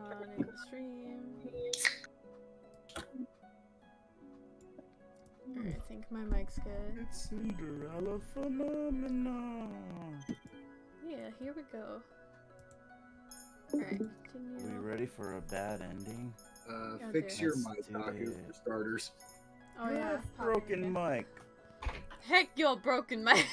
Name the stream. Alright, I think my mic's good. It's Cinderella phenomena. Yeah, here we go. Alright, continue. We ready for a bad ending? Fix dude. your Let's mic, do Taku, it. for starters. Oh yeah. Broken mic. Heck, you're broken mic.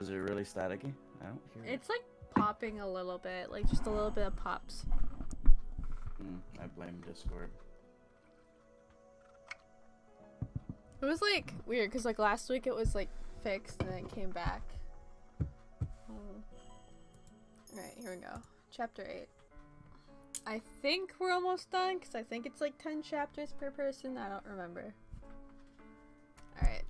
Is it really staticky? I don't hear it. It's like popping a little bit, like just a little bit of pops. I blame Discord. It was like weird because like last week it was like fixed and then it came back. Alright, here we go. Chapter 8. I think we're almost done because I think it's like 10 chapters per person. I don't remember. Alright.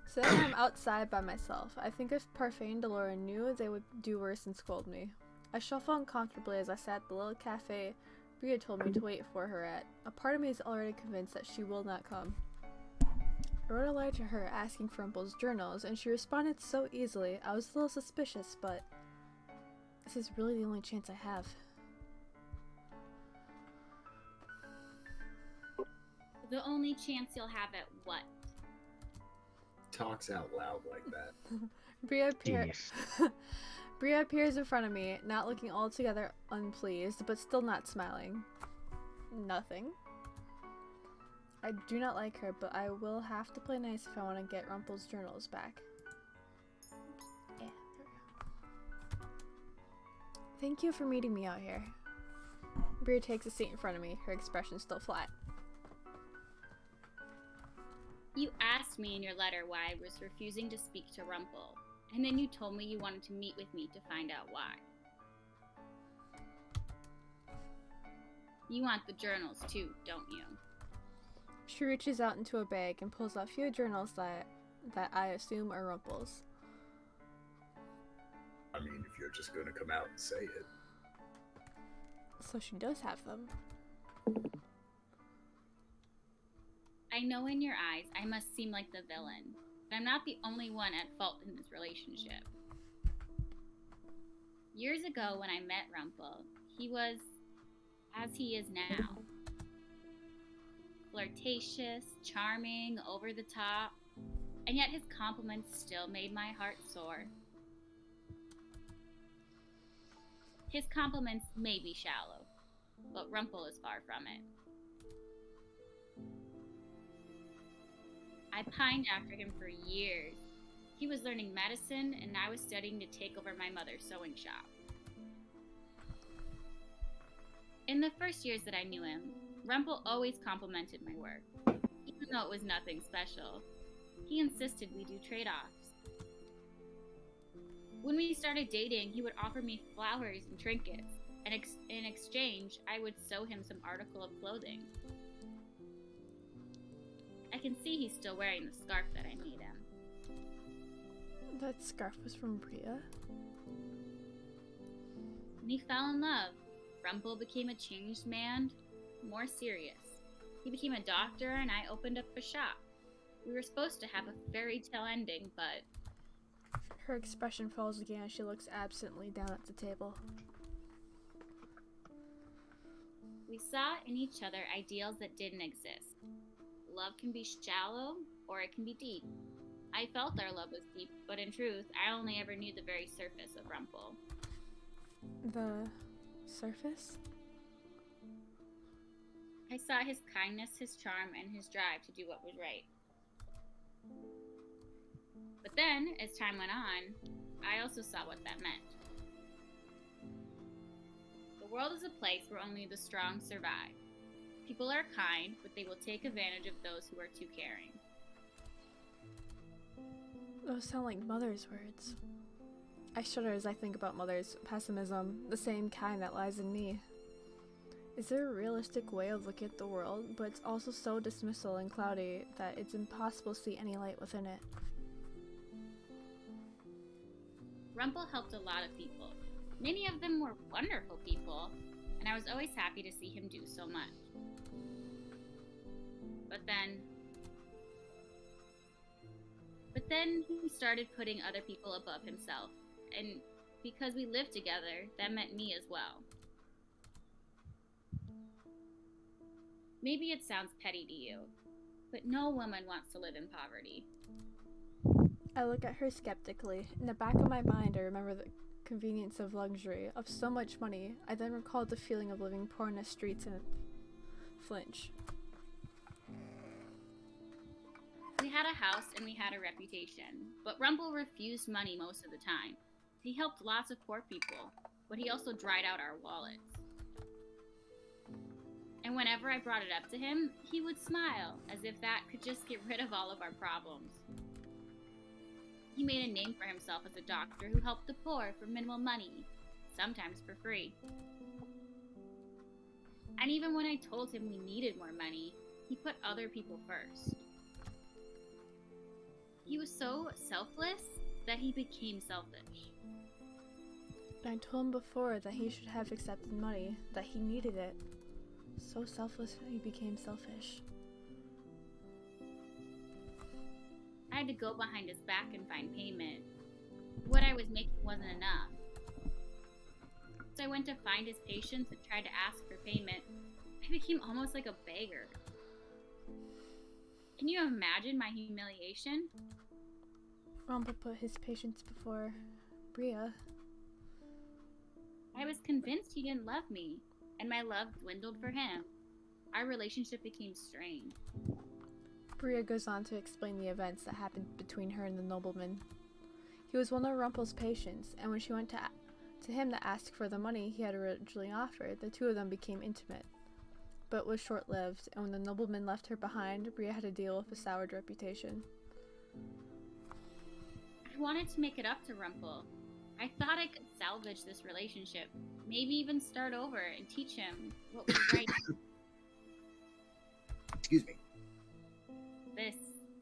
So then I'm outside by myself. I think if Parfait and Delora knew, they would do worse and scold me. I shuffle uncomfortably as I sat at the little cafe Bria told me to wait for her at. A part of me is already convinced that she will not come. I wrote a letter to her asking for Rumpel's journals, and she responded so easily. I was a little suspicious, but this is really the only chance I have. The only chance you'll have at what? Talks out loud like that. Bria appears in front of me, not looking altogether unpleased, but still not smiling. Nothing. I do not like her, but I will have to play nice if I want to get Rumpel's journals back. Yeah, there we go. Thank you for meeting me out here. Bria takes a seat in front of me, her expression still flat. You asked me in your letter why I was refusing to speak to Rumpel, and then you told me you wanted to meet with me to find out why. You want the journals too, don't you? She reaches out into a bag and pulls out a few journals that I assume are Rumpel's. I mean, if you're just gonna come out and say it. So she does have them. I know in your eyes I must seem like the villain, but I'm not the only one at fault in this relationship. Years ago when I met Rumpel, he was as he is now. Flirtatious, charming, over the top, and yet his compliments still made my heart soar. His compliments may be shallow, but Rumpel is far from it. I pined after him for years. He was learning medicine, and I was studying to take over my mother's sewing shop. In the first years that I knew him, Rumpel always complimented my work, even though it was nothing special. He insisted we do trade-offs. When we started dating, he would offer me flowers and trinkets, and in exchange, I would sew him some article of clothing. I can see he's still wearing the scarf that I made him. That scarf was from Bria? And he fell in love. Rumpel became a changed man, more serious. He became a doctor, and I opened up a shop. We were supposed to have a fairy tale ending, but... Her expression falls again as she looks absently down at the table. We saw in each other ideals that didn't exist. Love can be shallow, or it can be deep. I felt our love was deep, but in truth, I only ever knew the very surface of Rumpel. The surface? I saw his kindness, his charm, and his drive to do what was right. But then, as time went on, I also saw what that meant. The world is a place where only the strong survive. People are kind, but they will take advantage of those who are too caring. Those sound like Mother's words. I shudder as I think about Mother's pessimism, the same kind that lies in me. Is there a realistic way of looking at the world, but it's also so dismissal and cloudy that it's impossible to see any light within it? Rumpel helped a lot of people. Many of them were wonderful people, and I was always happy to see him do so much. But then he started putting other people above himself. and because we lived together, that meant me as well. Maybe it sounds petty to you, but no woman wants to live in poverty. I look at her skeptically. In the back of my mind, I remember the convenience of luxury, of so much money. I then recalled the feeling of living poor in the streets and flinch. We had a house and we had a reputation, but Rumpel refused money most of the time. He helped lots of poor people, but he also dried out our wallets. And whenever I brought it up to him, he would smile, as if that could just get rid of all of our problems. He made a name for himself as a doctor who helped the poor for minimal money, sometimes for free. And even when I told him we needed more money, he put other people first. He was so selfless that he became selfish. I told him before that he should have accepted money, that he needed it. So selfless that he became selfish. I had to go behind his back and find payment. What I was making wasn't enough. So I went to find his patients and tried to ask for payment. I became almost like a beggar. Can you imagine my humiliation? Rumpel put his patients before Bria. I was convinced he didn't love me, and my love dwindled for him. Our relationship became strained. Bria goes on to explain the events that happened between her and the nobleman. He was one of Rumpel's patients, and when she went to him to ask for the money he had originally offered, the two of them became intimate. But it was short-lived, and when the nobleman left her behind, Bria had to deal with a soured reputation. I wanted to make it up to Rumpel. I thought I could salvage this relationship, maybe even start over and teach him what was right. Excuse me. This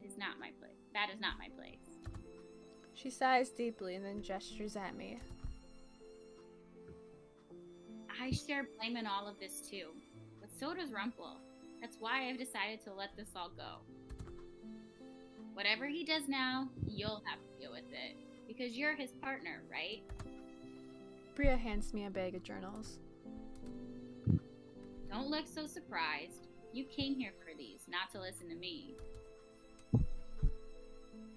is not my place. That is not my place. She sighs deeply and then gestures at me. I share blame in all of this too, but so does Rumpel. That's why I've decided to let this all go. Whatever he does now, you'll have to deal with it, because you're his partner, right? Bria hands me a bag of journals. Don't look so surprised. You came here for these, not to listen to me.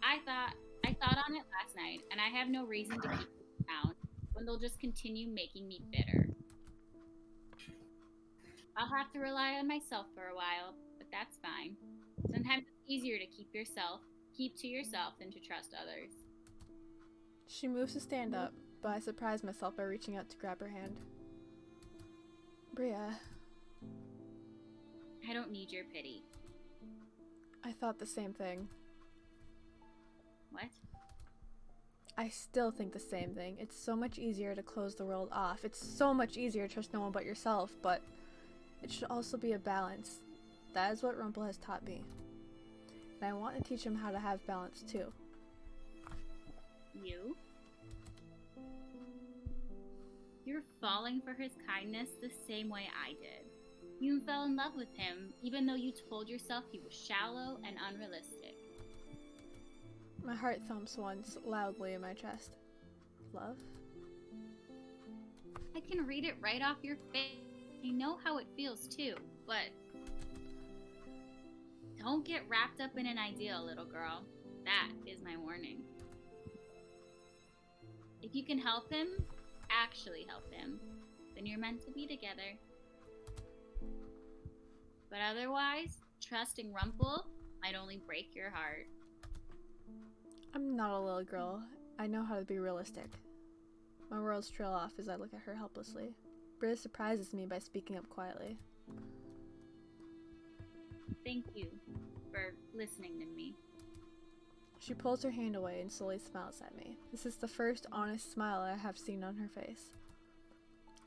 I thought on it last night, and I have no reason to keep them down when they'll just continue making me bitter. I'll have to rely on myself for a while, but that's fine. Sometimes it's easier to keep to yourself than to trust others. She moves to stand up, but I surprise myself by reaching out to grab her hand. Bria. I don't need your pity. I thought the same thing. What? I still think the same thing. It's so much easier to close the world off. It's so much easier to trust no one but yourself, but it should also be a balance. That is what Rumpel has taught me. And I want to teach him how to have balance too. You? You're falling for his kindness the same way I did. You fell in love with him, even though you told yourself he was shallow and unrealistic. My heart thumps once loudly in my chest. Love? I can read it right off your face. I know how it feels too, but don't get wrapped up in an ideal, little girl. That is my warning. If you can help him, actually help him, then you're meant to be together. But otherwise, trusting Rumpel might only break your heart. I'm not a little girl. I know how to be realistic. My worlds trail off as I look at her helplessly. Bria surprises me by speaking up quietly. Thank you for listening to me. She pulls her hand away and slowly smiles at me. This is the first honest smile I have seen on her face.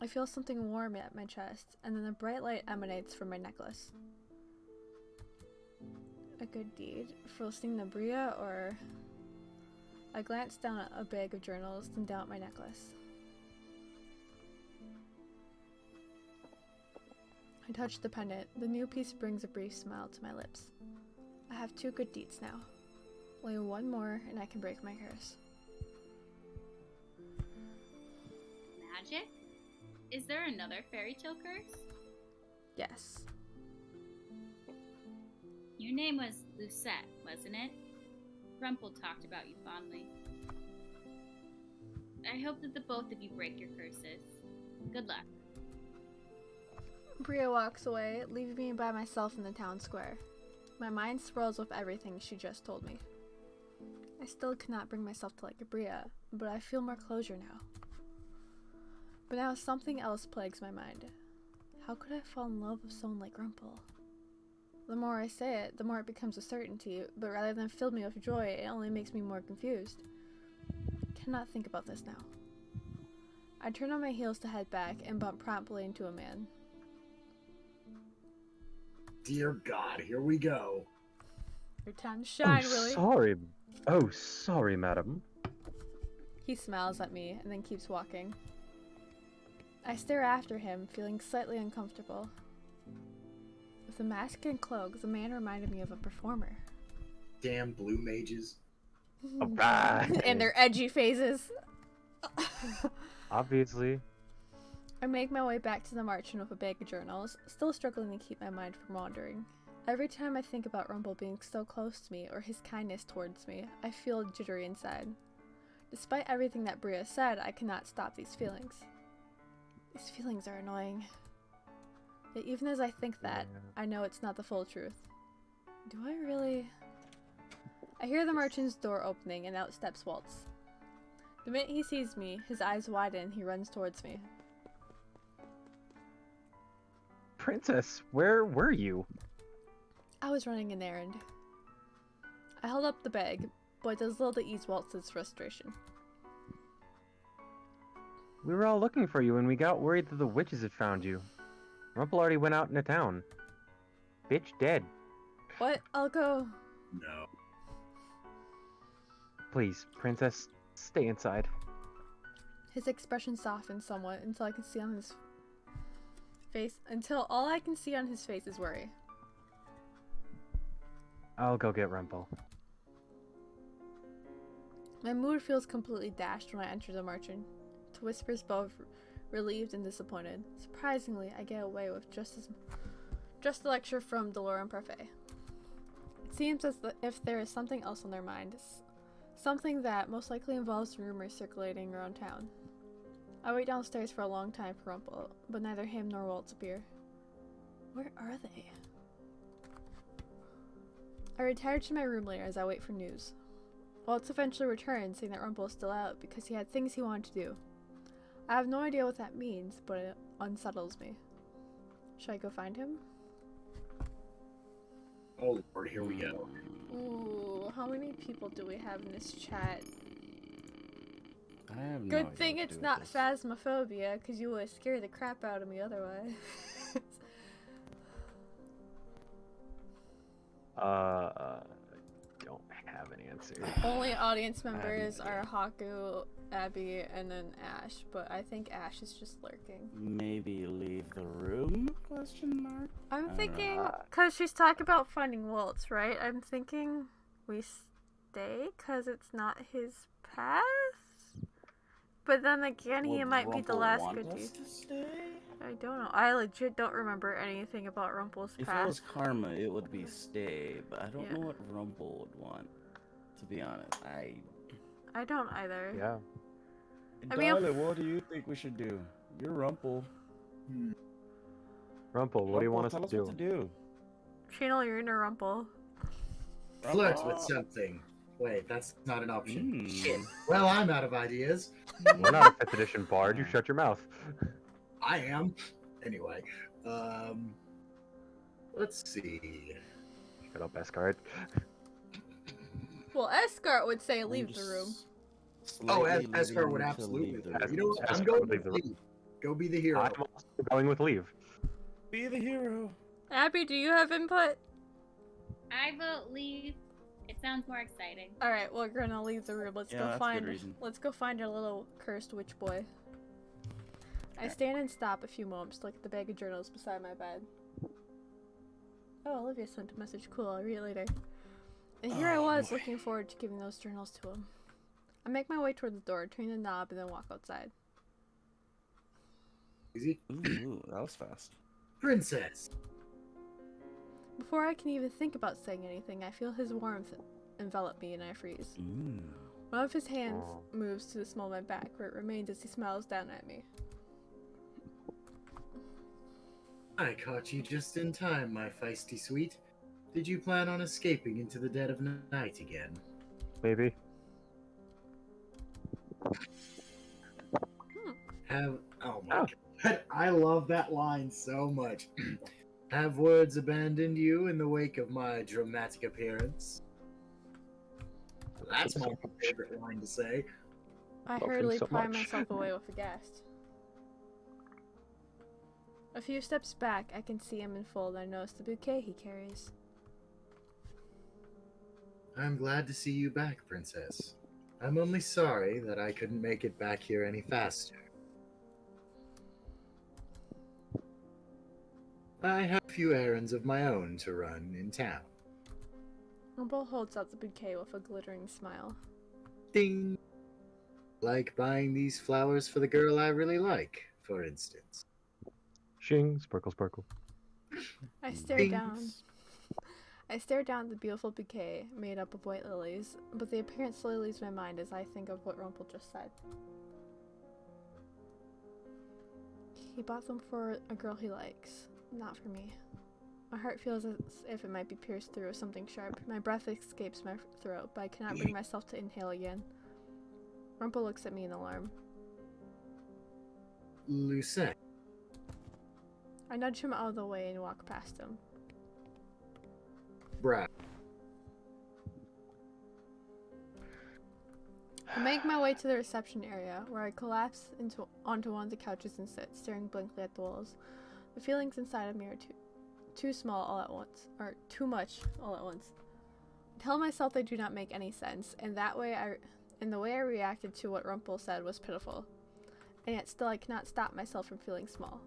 I feel something warm at my chest, and then a bright light emanates from my necklace. A good deed for listening to Bria, or... I glance down at a bag of journals, then down at my necklace. I touch the pendant. The new piece brings a brief smile to my lips. I have 2 good deeds now. Only one more, and I can break my curse. magic? Is there another fairy tale curse? Yes. Your name was Lucette, wasn't it? Rumpel talked about you fondly. I hope that the both of you break your curses. Good luck. Bria walks away, leaving me by myself in the town square. My mind swirls with everything she just told me. I still cannot bring myself to like Bria, but I feel more closure now. But now something else plagues my mind. How could I fall in love with someone like Rumpel? The more I say it, the more it becomes a certainty, but rather than fill me with joy, it only makes me more confused. I cannot think about this now. I turn on my heels to head back and bump promptly into a man. Dear God, here we go. Your time to shine, Willie. Sorry. Oh, sorry, madam. He smiles at me and then keeps walking. I stare after him, feeling slightly uncomfortable. With a mask and cloak, the man reminded me of a performer. Damn blue mages. Alright. And their edgy faces. Obviously. I make my way back to the marching with a bag of journals, still struggling to keep my mind from wandering. Every time I think about Rumpel being so close to me or his kindness towards me, I feel jittery inside. Despite everything that Bria said, I cannot stop these feelings. These feelings are annoying. Yet even as I think that, I know it's not the full truth. Do I really? I hear the merchant's door opening and out steps Waltz. The minute he sees me, his eyes widen and he runs towards me. Princess, where were you? I was running an errand. I held up the bag, but it does little to ease Waltz's frustration. We were all looking for you and we got worried that the witches had found you. Rumpel already went out into town. Bitch dead. What? I'll go. No. Please, princess, stay inside. His expression softens somewhat until I can see on his face, until all I can see on his face is worry. I'll go get Rumpel. My mood feels completely dashed when I enter the marching, to whispers both relieved and disappointed. Surprisingly, I get away with just a lecture from Delore and Parfait. It seems as if there is something else on their minds, something that most likely involves rumors circulating around town. I wait downstairs for a long time for Rumpel, but neither him nor Waltz appear. Where are they? I retire to my room later as I wait for news. Waltz eventually returns, saying that Rumpel is still out because he had things he wanted to do. I have no idea what that means, but it unsettles me. Should I go find him? Oh Lord, here we go. Ooh, how many people do we have in this chat? I have no Good idea thing what to it's do not with this. phasmophobia, because you would scare the crap out of me otherwise. Don't have an answer. Only audience I have no members idea. are Haku, Abby, and then Ash, but I think Ash is just lurking. Maybe leave the room? Question mark. I'm don't thinking, know. because she's talking about finding Waltz, right? I'm thinking we stay, because it's not his path? But then again, he Would might be the Rumpel last want good us dude. to stay? I don't know. I legit don't remember anything about Rumpel's If path. it was Karma, it would be stay, but I don't Yeah. know what Rumpel would want. To be honest, I don't either. Yeah. I mean, Darling, what do you think we should do? You're Rumpel. Rumpel, what do you Rumpel, want us tell to us do? what to do. Channel your inner Rumpel. Flirt with something. Wait, that's not an option. Mm. Shit. Well, I'm out of ideas. We're not a 5th edition bard, you shut your mouth. I am. Anyway, let's see. Shut up, Escart. Well, Escart would say I'm leave the just room. Oh, slightly Escar would leaning to absolutely leave the leave. room. You know what? I'm Escar going would leave with the room. leave. Go be the hero. I'm also going with leave. Be the hero. Abby, do you have input? I vote leave. It sounds more exciting. All right, we're gonna leave the room. Let's Yeah, go that's a find. good reason. Let's go find our little cursed witch boy. I stand and stop a few moments to look at the bag of journals beside my bed. Oh, Olivia sent a message. Cool, I'll read it later. And here I Oh, was, boy. looking forward to giving those journals to him. I make my way toward the door, turn the knob, and then walk outside. Easy. Ooh, that was fast. Princess. Before I can even think about saying anything, I feel his warmth envelop me and I freeze. Ooh. One of his hands Aw. moves to the small of my back, where it remains as he smiles down at me. I caught you just in time, my feisty sweet. Did you plan on escaping into the dead of night again? Maybe. Oh my god, I love that line so much. Have words abandoned you in the wake of my dramatic appearance? That's my favorite line to say. I Love him hurriedly so pry much. myself away with a gasp. A few steps back, I can see him in full and I notice the bouquet he carries. I'm glad to see you back, Princess. I'm only sorry that I couldn't make it back here any faster. I have a few errands of my own to run in town. Rumpel holds out the bouquet with a glittering smile. Ding! Like buying these flowers for the girl I really like, for instance. Shing, sparkle, sparkle. I stare Ding. down. I stare down at the beautiful bouquet made up of white lilies, but the appearance slowly leaves my mind as I think of what Rumpel just said. He bought them for a girl he likes, not for me. My heart feels as if it might be pierced through with something sharp. My breath escapes my throat, but I cannot bring myself to inhale again. Rumpel looks at me in alarm. Lucette. I nudge him out of the way and walk past him. Brad. I make my way to the reception area, where I collapse onto one of the couches and sit, staring blankly at the walls. The feelings inside of me are too small all at once, or too much all at once. I tell myself they do not make any sense, and the way I reacted to what Rumpel said was pitiful. And yet still I cannot stop myself from feeling small.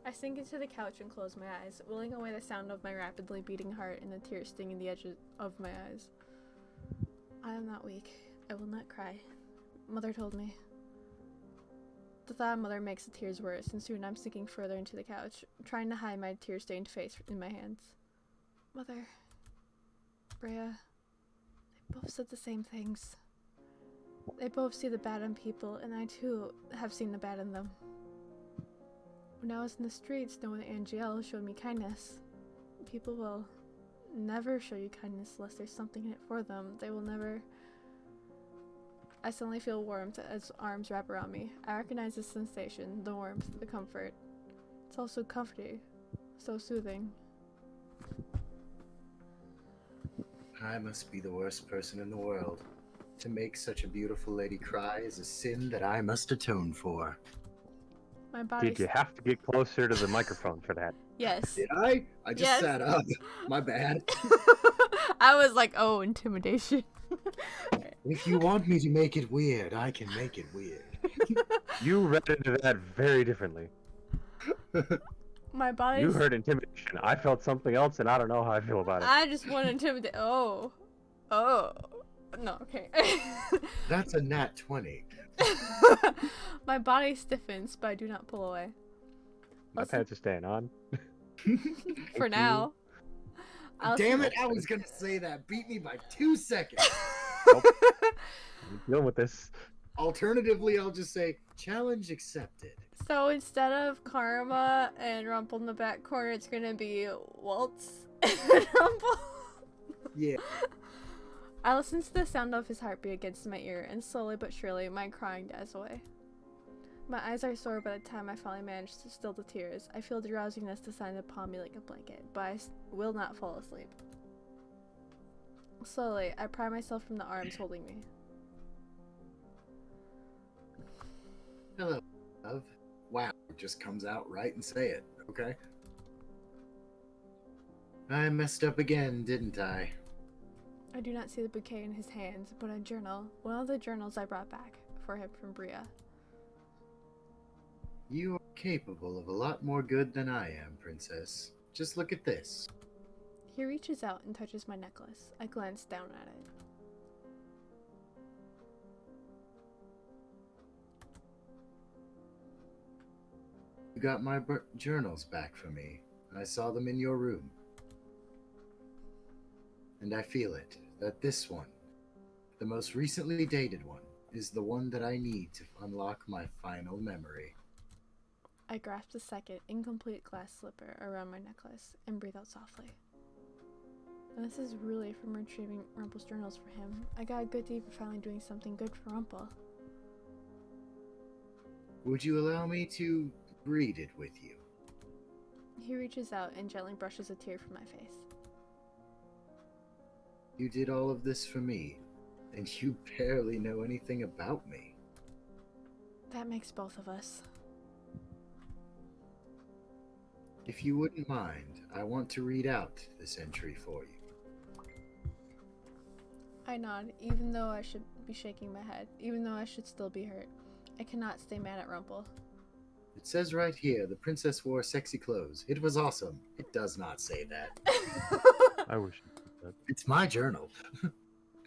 I sink into the couch and close my eyes, willing away the sound of my rapidly beating heart and the tears stinging the edges of my eyes. I am not weak. I will not cry. Mother told me. The thought of Mother makes the tears worse, and soon I'm sinking further into the couch, trying to hide my tear-stained face in my hands. Mother. Brea. They both said the same things. They both see the bad in people, and I too have seen the bad in them. When I was in the streets, knowing that Angel showed me kindness. People will never show you kindness unless there's something in it for them. They will never. I suddenly feel warmth as arms wrap around me. I recognize the sensation, the warmth, the comfort. It's also comforting, so soothing. I must be the worst person in the world. To make such a beautiful lady cry is a sin that I must atone for. My body. Did you have to get closer to the microphone for that? Yes. Did I? I just Yes. sat up. My bad. I was like, oh, intimidation. If you want me to make it weird, I can make it weird. You read into that very differently. My body. You heard intimidation. I felt something else, and I don't know how I feel about it. I just want to intimidate. Oh. No, okay. That's a nat 20. My body stiffens, but I do not pull away. My pants are staying on. For now. Damn it, I was gonna say that. Beat me by 2 seconds. Nope. I'm dealing with this. Alternatively, I'll just say, challenge accepted. So instead of Karma and Rumpel in the back corner, it's gonna be Waltz and Rumpel. Yeah. I listen to the sound of his heartbeat against my ear, and slowly but surely, my crying dies away. My eyes are sore by the time I finally manage to still the tears. I feel drowsiness descend upon me like a blanket, but I will not fall asleep. Slowly, I pry myself from the arms holding me. Hello, love. Wow, it just comes out right and say it, okay? I messed up again, didn't I? I do not see the bouquet in his hands, but a journal. One of the journals I brought back for him from Brea. You are capable of a lot more good than I am, Princess. Just look at this. He reaches out and touches my necklace. I glance down at it. got my journals back for me. I saw them in your room. And I feel it, that this one, the most recently dated one, is the one that I need to unlock my final memory. I grasp the second, incomplete glass slipper around my necklace and breathe out softly. And this is really from retrieving Rumpel's journals for him. I got a good deed for finally doing something good for Rumpel. Would you allow me to read it with you? He reaches out and gently brushes a tear from my face. You did all of this for me, and you barely know anything about me. That makes both of us. If you wouldn't mind, I want to read out this entry for you. I nod, even though I should be shaking my head, even though I should still be hurt. I cannot stay mad at Rumpel. It says right here, the princess wore sexy clothes. It was awesome. It does not say that. I wish it did that. It's my journal.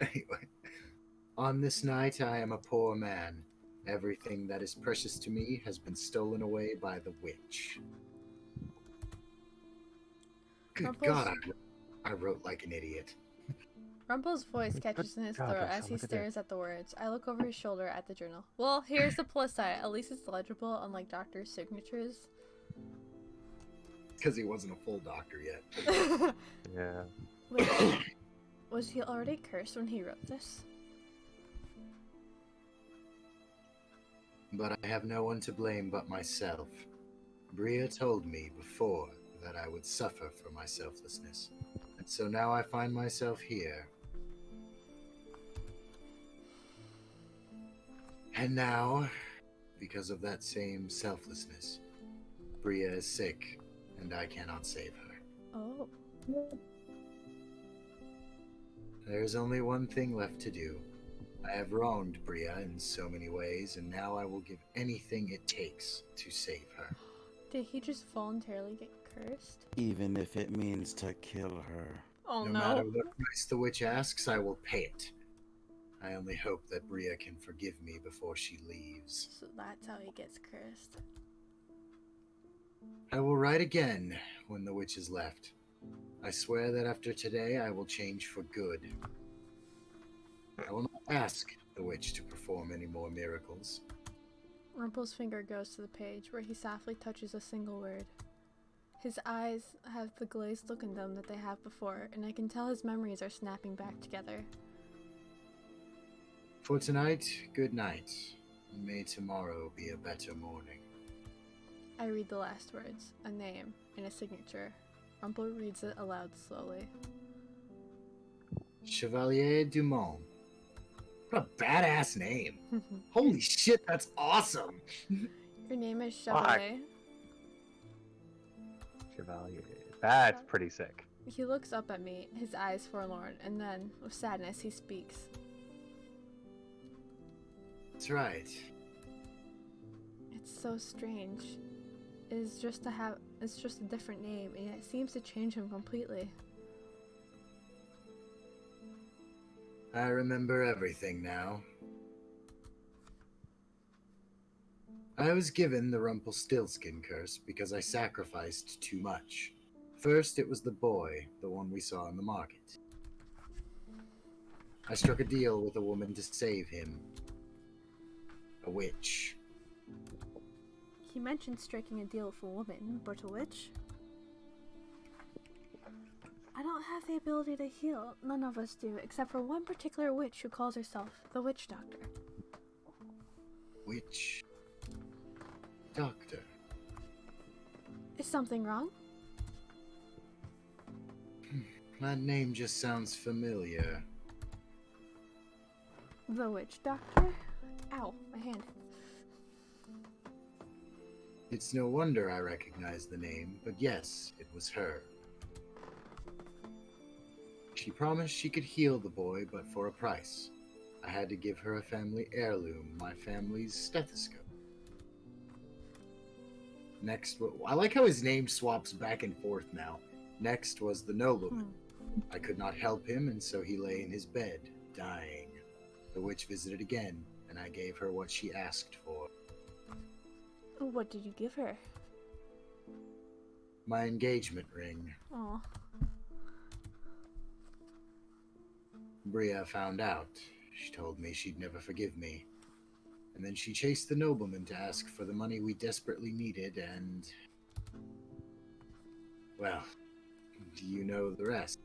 Anyway, on this night I am a poor man. Everything that is precious to me has been stolen away by the witch. Good Rumpel's- God, I wrote like an idiot. Rumpel's voice catches in his God, throat Elsa, as he look at stares at the words. I look over his shoulder at the journal. Well, here's the plus side. At least it's legible, unlike doctors' signatures. Because he wasn't a full doctor yet. Yeah. Wait, was he already cursed when he wrote this? But I have no one to blame but myself. Bria told me before that I would suffer for my selflessness. And so now I find myself here. And now, because of that same selflessness, Bria is sick, and I cannot save her. Oh. There is only one thing left to do. I have wronged Bria in so many ways, and now I will give anything it takes to save her. Did he just voluntarily get cursed? Even if it means to kill her. Oh No matter what price the witch asks, I will pay it. I only hope that Bria can forgive me before she leaves. So that's how he gets cursed. I will write again when the witch is left. I swear that after today I will change for good. I will not ask the witch to perform any more miracles. Rumpel's finger goes to the page where he softly touches a single word. His eyes have the glazed look in them that they have before, and I can tell his memories are snapping back together. For tonight, good night. And may tomorrow be a better morning. I read the last words, a name, and a signature. Rumpel reads it aloud slowly. Chevalier Dumont. What a badass name. Holy shit, that's awesome. Your name is Chevalier. Chevalier. That's pretty sick. He looks up at me, his eyes forlorn, and then, with sadness, he speaks. That's right. It's so strange. It's just a different name, and it seems to change him completely. I remember everything now. I was given the Rumpelstiltskin curse because I sacrificed too much. First, it was the boy, the one we saw in the market. I struck a deal with a woman to save him. A witch. He mentioned striking a deal with a woman, but a witch? I don't have the ability to heal. None of us do, except for one particular witch who calls herself the Witch Doctor. Witch Doctor. Is something wrong? That name just sounds familiar. The Witch Doctor? Ow, my hand. It's no wonder I recognize the name, but yes, it was her. She promised she could heal the boy, but for a price. I had to give her a family heirloom, my family's stethoscope. Next, I like how his name swaps back and forth now. Next was the nobleman. I could not help him, and so he lay in his bed, dying. The witch visited again, and I gave her what she asked for. What did you give her? My engagement ring. Oh. Bria found out. She told me she'd never forgive me. And then she chased the nobleman to ask for the money we desperately needed, and... well, you know the rest.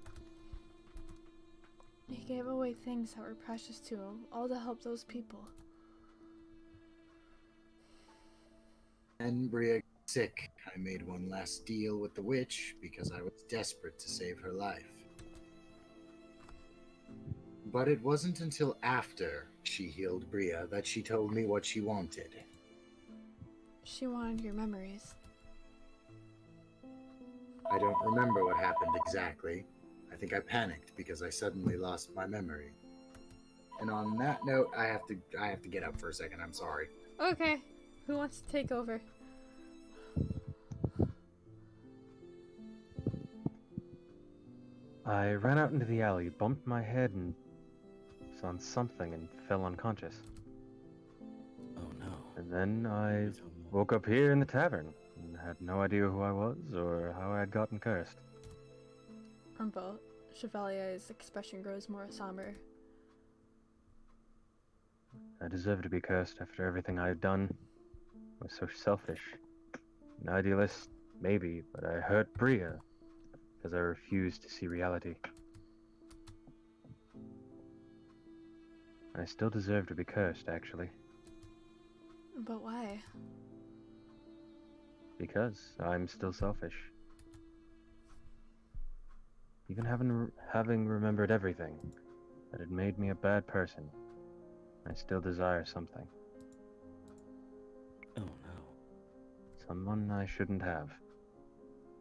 He gave away things that were precious to him, all to help those people. And Bria got sick. I made one last deal with the witch because I was desperate to save her life. But it wasn't until after she healed Bria that she told me what she wanted. She wanted your memories. I don't remember what happened exactly. I think I panicked because I suddenly lost my memory. And on that note, I have to get up for a second. I'm sorry. Okay. Who wants to take over? I ran out into the alley, bumped my head and on something and fell unconscious. Oh no. And then I woke up here in the tavern and had no idea who I was or how I had gotten cursed. Rumpel, Chevalier's expression grows more somber. I deserve to be cursed after everything I had done. I was so selfish. An idealist, maybe, but I hurt Bria because I refused to see reality. I still deserve to be cursed, actually. But why? Because I'm still selfish. Even having remembered everything that had made me a bad person, I still desire something. Oh no. Someone I shouldn't have.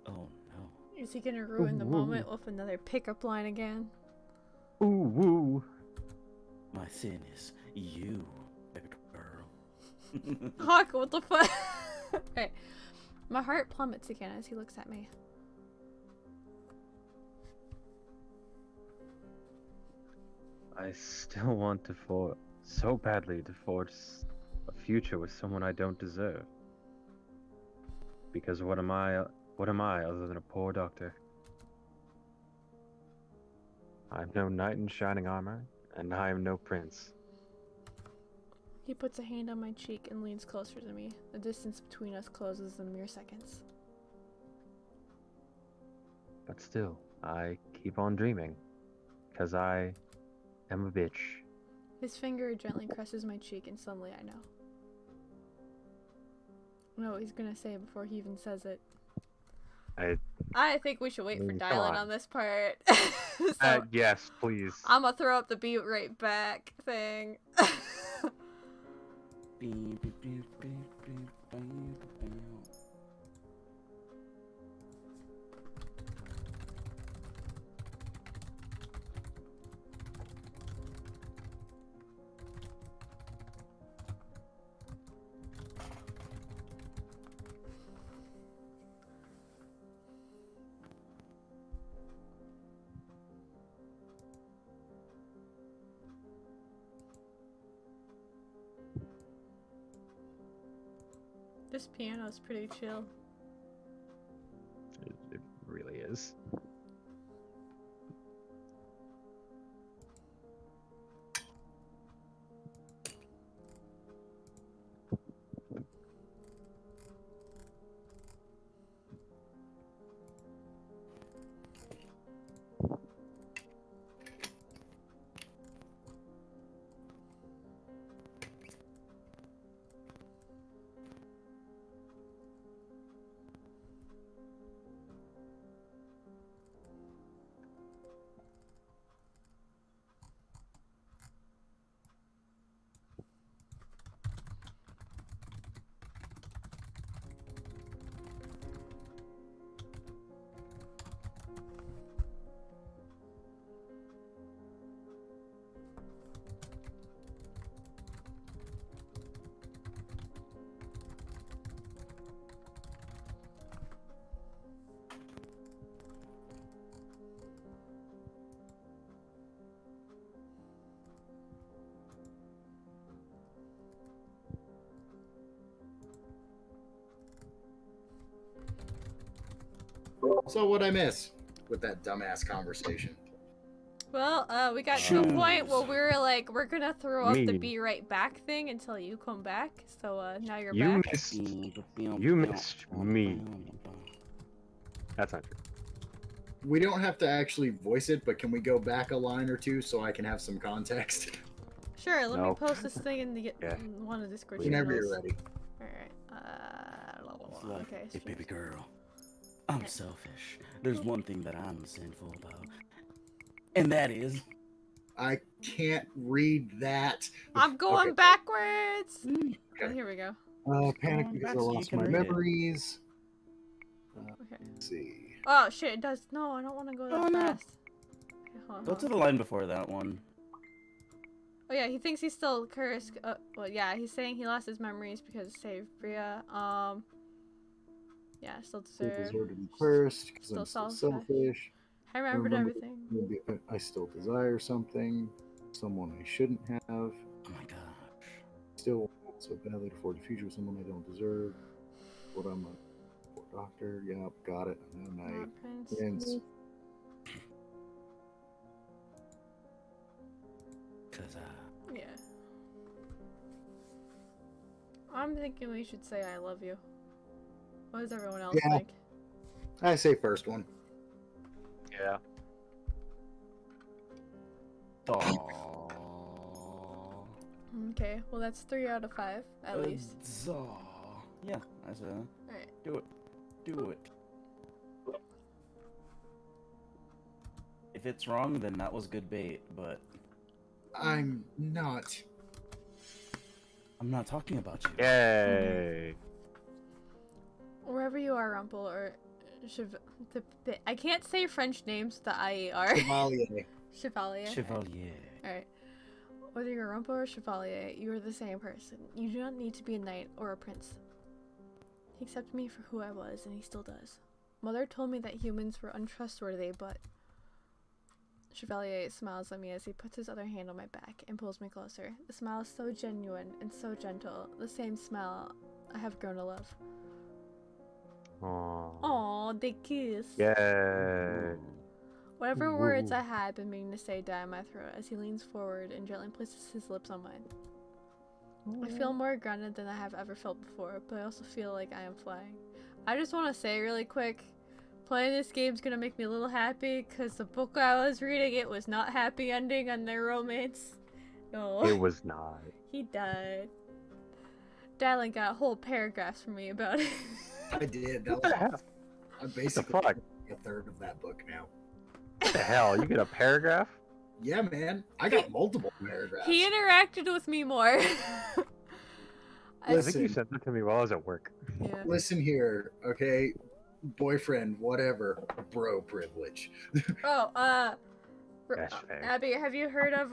Oh no. Is he gonna ruin the moment with another pickup line again? Ooh, woo! My sin is you, baby girl. Hawk, what the fuck? Hey, my heart plummets again as he looks at me. I still want to so badly to forge a future with someone I don't deserve. Because what am I other than a poor doctor? I'm no knight in shining armor, and I am no prince. He puts a hand on my cheek and leans closer to me. The distance between us closes in mere seconds. But still, I keep on dreaming. 'Cause I am a bitch. His finger gently caresses my cheek and suddenly I know. I know what he's gonna say before he even says it. I think we should wait for come dialing on. on this part. Yes, please. I'm gonna throw up the beat right back thing. Beep, beep, beep, beep, beep, beep, beep. This piano's pretty chill. It really is. So what'd I miss with that dumbass conversation? Well, we got to a point where we were like, we're gonna throw up the be right back thing until you come back. So now you're back. You missed me. That's not true. We don't have to actually voice it, but can we go back a line or two so I can have some context? Sure, let me No. post this thing in the one of the Discord Whenever channels. you're ready. Alright. Okay. Hey, baby girl. I'm selfish. There's one thing that I'm sinful about. And that is... I can't read that. I'm going Okay. backwards! Okay. Oh, here we go. Panic on because back I so you lost can my read it. memories. Okay. Let's see. Oh shit, it does. No, I don't want to go that Oh, no. fast. Okay, hold on, Go hold to on. the line before that one. Oh yeah, he thinks he's still cursed. Well, yeah, he's saying he lost his memories because of Save Bria. Yeah, still Still deserve. deserve to be cursed because I'm Still still selfish. I remembered Remember- everything. Maybe I still desire something. Someone I shouldn't have. Oh my gosh. Still want so badly to forge a future with someone I don't deserve. What I'm a poor doctor. Yep, got it. I know night. Prince. Cause, Yeah. I'm thinking we should say I love you. What does everyone else Yeah. think? I say first one. Yeah. Aww. Okay, well that's 3 out of 5 at least. Yeah, I said Alright. do it. Do it. If it's wrong, then that was good bait, but I'm not. I'm not talking about you. Yay. Wherever you are, Rumpel, or I can't say French names with the IER. Chevalier. Chevalier. Chevalier. Alright. Whether you're Rumpel or Chevalier, you are the same person. You do not need to be a knight or a prince. He accepted me for who I was, and he still does. Mother told me that humans were untrustworthy, but... Chevalier smiles at me as he puts his other hand on my back and pulls me closer. The smile is so genuine and so gentle. The same smile I have grown to love. Aww. Aww, they kiss. Yay. Whatever words I had been meaning to say die in my throat as he leans forward and gently places his lips on mine. I feel more grounded than I have ever felt before, but I also feel like I am flying. I just want to say really quick, playing this game is going to make me a little happy because the book I was reading, it was not happy ending on their romance. No. It was not. He died. Dylan got whole paragraphs from me about it. I did. That What the was hell? I'm What the basically fuck? a third of that book now. What the hell? You get a paragraph? Yeah, man. I got multiple paragraphs. He interacted with me more. I think you Listen. sent it to me while I was at work. Yeah. Listen here, okay? Boyfriend, whatever. Bro privilege. Oh, That's fair. Abby, have you heard of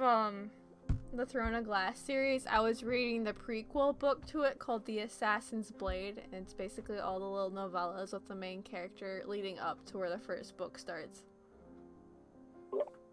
the Throne of Glass series? I was reading the prequel book to it called The Assassin's Blade, and it's basically all the little novellas with the main character leading up to where the first book starts.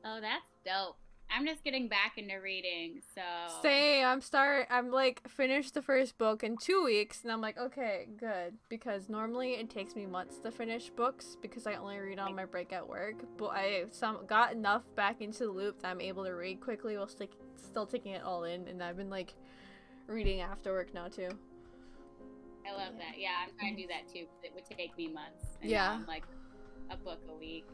Oh, that's dope. I'm just getting back into reading, so. Same. I'm like finished the first book in 2 weeks, and I'm like, okay, good, because normally it takes me months to finish books because I only read on my break at work. But I got enough back into the loop that I'm able to read quickly while still taking it all in, and I've been like reading after work now too. I love that. Yeah, I'm trying to do that too, 'cause it would take me months. And Yeah. now I'm like a book a week.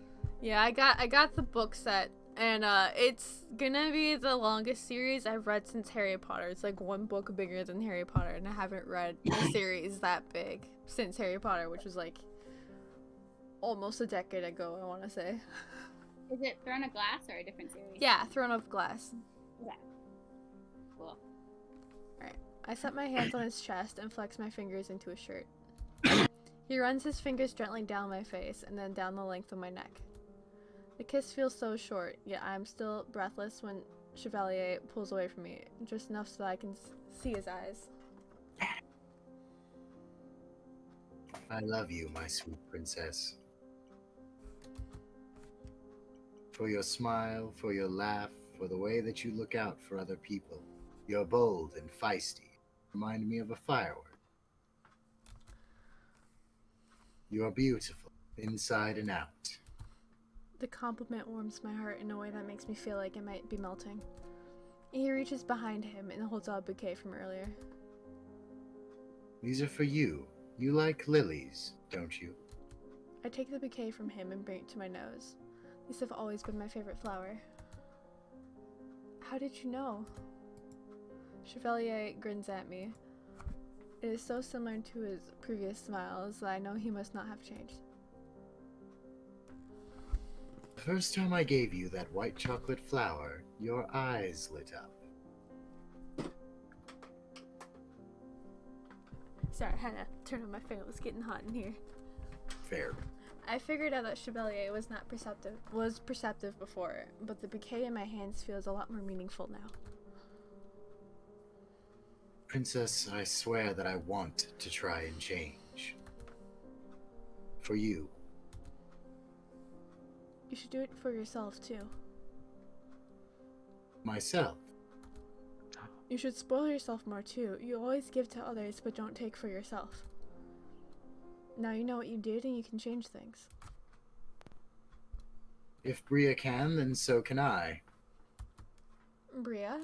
Yeah, I got the book set, and it's gonna be the longest series I've read since Harry Potter. It's like one book bigger than Harry Potter, and I haven't read a series that big since Harry Potter, which was like almost a decade ago, I want to say. Is it Throne of Glass or a different series? Yeah, Throne of Glass. Okay. Cool. I set my hands on his chest and flex my fingers into his shirt. He runs his fingers gently down my face and then down the length of my neck. The kiss feels so short, yet I am still breathless when Chevalier pulls away from me, just enough so that I can see his eyes. I love you, my sweet princess. For your smile, for your laugh, for the way that you look out for other people. You're bold and feisty. Remind me of a firework. You are beautiful. inside and out. The compliment warms my heart in a way that makes me feel like it might be melting. He reaches behind him and holds out a bouquet from earlier. These are for you. You like lilies, don't you? I take the bouquet from him and bring it to my nose. These have always been my favorite flower. How did you know? Chevalier grins at me. It is so similar to his previous smiles that I know he must not have changed. The first time I gave you that white chocolate flower, your eyes lit up. Sorry, I had to turn on my fan. It was getting hot in here. Fair. I figured out that Chevalier was perceptive before, but the bouquet in my hands feels a lot more meaningful now. Princess, I swear that I want to try and change. For you. You should do it for yourself, too. Myself. You should spoil yourself more, too. You always give to others, but don't take for yourself. Now you know what you did, and you can change things. If Bria can, then so can I. Bria?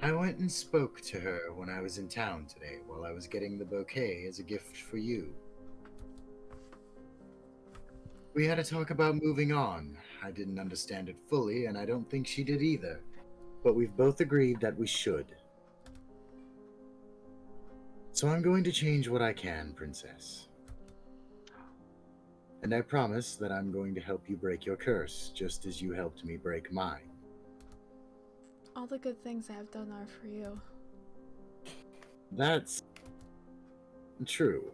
I went and spoke to her when I was in town today while I was getting the bouquet as a gift for you. We had a talk about moving on. I didn't understand it fully, and I don't think she did either. But we've both agreed that we should. So I'm going to change what I can, Princess. And I promise that I'm going to help you break your curse, just as you helped me break mine. All the good things I have done are for you. That's true.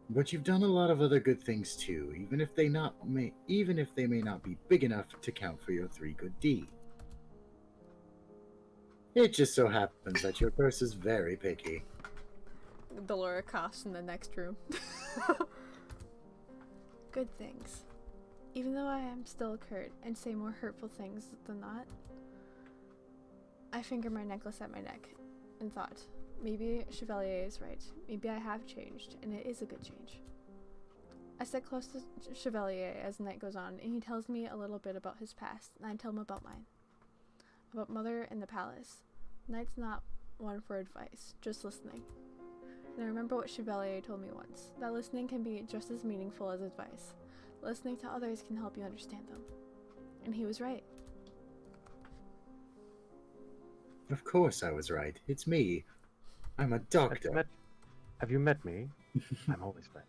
But you've done a lot of other good things too, even if they may not be big enough to count for your 3 good deeds. It just so happens that your curse is very picky. Delora coughs in the next room. Good things. Even though I am still Kurt and say more hurtful things than that, I finger my necklace at my neck and thought, maybe Chevalier is right. Maybe I have changed, and it is a good change. I sit close to Chevalier as the night goes on, and he tells me a little bit about his past, and I tell him about mine. About Mother and the palace. Night's not one for advice, just listening. And I remember what Chevalier told me once, that listening can be just as meaningful as advice. Listening to others can help you understand them. And he was right. Of course I was right. It's me. I'm a doctor. Have you met me? I'm always right.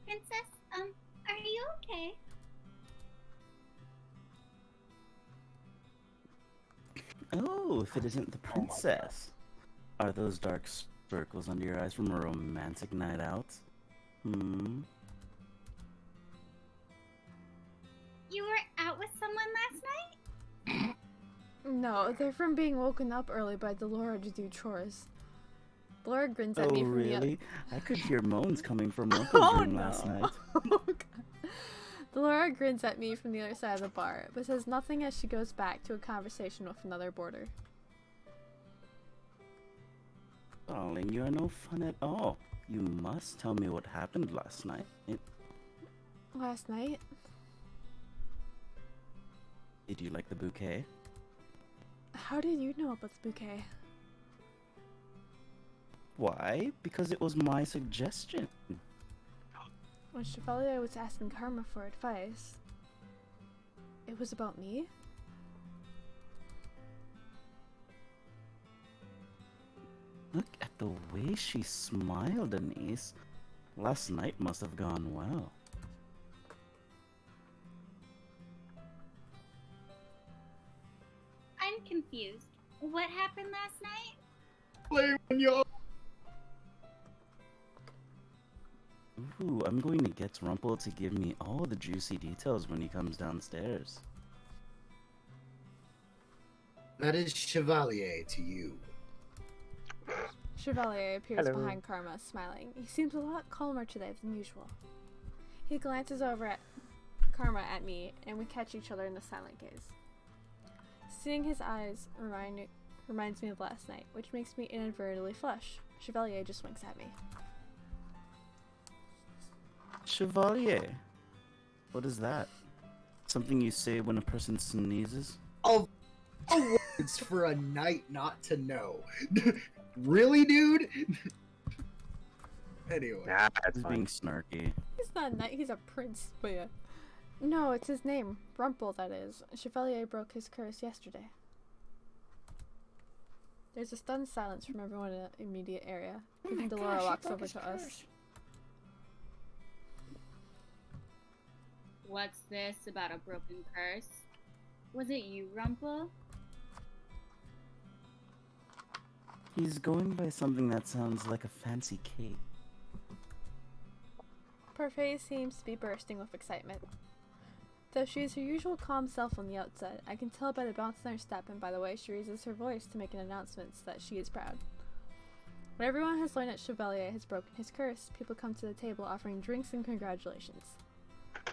Princess, are you okay? Oh, if it isn't the princess. Are those dark circles under your eyes from a romantic night out? Hmm? You were out with someone last night? No, they're from being woken up early by Delora to do chores. Delora grins at me Oh, from really? the I could hear moans coming from Rumpel's room last night. Oh, God. Delora grins at me from the other side of the bar, but says nothing as she goes back to a conversation with another boarder. Darling, you are no fun at all. You must tell me what happened last night. Last night? Did you like the bouquet? How did you know about the bouquet? Why? Because it was my suggestion. When Chevalier was asking Karma for advice, it was about me? Look at the way she smiled, Denise. Last night must have gone well. I'm confused. What happened last night? Play when you're... Ooh, I'm going to get Rumpel to give me all the juicy details when he comes downstairs. That is Chevalier to you. Chevalier appears Hello. behind Karma, smiling. He seems a lot calmer today than usual. He glances over at Karma at me, and we catch each other in a silent gaze. Seeing his eyes reminds me of last night, which makes me inadvertently flush. Chevalier just winks at me. Chevalier. What is that? Something you say when a person sneezes? Of words for a knight not to know. Really, dude? Anyway. Nah, it's He's fine. being snarky. He's not a knight, he's a prince, but yeah. No, it's his name. Rumpel, that is. Chevalier broke his curse yesterday. There's a stunned silence from everyone in the immediate area. Even Delora walks over to us. What's this about a broken curse? Was it you, Rumpel? He's going by something that sounds like a fancy cake. Parfait seems to be bursting with excitement. Though she is her usual calm self on the outside, I can tell by the bounce in her step and by the way she raises her voice to make an announcement that she is proud. When everyone has learned that Chevalier has broken his curse, people come to the table offering drinks and congratulations.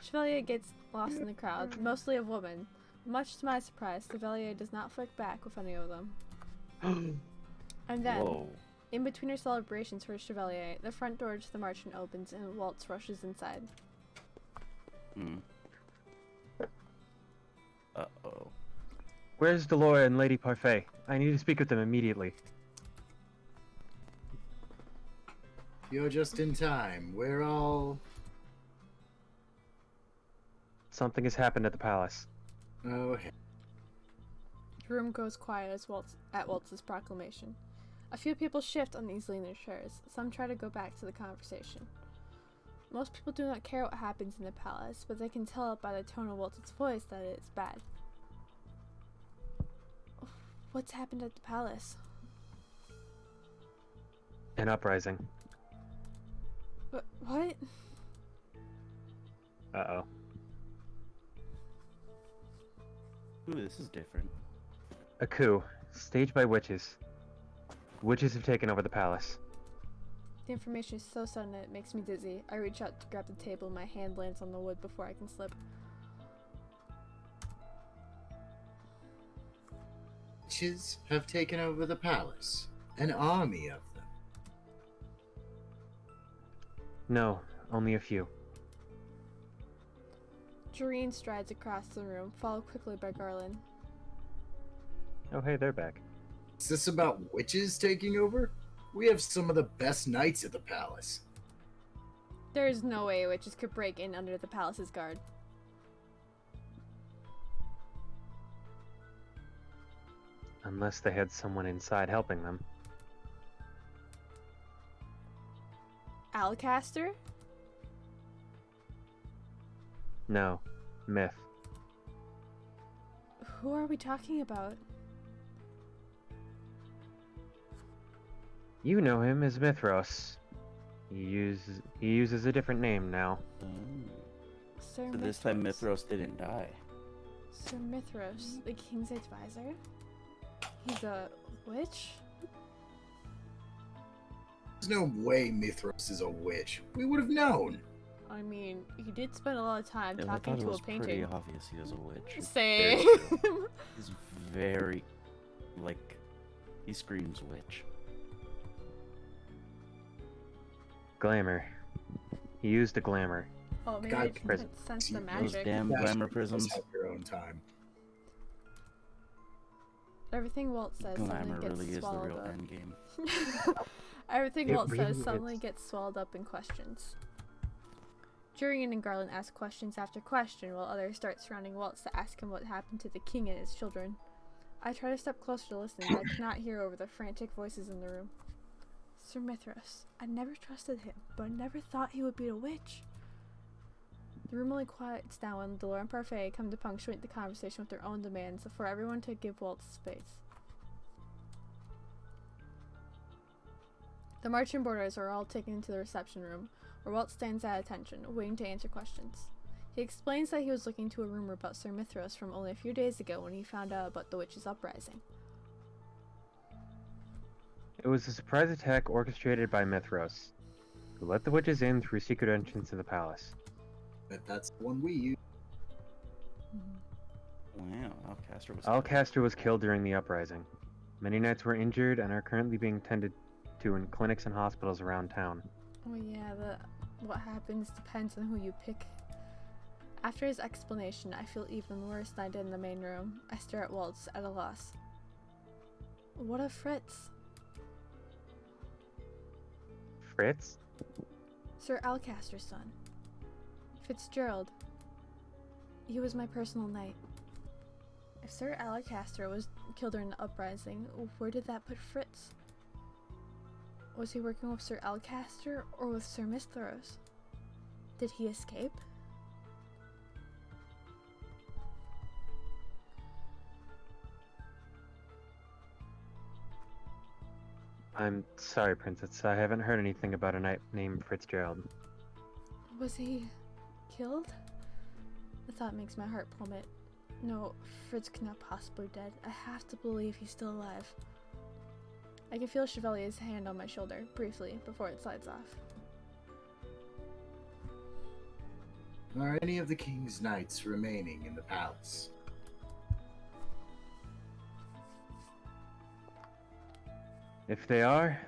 Chevalier gets lost in the crowd, mostly of women. Much to my surprise, Chevalier does not flick back with any of them. And then, Whoa. in between her celebrations for Chevalier, the front door to the marchand opens and Waltz rushes inside. Uh-oh. Where's Delora and Lady Parfait? I need to speak with them immediately. You're just in time. We're all... Something has happened at the palace. Oh, hey. The room goes quiet as Waltz's proclamation. A few people shift uneasily in their chairs. Some try to go back to the conversation. Most people do not care what happens in the palace, but they can tell by the tone of Waltz's voice that it is bad. What's happened at the palace? An uprising. What? Uh-oh. Ooh, this is different. A coup, staged by witches. Witches have taken over the palace. The information is so sudden that it makes me dizzy. I reach out to grab the table and my hand lands on the wood before I can slip. Witches have taken over the palace. An army of them. No, only a few. Jareen strides across the room, followed quickly by Garland. Oh hey, they're back. Is this about witches taking over? We have some of the best knights at the palace. There is no way witches could break in under the palace's guard. Unless they had someone inside helping them. Alcaster? No, myth. Who are we talking about? You know him as Mithros. He uses a different name now. Sir So this time Mithros didn't die. Sir Mithros, the king's advisor? He's a witch? There's no way Mithros is a witch. We would have known. I mean, he did spend a lot of time Yeah, I talking thought it to a was pretty painting. obvious he was a witch. Same. He's very, like, he screams witch. Glamour. He used a glamour. Oh, maybe God, I can sense the those Those magic. damn Yeah, glamour you prisms. have your own time. Everything Walt says Glamour suddenly gets really is the swallowed real up. end game. Everything It Walt really says suddenly is. gets swallowed up in questions. Jurian and Garland ask questions after question, while others start surrounding Waltz to ask him what happened to the king and his children. I try to step closer to listen, but I cannot hear over the frantic voices in the room. Sir Mithras, I never trusted him, but I never thought he would be a witch. The room only quiets down when Delora and Parfait come to punctuate the conversation with their own demands for everyone to give Waltz space. The marching boarders are all taken into the reception room, where Walt stands at attention, waiting to answer questions. He explains that he was looking into a rumor about Sir Mithras from only a few days ago when he found out about the witches' uprising. It was a surprise attack orchestrated by Mithros, who let the witches in through secret entrance to the palace. But that's the one we use. Wow, Alcaster was Alcaster was killed during the uprising. Many knights were injured and are currently being tended to in clinics and hospitals around town. Oh yeah, what happens depends on who you pick. After his explanation, I feel even worse than I did in the main room. I stare at Waltz at a loss. What of Fritz? Fritz? Sir Alcaster's son. Fitzgerald. He was my personal knight. If Sir Alcaster was killed during the uprising, where did that put Fritz? Was he working with Sir Alcaster or with Sir Mithros? Did he escape? I'm sorry, Princess. I haven't heard anything about a knight named Fitzgerald. Was he killed? The thought makes my heart plummet. No, Fritz cannot possibly be dead. I have to believe he's still alive. I can feel Chevalier's hand on my shoulder, briefly, before it slides off. Are any of the king's knights remaining in the palace? If they are,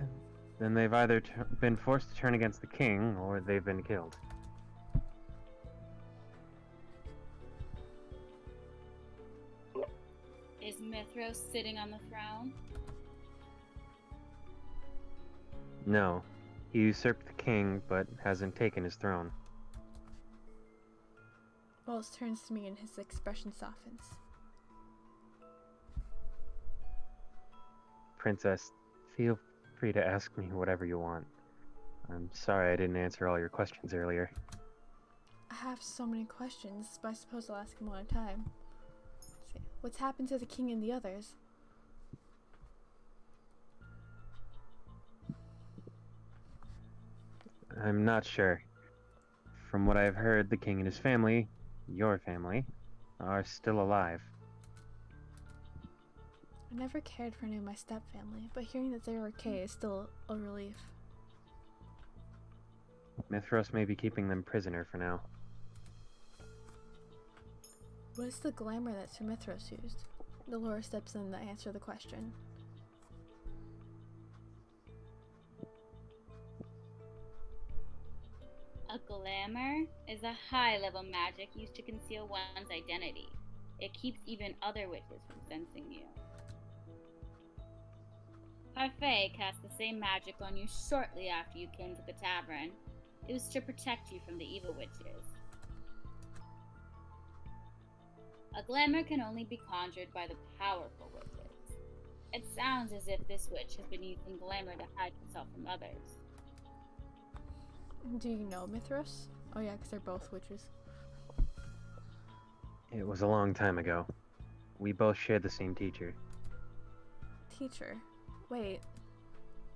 then they've either been forced to turn against the king, or they've been killed. Is Mithros sitting on the throne? No. He usurped the king, but hasn't taken his throne. Waltz turns to me and his expression softens. Princess, feel free to ask me whatever you want. I'm sorry I didn't answer all your questions earlier. I have so many questions, but I suppose I'll ask them one at a time. Let's see. What's happened to the king and the others? I'm not sure. From what I've heard, the king and his family, your family, are still alive. I never cared for any of my step-family, but hearing that they were okay is still a relief. Mithros may be keeping them prisoner for now. What is the glamour that Sir Mithros used? Delora steps in to answer the question. A glamour is a high-level magic used to conceal one's identity. It keeps even other witches from sensing you. Parfait cast the same magic on you shortly after you came to the tavern. It was to protect you from the evil witches. A glamour can only be conjured by the powerful witches. It sounds as if this witch has been using glamour to hide herself from others. Do you know Mithros? Oh yeah, because they're both witches. It was a long time ago. We both shared the same teacher. Teacher. Wait.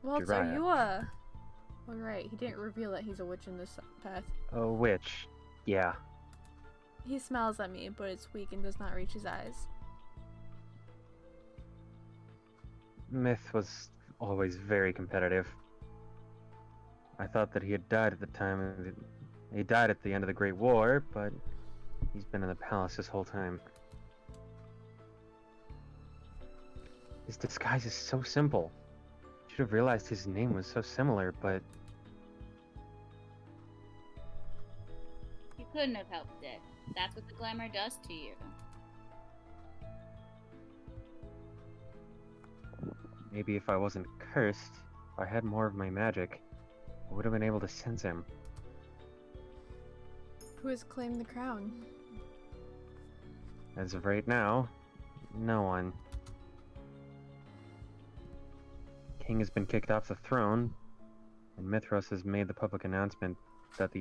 Waltz, Jiraiya. are you a... Oh right, he didn't reveal that he's a witch in this path. A witch. Yeah. He smiles at me, but it's weak and does not reach his eyes. Myth was always very competitive. I thought that he had died at the time of the... He died at the end of the Great War, but he's been in the palace this whole time. His disguise is so simple. Should have realized his name was so similar, but You couldn't have helped it. That's what the glamour does to you. maybe if I wasn't cursed, if I had more of my magic, I would have been able to sense him. Who has claimed the crown? As of right now, no one. King has been kicked off the throne, and Mithros has made the public announcement that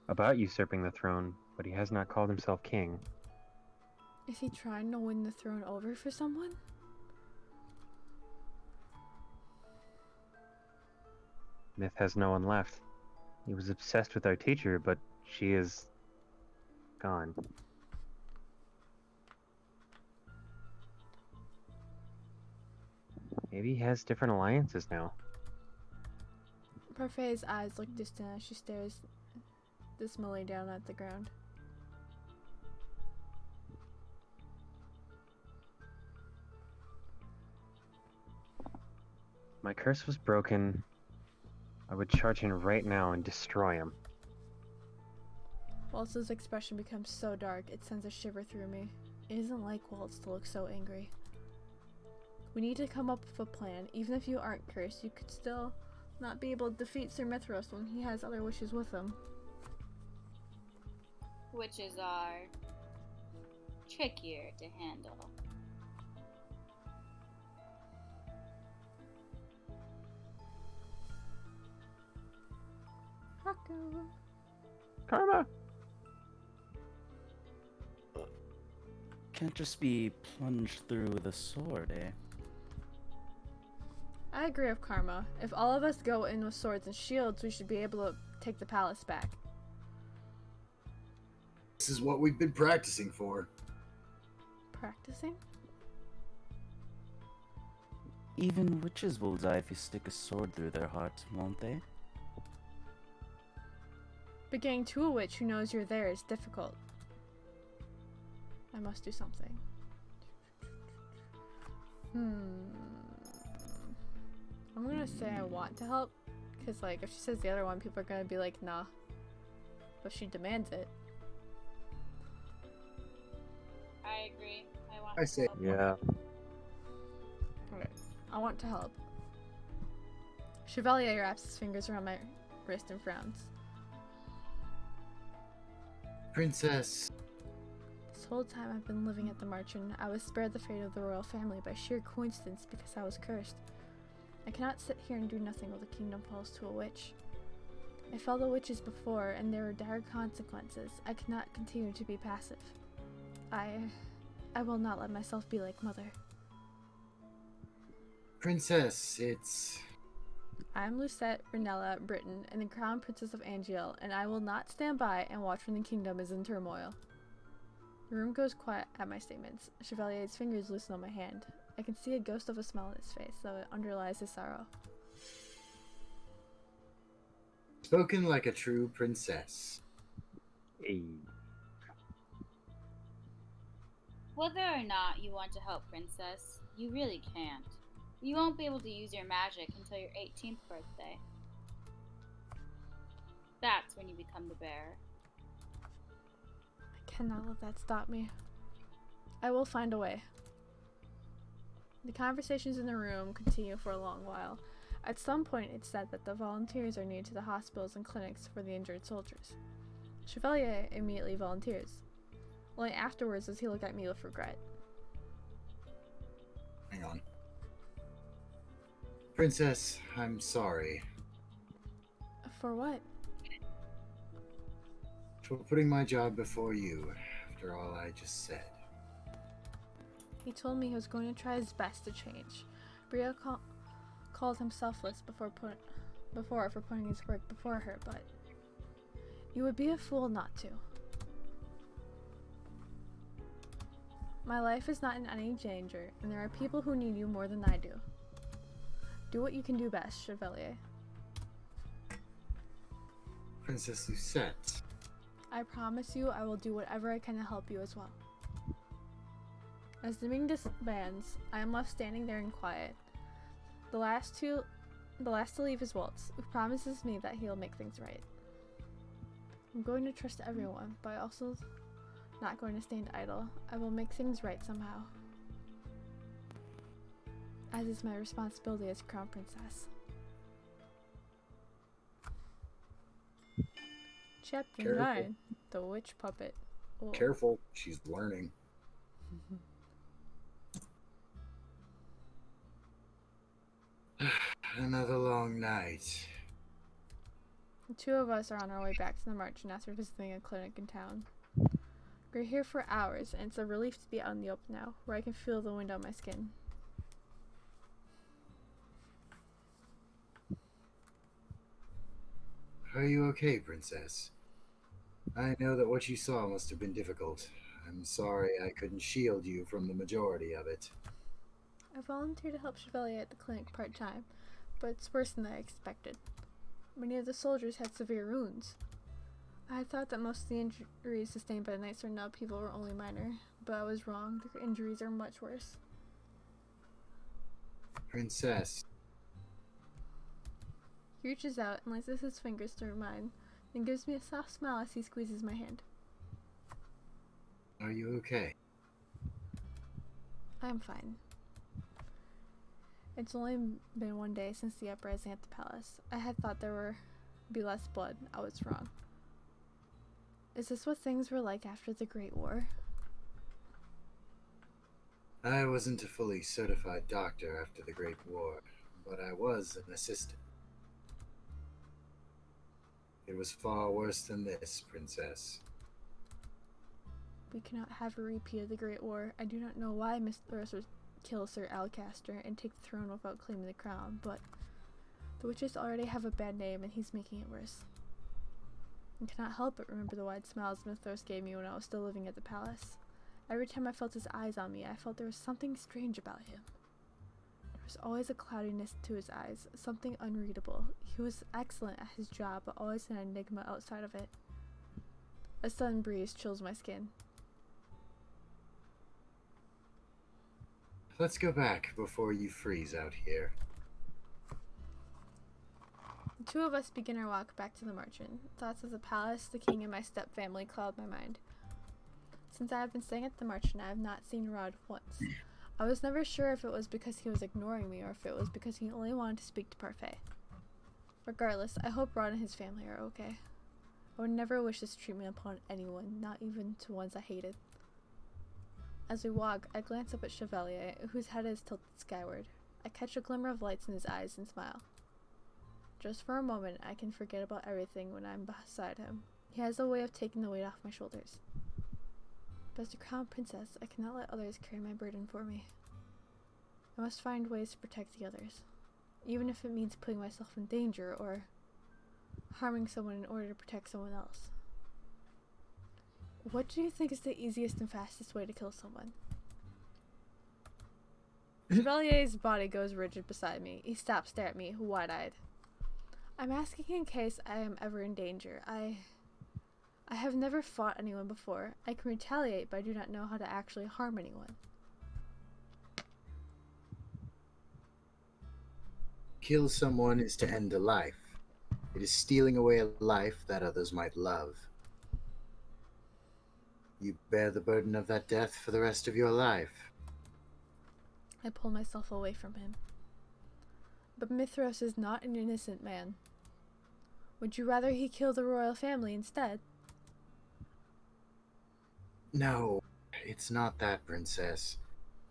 about usurping the throne, but he has not called himself king. Is he trying to win the throne over for someone? Myth has no one left. He was obsessed with our teacher, but she is gone. Maybe he has different alliances now. Parfait's eyes look distant as she stares dismally down at the ground. my curse was broken, I would charge in right now and destroy him. Waltz's expression becomes so dark, it sends a shiver through me. It isn't like Waltz to look so angry. We need to come up with a plan. Even if you aren't cursed, you could still not be able to defeat Sir Mithros when he has other wishes with him. Witches are trickier to handle. Haku. Karma! Can't just be plunged through with a sword, eh? I agree with Karma. If all of us go in with swords and shields, we should be able to take the palace back. This is what we've been practicing for. Practicing? Even witches will die if you stick a sword through their heart, won't they? But getting to a witch who knows you're there is difficult. I must do something. I'm gonna say I want to help, because like if she says the other one, people are gonna be like, nah. But she demands it. I agree. I say- Yeah. Okay. I want to help. Chevalier wraps his fingers around my wrist and frowns. Princess, This whole time I've been living at the Marchen, I was spared the fate of the royal family by sheer coincidence because I was cursed. I cannot sit here and do nothing while the kingdom falls to a witch. I fell to witches before, and there were dire consequences. I cannot continue to be passive. I will not let myself be like Mother. Princess, it's... I am Lucette Renella Britain, and the Crown Princess of Angiel, and I will not stand by and watch when the kingdom is in turmoil. The room goes quiet at my statements. Chevalier's fingers loosen on my hand. I can see a ghost of a smile on his face, though it underlies his sorrow. Spoken like a true princess. Hey. Whether or not you want to help, Princess, you really can't. You won't be able to use your magic until your 18th birthday. That's when you become the bearer. I cannot let that stop me. I will find a way. The conversations in the room continue for a long while. At some point, it's said that the volunteers are needed to the hospitals and clinics for the injured soldiers. Chevalier immediately volunteers. Only afterwards does he look at me with regret. Hang on. Princess, I'm sorry For what? for putting my job before you, after all I just said. He told me he was going to try his best to change. Bria called him selfless for putting his work before her, but you would be a fool not to. My life is not in any danger, and there are people who need you more than I do. Do what you can do best, Chevalier. Princess Lucette, I promise you I will do whatever I can to help you as well. As the meeting disbands, I am left standing there in quiet. The last to leave is Waltz, who promises me that he'll make things right. I'm going to trust everyone, but also not going to stand idle. I will make things right somehow. As is my responsibility as Crown Princess. Chapter Careful. 9, The Witch Puppet. Oh. careful, she's learning. Another long night. The two of us are on our way back to the Marchen after visiting a clinic in town. We're here for hours, and it's a relief to be out in the open now, where I can feel the wind on my skin. Are you okay, Princess? I know that what you saw must have been difficult. I'm sorry I couldn't shield you from the majority of it. I volunteered to help Chevalier at the clinic part-time, but it's worse than I expected. Many of the soldiers had severe wounds. I had thought that most of the injuries sustained by the Knights or Nub people were only minor, but I was wrong. Their injuries are much worse. Princess, He reaches out and laces his fingers through mine, then gives me a soft smile as he squeezes my hand. Are you okay? I'm fine. It's only been 1 day since the uprising at the palace. I had thought there would be less blood. I was wrong. Is this what things were like after the Great War? I wasn't a fully certified doctor after the Great War, but I was an assistant. It was far worse than this, Princess. We cannot have a repeat of the Great War. I do not know why Miss Thoris would kill Sir Alcaster and take the throne without claiming the crown, but the witches already have a bad name and he's making it worse. I cannot help but remember the wide smiles Mithros gave me when I was still living at the palace. Every time I felt his eyes on me, I felt there was something strange about him. There was always a cloudiness to his eyes, something unreadable. He was excellent at his job, but always an enigma outside of it. A sudden breeze chills my skin. Let's go back before you freeze out here. The two of us begin our walk back to the marchant. Thoughts of the palace, the king, and my step-family cloud my mind. Since I have been staying at the marchant, I have not seen Rod once. I was never sure if it was because he was ignoring me or if it was because he only wanted to speak to Parfait. Regardless, I hope Rod and his family are okay. I would never wish this treatment upon anyone, not even to ones I hated. As we walk, I glance up at Chevalier, whose head is tilted skyward. I catch a glimmer of lights in his eyes and smile. Just for a moment, I can forget about everything when I'm beside him. He has a way of taking the weight off my shoulders. But as the crown princess, I cannot let others carry my burden for me. I must find ways to protect the others, even if it means putting myself in danger or harming someone in order to protect someone else. What do you think is the easiest and fastest way to kill someone? Chevalier's body goes rigid beside me. He stops staring at me, wide-eyed. I'm asking in case I am ever in danger. I have never fought anyone before. I can retaliate, but I do not know how to actually harm anyone. Kill someone is to end a life. It is stealing away a life that others might love. You bear the burden of that death for the rest of your life. I pull myself away from him. But Mithros is not an innocent man. Would you rather he kill the royal family instead? No, it's not that, Princess.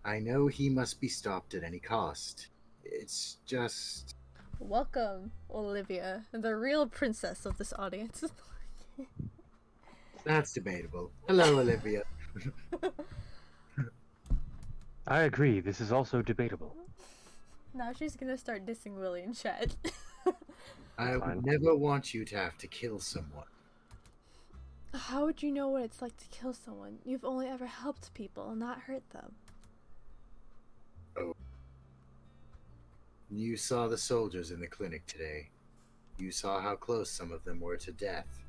I know he must be stopped at any cost. It's just... Welcome, Olivia, the real princess of this audience. That's debatable. Hello, Olivia. I agree, this is also debatable. Now she's gonna start dissing Willie in chat. I Fine. would never want you to have to kill someone. How would you know what it's like to kill someone? You've only ever helped people, not hurt them. Oh. You saw the soldiers in the clinic today. You saw how close some of them were to death.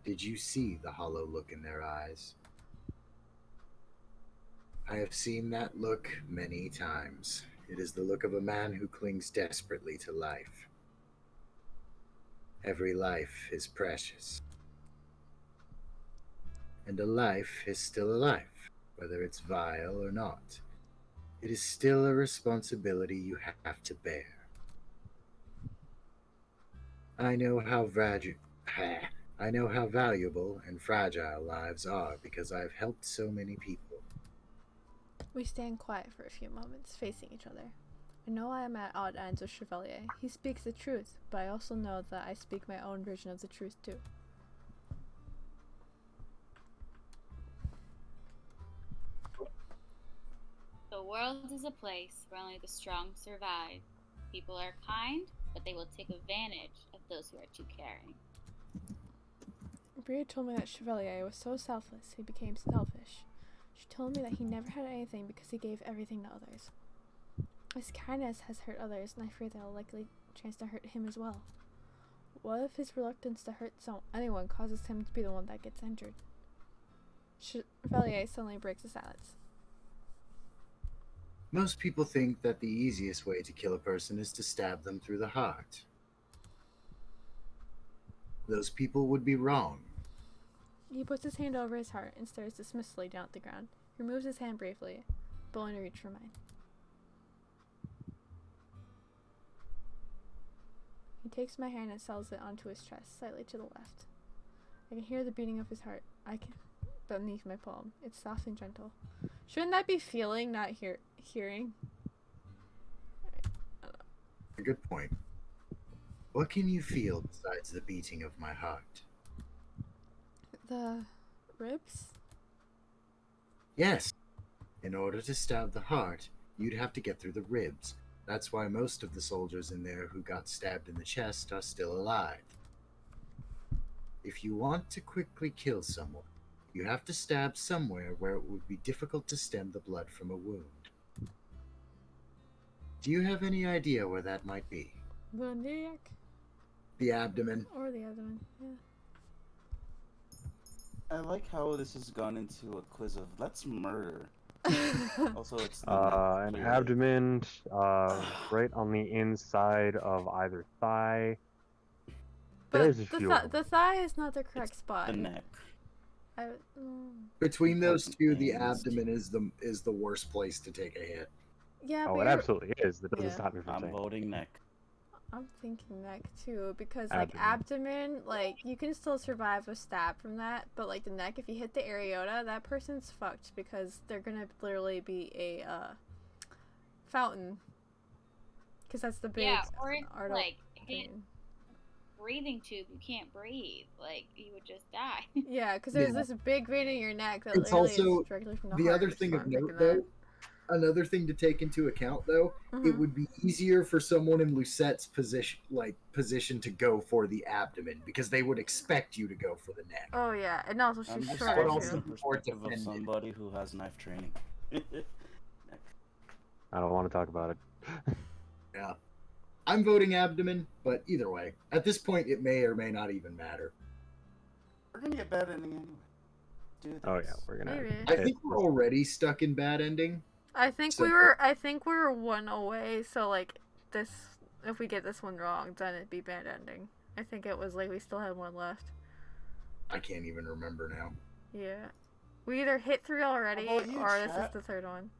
Did you see the hollow look in their eyes? I have seen that look many times. It is the look of a man who clings desperately to life. Every life is precious. And a life is still a life, whether it's vile or not. It is still a responsibility you have to bear. I know how valuable and fragile lives are because I've helped so many people. We stand quiet for a few moments, facing each other. I know I am at odd ends with Chevalier. He speaks the truth, but I also know that I speak my own version of the truth too. The world is a place where only the strong survive. People are kind, but they will take advantage of those who are too caring. Bria told me that Chevalier was so selfless, he became selfish. She told me that he never had anything because he gave everything to others. His kindness has hurt others, and I fear they'll likely chance to hurt him as well. What if his reluctance to hurt anyone causes him to be the one that gets injured? Chevalier suddenly breaks the silence. Most people think that the easiest way to kill a person is to stab them through the heart. Those people would be wrong. He puts his hand over his heart and stares dismissively down at the ground. He removes his hand briefly, but only to reach for mine. He takes my hand and settles it onto his chest, slightly to the left. I can hear the beating of his heart. Beneath my palm. It's soft and gentle. Shouldn't that be feeling, not hearing? A good point. What can you feel besides the beating of my heart? The ribs? Yes. In order to stab the heart, you'd have to get through the ribs. That's why most of the soldiers in there who got stabbed in the chest are still alive. If you want to quickly kill someone, you have to stab somewhere where it would be difficult to stem the blood from a wound. Do you have any idea where that might be? The neck? The abdomen? Or the other one, yeah. I like how this has gone into a quiz of let's murder. Also, it's the An neck, abdomen, right on the inside of either thigh. But There's a few. of them. the thigh is not the correct It's spot. the neck. Between those two, the Things. abdomen is the worst place to take a hit. Yeah, Oh, but it you're- absolutely is. That doesn't Yeah. stop me from I'm saying. voting neck. I'm thinking neck too, because like Abdomen. abdomen, like you can still survive a stab from that, but like the neck, if you hit the areota, that person's fucked because they're gonna literally be a fountain, because that's the big Yeah, or if, artery like, hit thing. breathing tube, you can't breathe. Like, you would just die. Yeah, because there's Yeah. this big vein in your neck that It's literally also is directly from the The heart. other so thing I'm of thinking note, though, another thing to take into account, though, that. it would be easier for someone in Lucettes' position to go for the abdomen because they would expect you to go for the neck. Oh yeah, and also I'm she's just short But saying also from too. the more perspective of defended. somebody who has knife training. I don't want to talk about it. Yeah, I'm voting abdomen, but either way, at this point, it may or may not even matter. We're gonna get bad ending anyway. Do this. Oh yeah, we're gonna. Maybe. I think we're already stuck in bad ending. I think So- we were one away, so like this, if we get this one wrong, then it'd be bad ending. I think it was like we still had one left. I can't even remember now. Yeah. We either hit 3 already, How about you, or this is chat? the third one.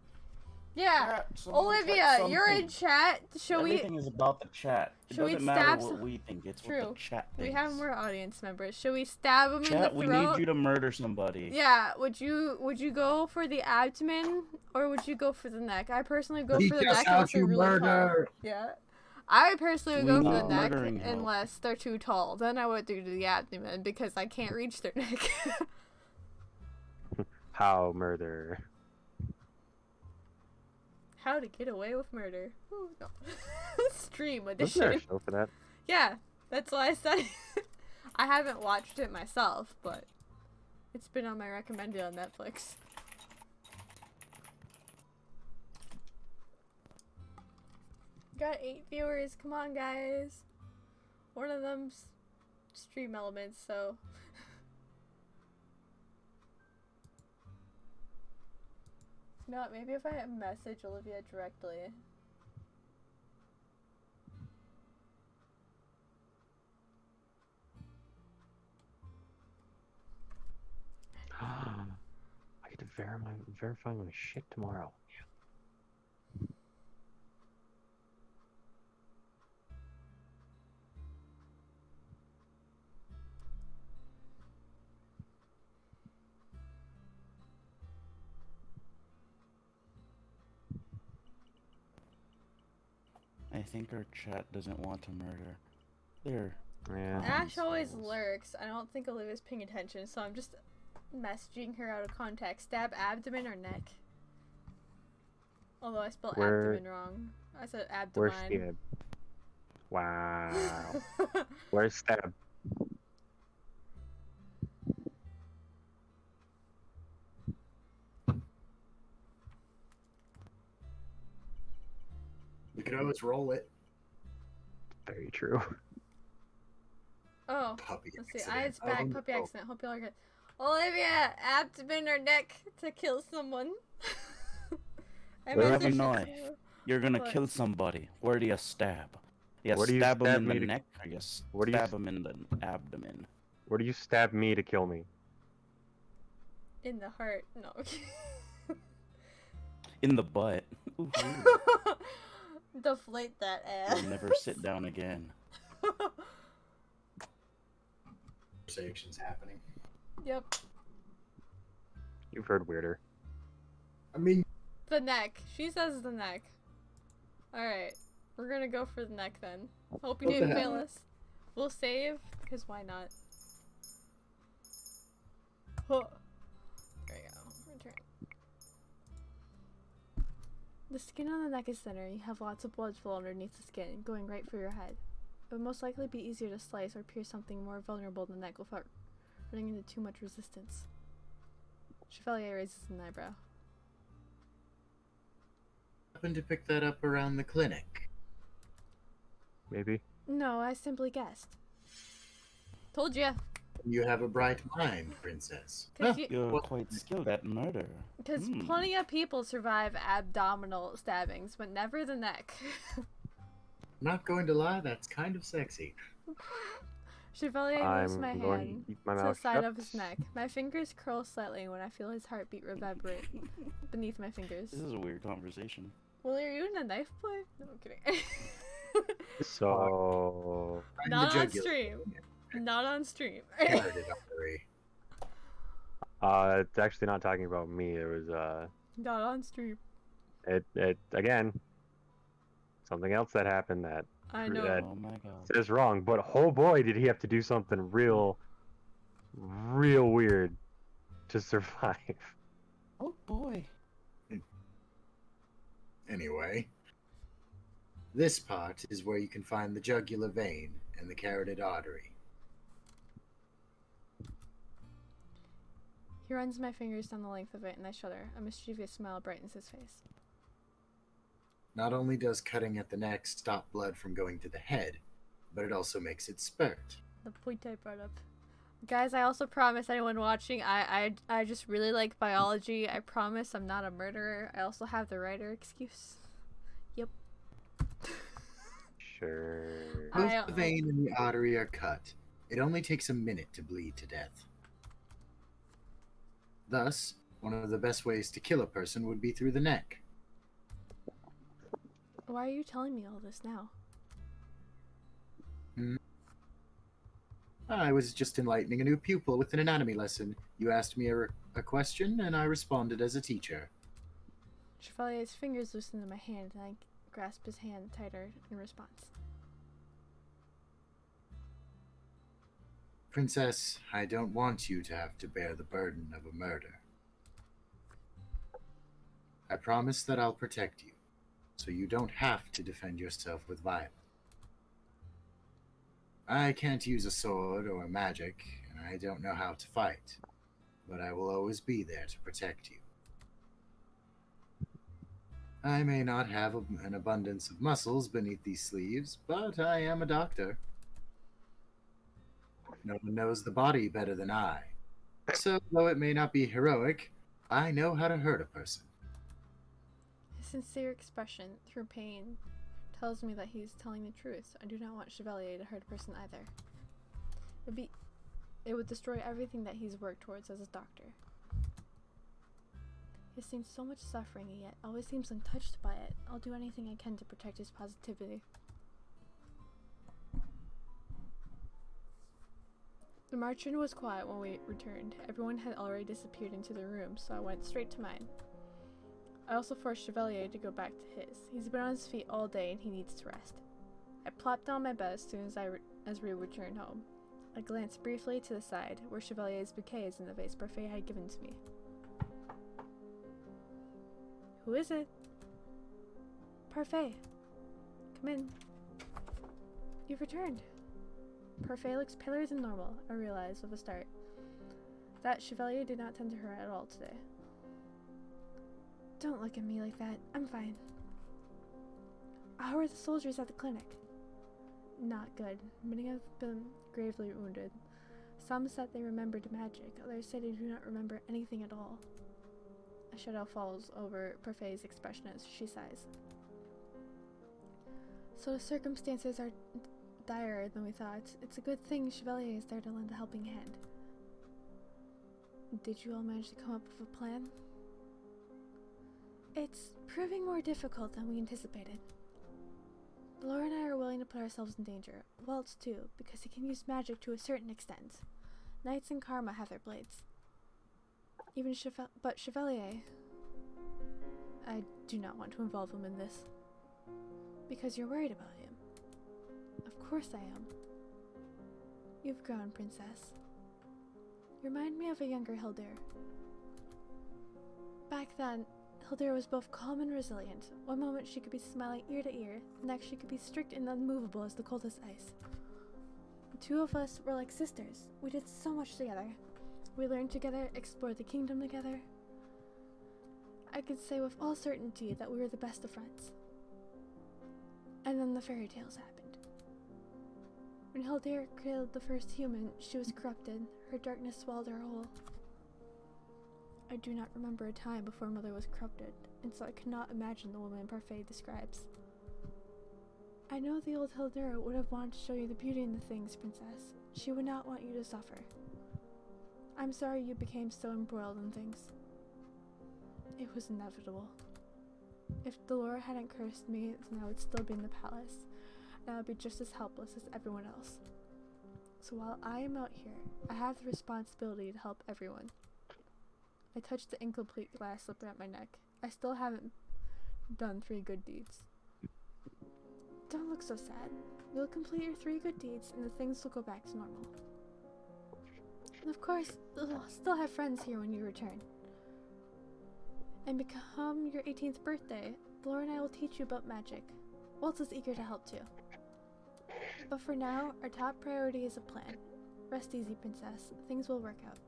Yeah. Chat, someone Olivia, type you're in something. chat. Shall we? Everything is about the chat. It should we doesn't matter stab what some- we think. It's True. what the chat We thinks. have more audience members. Should we stab him Chat, in we the throat? need you to murder somebody. Yeah. Would you go for the abdomen or would you go for the neck? I personally go Teach for the us neck how unless they're to really tall. murder. Yeah. I personally would We go for need the neck murdering help. unless they're too tall. Then I would do the abdomen because I can't reach their neck. How murder? How to get away with murder. Ooh, no. Stream Wasn't there a edition. show for that? Yeah, that's why I said it. I haven't watched it myself, but it's been on my recommended on Netflix. Got 8 viewers. Come on, guys. One of them's stream elements, so. You know what? Maybe if I message Olivia directly. I get to verify my shit tomorrow. I think our chat doesn't want to murder. They're Yeah. Ash always assholes. lurks. I don't think Olivia's paying attention, so I'm just messaging her out of context. Stab abdomen or neck? Although I spelled Where- abdomen wrong. I said Where's abdomen. Stab? Wow. Where's Stab? We could always roll it. Very true. Oh, Puppy let's see. accident. I had back Oh, puppy no. accident. Hope y'all are good. Olivia, abdomen or neck to kill someone? I Wherever messaged knife. you. You're gonna What? kill somebody. Where do you stab? Yeah, Where do you stab him stab in me the to- neck, or yes, Where do you stab him in the abdomen. Where do you stab me to kill me? In the heart. No. In the butt. Ooh. Deflate that ass. You'll never sit down again. Conversations happening. Yep. You've heard weirder. I mean, The neck. She says the neck. Alright. We're gonna go for the neck then. Hope you What the didn't heck? fail us. We'll save, because why not? Huh. There you go. Return. The skin on the neck is thinner. You have lots of blood flow underneath the skin, going right for your head. It would most likely be easier to slice or pierce something more vulnerable than the neck without running into too much resistance. Chevalier raises an eyebrow. happened to pick that up around the clinic. Maybe. No, I simply guessed. Told ya. You have a bright mind, princess. Cause, Huh, You're What? quite skilled at murder. Because Hmm. plenty of people survive abdominal stabbings, but never the neck. Not going to lie, that's kind of sexy. Chevalier moves my I'm going hand to keep my to the mouth side shut. of his neck. My fingers curl slightly when I feel his heartbeat reverberate beneath my fingers. This is a weird conversation. Well, are you in a knife play? No, I'm kidding. So Right in Not the on jugular. stream. Not on stream. Carotid artery. it's actually not talking about me. It was Not on stream. it again. Something else that happened that I know. That- Oh my god. says wrong, but oh boy, did he have to do something real weird to survive. Oh boy. Anyway, this part is where you can find the jugular vein and the carotid artery. He runs my fingers down the length of it and I shudder. A mischievous smile brightens his face. Not only does cutting at the neck stop blood from going to the head, but it also makes it spurt. The point I brought up. Guys, I also promise anyone watching, I just really like biology. I promise I'm not a murderer. I also have the writer excuse. Yep. Sure. Both the vein and the artery are cut. It only takes a minute to bleed to death. Thus, one of the best ways to kill a person would be through the neck. Why are you telling me all this now? I was just enlightening a new pupil with an anatomy lesson. You asked me a question, and I responded as a teacher. Chevalier's fingers loosen in my hand and I grasp his hand tighter in response. Princess, I don't want you to have to bear the burden of a murder. I promise that I'll protect you, so you don't have to defend yourself with violence. I can't use a sword or magic, and I don't know how to fight, but I will always be there to protect you. I may not have an abundance of muscles beneath these sleeves, but I am a doctor. No one knows the body better than I. So, though it may not be heroic, I know how to hurt a person. His sincere expression through pain tells me that he's telling the truth. I do not want Chevalier to hurt a person either. It would destroy everything that he's worked towards as a doctor. He's seen so much suffering, and yet always seems untouched by it. I'll do anything I can to protect his positivity. The march-in was quiet when we returned. Everyone had already disappeared into their room, so I went straight to mine. I also forced Chevalier to go back to his. He's been on his feet all day and he needs to rest. I plopped down my bed as soon as we returned home. I glanced briefly to the side, where Chevalier's bouquet is in the vase Parfait had given to me. Who is it? Parfait. Come in. You've returned. Parfait looks paler than normal, I realized with a start. That Chevalier did not tend to her at all today. Don't look at me like that. I'm fine. How are the soldiers at the clinic? Not good. Many have been gravely wounded. Some said they remembered magic. Others say they do not remember anything at all. A shadow falls over Parfait's expression as she sighs. So the circumstances are direr than we thought. It's a good thing Chevalier is there to lend a helping hand. Did you all manage to come up with a plan? It's proving more difficult than we anticipated. Laura and I are willing to put ourselves in danger. Waltz too, because he can use magic to a certain extent. Knights and Karma have their blades. Even Chevalier... I do not want to involve him in this. Because you're worried about him. Of course I am. You've grown, Princess. You remind me of a younger Hildur. Back then, Hildur was both calm and resilient. One moment she could be smiling ear to ear, the next she could be strict and unmovable as the coldest ice. The two of us were like sisters. We did so much together. We learned together, explored the kingdom together. I could say with all certainty that we were the best of friends. And then the fairy tales happened. When Hildur killed the first human, she was corrupted. Her darkness swallowed her whole. I do not remember a time before Mother was corrupted, and so I cannot imagine the woman Parfait describes. I know the old Hildur would have wanted to show you the beauty in the things, Princess. She would not want you to suffer. I'm sorry you became so embroiled in things. It was inevitable. If Delora hadn't cursed me, then I would still be in the palace, and I would be just as helpless as everyone else. So while I am out here, I have the responsibility to help everyone. I touched the incomplete glass slipper at my neck. I still haven't done 3 good deeds. Don't look so sad. You'll complete your 3 good deeds, and the things will go back to normal. And of course, you'll still have friends here when you return. And become your 18th birthday, Laura and I will teach you about magic. Waltz is eager to help too. But for now, our top priority is a plan. Rest easy, Princess. Things will work out.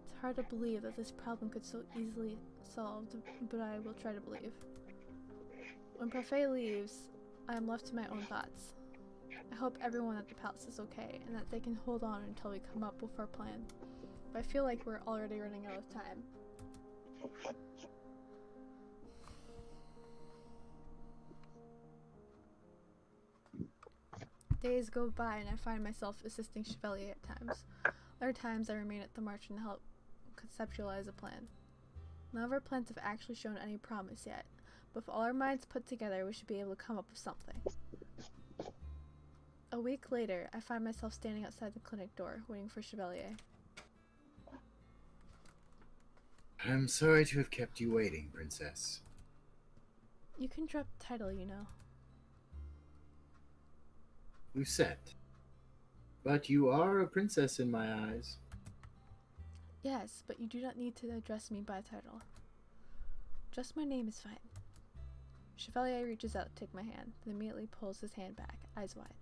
It's hard to believe that this problem could so easily solved, but I will try to believe. When Parfait leaves, I am left to my own thoughts. I hope everyone at the palace is okay, and that they can hold on until we come up with our plan. But I feel like we're already running out of time. Days go by and I find myself assisting Chevalier at times. Other times I remain at the march and help conceptualize a plan. None of our plans have actually shown any promise yet, but with all our minds put together we should be able to come up with something. A week later, I find myself standing outside the clinic door, waiting for Chevalier. I'm sorry to have kept you waiting, Princess. You can drop the title, you know. Lucette. But you are a princess in my eyes. Yes, but you do not need to address me by title. Just my name is fine. Chevalier reaches out to take my hand, then immediately pulls his hand back, eyes wide.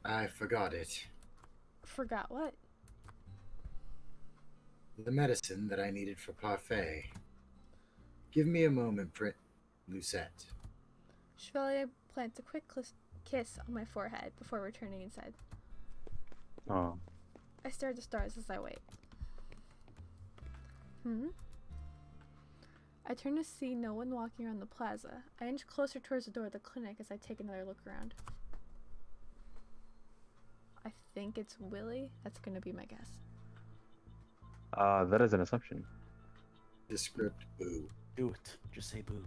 I forgot it. Forgot what? The medicine that I needed for Parfait. Give me a moment, Lucette. Chevalier plants a quick kiss on my forehead before returning inside. Oh. I stare at the stars as I wait. I turn to see no one walking around the plaza. I inch closer towards the door of the clinic as I take another look around. I think it's Willie. That's gonna be my guess. That is an assumption. Descript boo. Do it. Just say boo.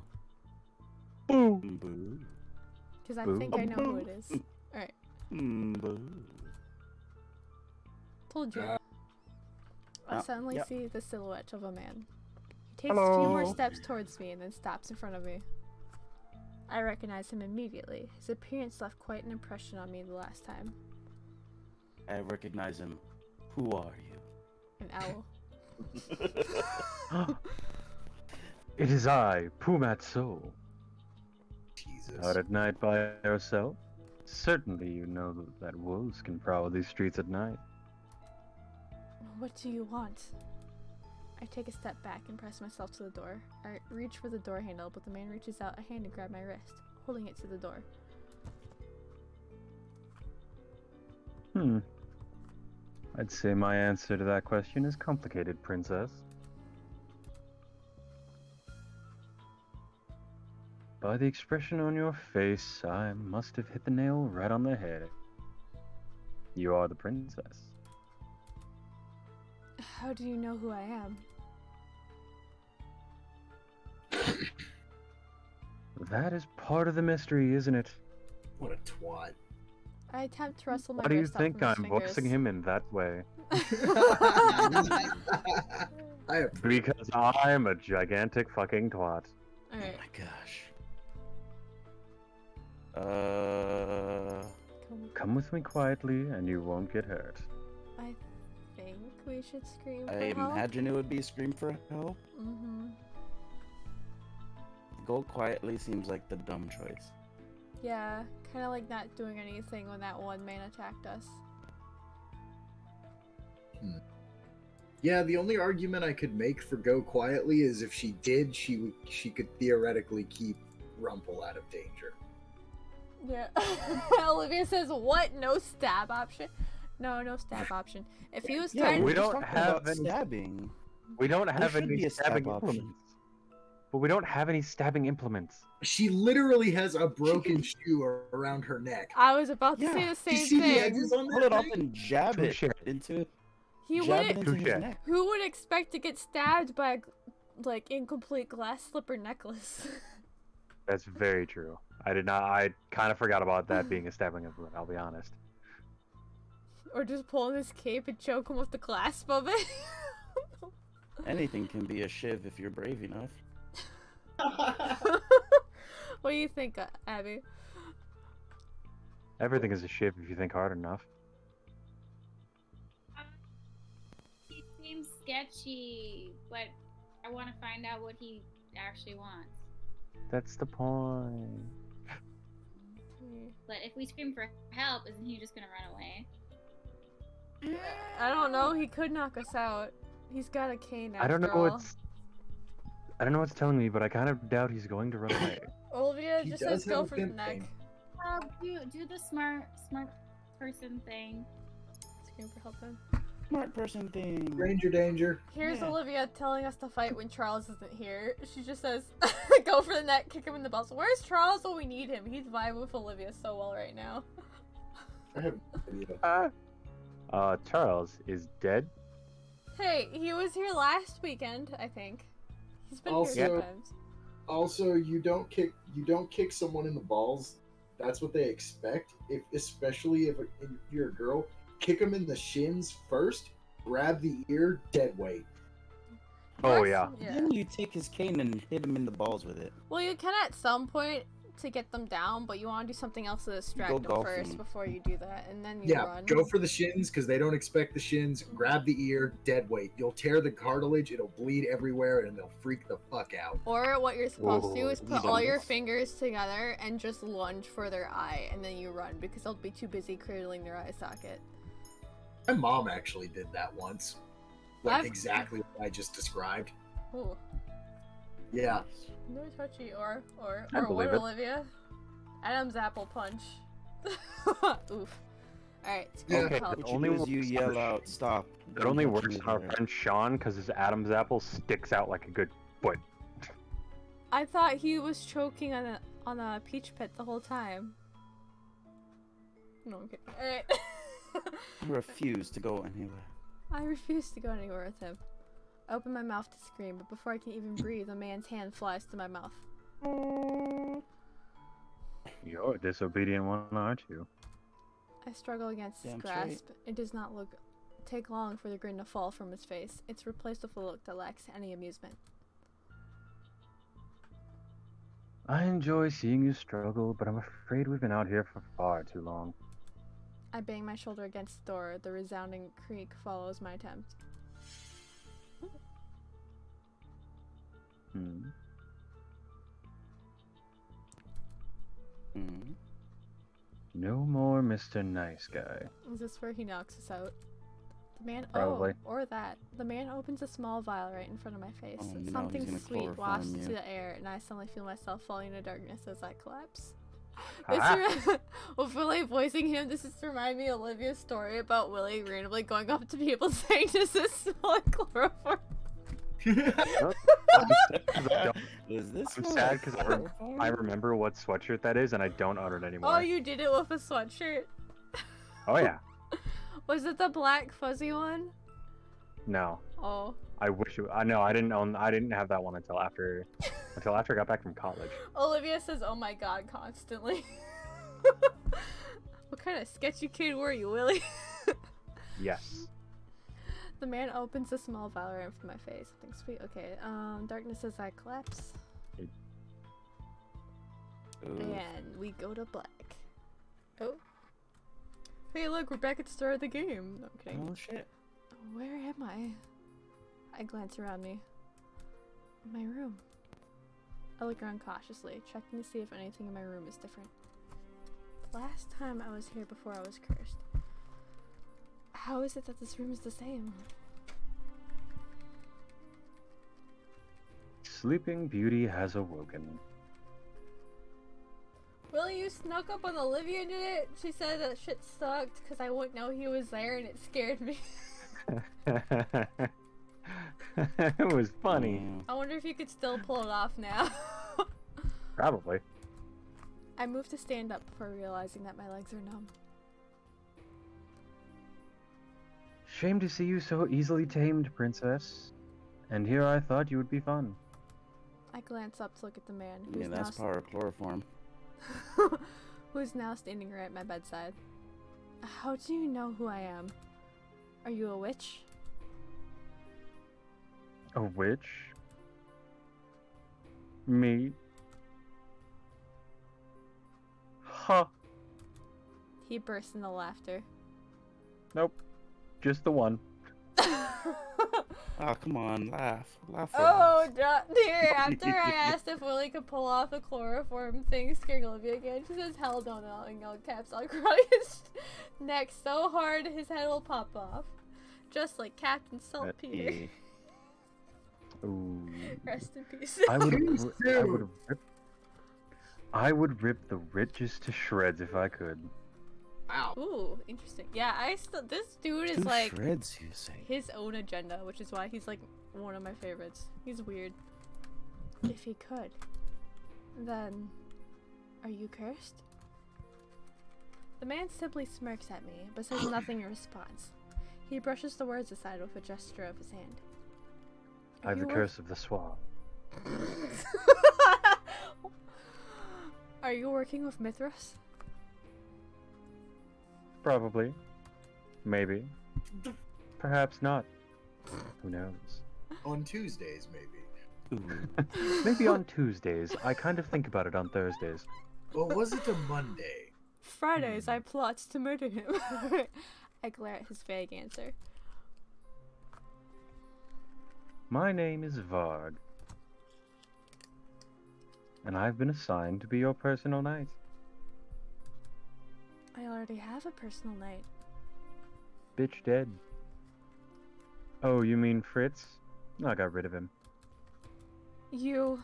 Boo! Boo. Because I Boo. think I know who it is. Alright. Boo. Told you. I suddenly yep. see the silhouette of a man. He takes a few more steps towards me and then stops in front of me. I recognize him immediately. His appearance left quite an impression on me the last time. I recognize him. Who are you? An owl. It is I, Pumatso. Jesus. Out at night by yourself? Certainly you know that wolves can prowl these streets at night. What do you want? I take a step back and press myself to the door. I reach for the door handle, but the man reaches out a hand to grab my wrist, holding it to the door. I'd say my answer to that question is complicated, Princess. By the expression on your face, I must have hit the nail right on the head. You are the princess. How do you know who I am? That is part of the mystery, isn't it? What a twat. I attempt to wrestle my Why do you wrist out think from his I'm fingers. voicing him in that way? I appreciate Because I'm a gigantic fucking twat. Oh Alright, my gosh. Come with me quietly and you won't get hurt. I think we should scream for I help. imagine it would be scream for help. Mm-hmm. Go quietly seems like the dumb choice. Yeah, kind of like not doing anything when that one man attacked us. Yeah, the only argument I could make for go quietly is if she did, she could theoretically keep Rumpel out of danger. Yeah. Olivia says, what? No stab option? No, no stab option. If he was Yeah, trying we we're to... just don't talking have about any- stabbing. We don't have should be any a stab stabbing option. implements. But we don't have any stabbing implements. She literally has a broken shoe around her neck. I was about to Yeah. say the You same see the thing. edges on Pull that it off thing? and jab it Touche. into He jab would. it into his Touche. neck. Who would expect to get stabbed by a, like, incomplete glass slipper necklace? That's very true. I did not. I kind of forgot about that being a stabbing implement. I'll be honest. Or just pulling his cape and choke him with the clasp of it? Anything can be a shiv if you're brave enough. What do you think, Abby? Everything is a shiv if you think hard enough. He seems sketchy, but I want to find out what he actually wants. That's the point. But if we scream for help, isn't he just gonna run away? I don't know. He could knock us out. He's got a cane after I don't know all. what's. I don't know what's telling me, but I kind of doubt he's going to run away. Olivia He just does says go have for the pimp neck. cane. Do the smart person thing. Scream for help then. Smart person thing. Ranger danger. Here's Yeah. Olivia telling us to fight when Charles isn't here. She just says, go for the neck, kick him in the balls. Where's Charles when we need him? He's vibing with Olivia so well right now. I have no idea. Charles is dead. Hey, he was here last weekend, I think. He's been Also- here sometimes. Also, you don't kick someone in the balls. That's what they expect. Especially if you're a girl, kick them in the shins first. Grab the ear, dead weight. Oh, Yes, yeah. Then you take his cane and hit him in the balls with it. Well, you can at some point to get them down, but you want to do something else to distract them golfing. first before you do that, and then you Yeah, run. go for the shins because they don't expect the shins. Grab the ear, dead weight. You'll tear the cartilage. It'll bleed everywhere, and they'll freak the fuck out. Or what you're supposed to do Whoa, is we put don't all your know. fingers together and just lunge for their eye, and then you run because they'll be too busy cradling their eye socket. My mom actually did that once. Like I've- exactly what I just described. Ooh, Yeah. no touchy. Or I what, believe it. Olivia? Adam's apple punch. Oof. Alright, Yeah. Okay, help. the What you only do is you works yell on- out, stop. It Don't only touch works me on our with friend Sean because his Adam's apple sticks out like a good foot. I thought he was choking on a peach pit the whole time. No, I'm kidding. Alright. I refuse to go anywhere. I refuse to go anywhere with him. I open my mouth to scream, but before I can even breathe, a man's hand flies to my mouth. You're a disobedient one, aren't you? I struggle against his Damn grasp. It does not take long for the grin to fall from his face. It's replaced with a look that lacks any amusement. I enjoy seeing you struggle, but I'm afraid we've been out here for far too long. I bang my shoulder against the door. The resounding creak follows my attempt. Hmm. Hmm. No more Mr. Nice Guy. Is this where he knocks us out? The man, Probably. or that. The man opens a small vial right in front of my face. Oh, no, Something he's gonna sweet chloroform wafts you. into the air, and I suddenly feel myself falling into darkness as I collapse. Ah. With Willie voicing him, this is to remind me of Olivia's story about Willie randomly going up to people saying, "Does this smell like chloroform?" No, Was this I'm for sad a because photo I party? remember what sweatshirt that is, and I don't own it anymore. Oh, you did it with a sweatshirt. Oh yeah. Was it the black fuzzy one? No, Oh. I wish. I know. I didn't have that one until after I got back from college. Olivia says, "Oh my god," constantly. What kind of sketchy kid were you, Willie? Yes. The man opens a small vial right in front of my face. Something sweet. Okay. Darkness as I collapse. Ooh. And we go to black. Oh. Hey, look, we're back at the start of the game. No, I'm kidding. Oh shit. Where am I? I glance around me. My room. I look around cautiously, checking to see if anything in my room is different. The last time I was here before I was cursed. How is it that this room is the same? Sleeping Beauty has awoken. Willie, you snuck up on Olivia and did it? She said that shit sucked because I wouldn't know he was there and it scared me. It was funny. Mm. I wonder if you could still pull it off now. Probably. I moved to stand up before realizing that my legs are numb. Shame to see you so easily tamed, princess. And here I thought you would be fun. I glance up to look at the man Yeah, that's power of chloroform. who's now standing right at my bedside. How do you know who I am? Are you a witch? A witch? Me? Huh. He bursts into laughter. Nope. Just the one. Oh, come on, laugh. Laugh for Oh, us. dear. After I asked if Willie could pull off the chloroform thing, scaring Olivia again, she says, "Hell no, no," in all caps. I'll cry his neck so hard his head will pop off. Just like Captain Saltpeter. Yeah. Ooh. Rest in peace. I would rip the riches to shreds if I could. Wow. Ooh, interesting. Yeah, this dude is Two like shreds, you say? his own agenda, which is why he's like one of my favorites. He's weird. If he could, then are you cursed? The man simply smirks at me, but says nothing in response. He brushes the words aside with a gesture of his hand. I have the curse of the swab. Are you working with Mithras? Probably. Maybe. Perhaps not. Who knows? On Tuesdays, maybe. Ooh. Maybe on Tuesdays. I kind of think about it on Thursdays. Or was it a Monday? Fridays, I plot to murder him. I glare at his vague answer. My name is Varg. And I've been assigned to be your personal knight. I already have a personal knight. Bitch dead. Oh, you mean Fritz? I got rid of him. You...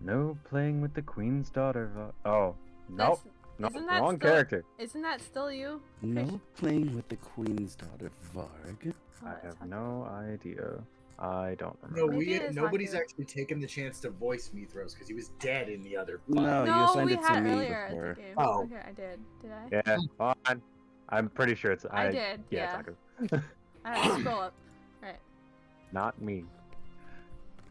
No playing with the queen's daughter. Oh, nope. No, isn't that wrong still- character. Isn't that still you? No playing with the queen's daughter, Varg. Oh, I that's have hot. no idea. I don't No, remember. Maybe it is nobody's Haku. actually taken the chance to voice Mithros because he was dead in the other. No, you No, assigned we it to had me earlier at before. the game. Oh. Okay, I did. Did I? Yeah, fine. I'm pretty sure it's. I did, yeah. It's Haku. Alright, scroll up. Alright. Not me.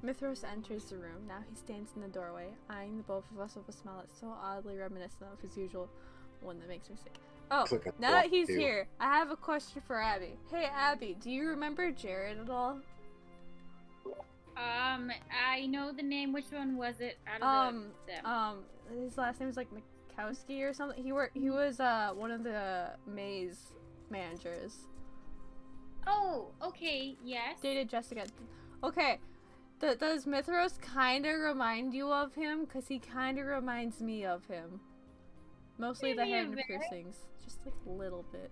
Mithros enters the room. Now he stands in the doorway, eyeing the both of us with a smile that's so oddly reminiscent of his usual one that makes me sick. Oh, Click a now that block, he's too. here, I have a question for Abby. Hey, Abby, do you remember Jared at all? I know the name. Which one was it? Out of them? His last name is like Mikowski or something. He was one of the maze managers. Oh, okay, yes. Dated Jessica. Okay, does Mithros kind of remind you of him? Cause he kind of reminds me of him. Mostly the Maybe a hair and the bit. piercings, just like a little bit.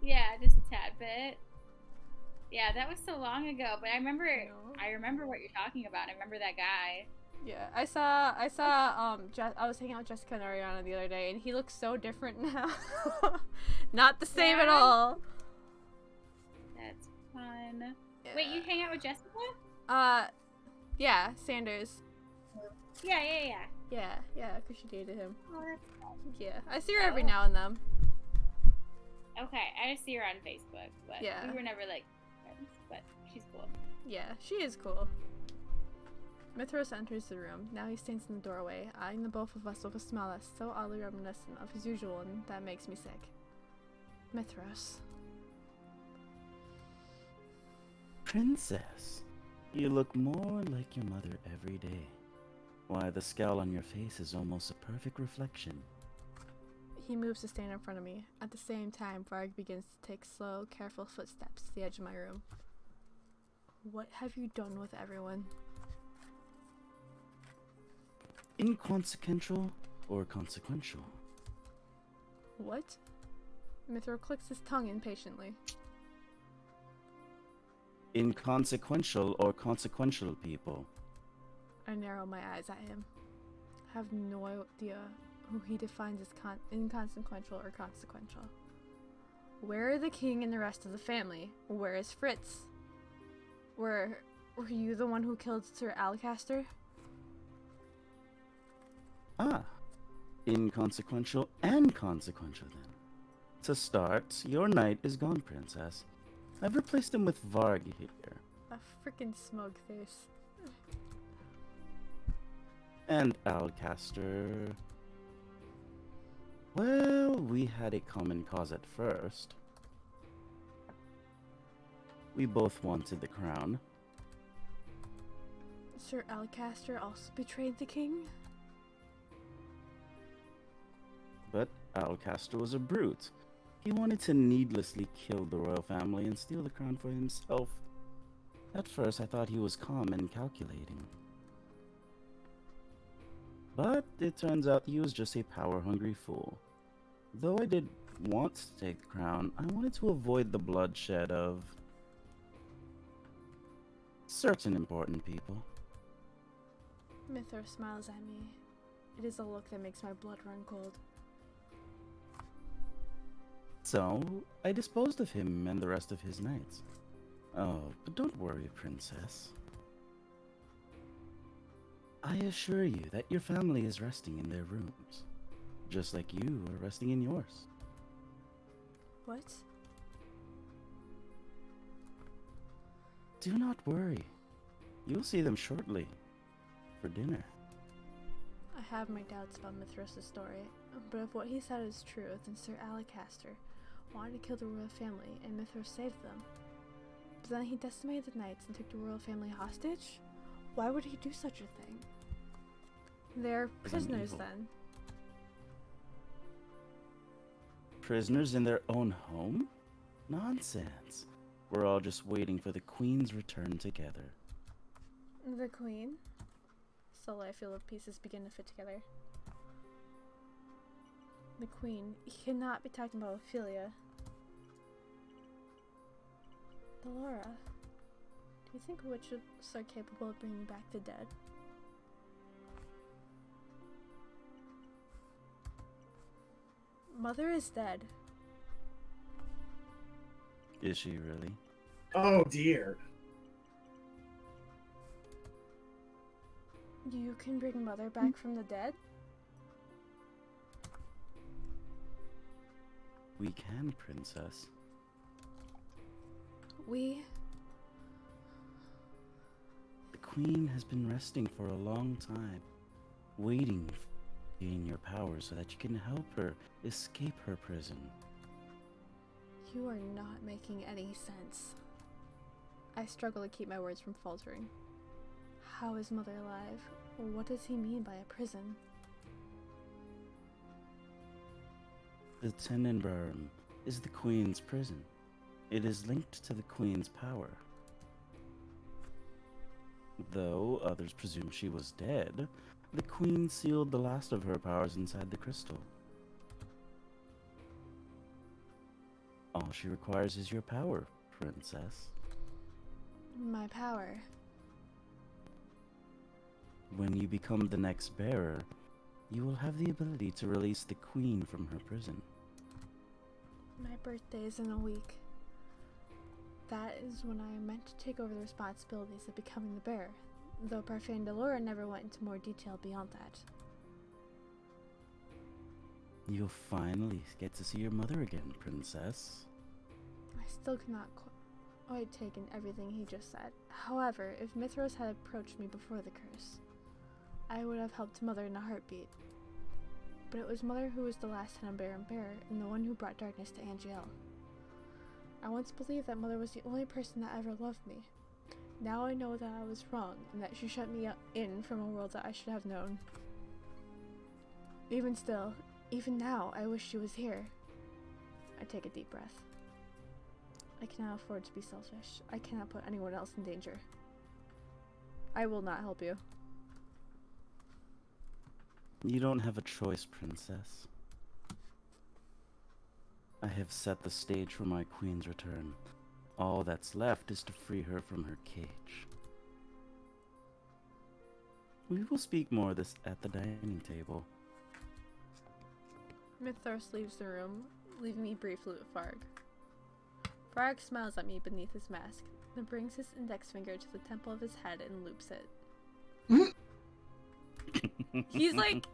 Yeah, just a tad bit. Yeah, that was so long ago, but I remember. know. I remember what you're talking about. I remember that guy. Yeah, I saw I was hanging out with Jessica and Ariana the other day, and he looks so different now. Not the same at Yeah. all. That's fun. fun. Wait, you hang out with Jessica? Yeah, Sanders. Yeah. Yeah, because she dated him. Oh, Yeah, I see her every now and then. okay, I see her on Facebook, but Yeah. we were never like friends. But she's cool. Yeah, she is cool. Mithras enters the room. Now he stands in the doorway, eyeing the both of us with a smile that's so oddly reminiscent of his usual, and that makes me sick. Mithras. Princess, you look more like your mother every day. Why, the scowl on your face is almost a perfect reflection. He moves to stand in front of me. At the same time, Varg begins to take slow, careful footsteps to the edge of my room. What have you done with everyone? Inconsequential or consequential? What? Mithra clicks his tongue impatiently. Inconsequential or consequential people? I narrow my eyes at him. I have no idea who he defines as inconsequential or consequential. Where are the king and the rest of the family? Where is Fritz? Were you the one who killed Sir Alcaster? Ah, inconsequential and consequential then. To start, your knight is gone, princess. I've replaced him with Varg here. A frickin' smug face. And Alcaster... Well, we had a common cause at first. We both wanted the crown. Sir Alcaster also betrayed the king? But Alcaster was a brute. He wanted to needlessly kill the royal family and steal the crown for himself. At first, I thought he was calm and calculating. But it turns out he was just a power-hungry fool. Though I did want to take the crown, I wanted to avoid the bloodshed of certain important people. Mithra smiles at me. It is a look that makes my blood run cold. So, I disposed of him and the rest of his knights. Oh, but don't worry, princess. I assure you that your family is resting in their rooms, just like you are resting in yours. What? Do not worry. You'll see them shortly, for dinner. I have my doubts about Mithras' story, but if what he said is true, then Sir Alcaster wanted to kill the royal family and Mithras saved them. But then he decimated the knights and took the royal family hostage? Why would he do such a thing? They're prisoners then. Prisoners in their own home? Nonsense. We're all just waiting for the Queen's return together. The Queen? Slowly I feel the pieces begin to fit together. The Queen. He cannot be talking about Ophelia. Delora. Do you think witches are capable of bringing back the dead? Mother is dead. Is she really? Oh dear. You can bring Mother back from the dead? We can, princess. We... The Queen has been resting for a long time, waiting to gain your power so that you can help her escape her prison. You are not making any sense. I struggle to keep my words from faltering. How is Mother alive? What does he mean by a prison? The Tenenbaum is the Queen's prison. It is linked to the Queen's power. Though others presume she was dead, the Queen sealed the last of her powers inside the crystal. All she requires is your power, princess. My power. When you become the next bearer, you will have the ability to release the Queen from her prison. My birthday is in a week. that is when I am meant to take over the responsibilities of becoming the bearer, though Parfait and Delora never went into more detail beyond that. You'll finally get to see your mother again, Princess. I still cannot quite take in everything he just said. However, if Mithros had approached me before the curse, I would have helped Mother in a heartbeat. But it was Mother who was the last Tenenbaum bearer and the one who brought darkness to Angiel. I once believed that Mother was the only person that ever loved me. Now I know that I was wrong and that she shut me in from a world that I should have known. Even still, even now, I wish she was here. I take a deep breath. I cannot afford to be selfish. I cannot put anyone else in danger. I will not help you. You don't have a choice, Princess. I have set the stage for my queen's return. All that's left is to free her from her cage. We will speak more of this at the dining table. Mithros leaves the room, leaving me briefly with Varg. Varg smiles at me beneath his mask, then brings his index finger to the temple of his head and loops it. He's like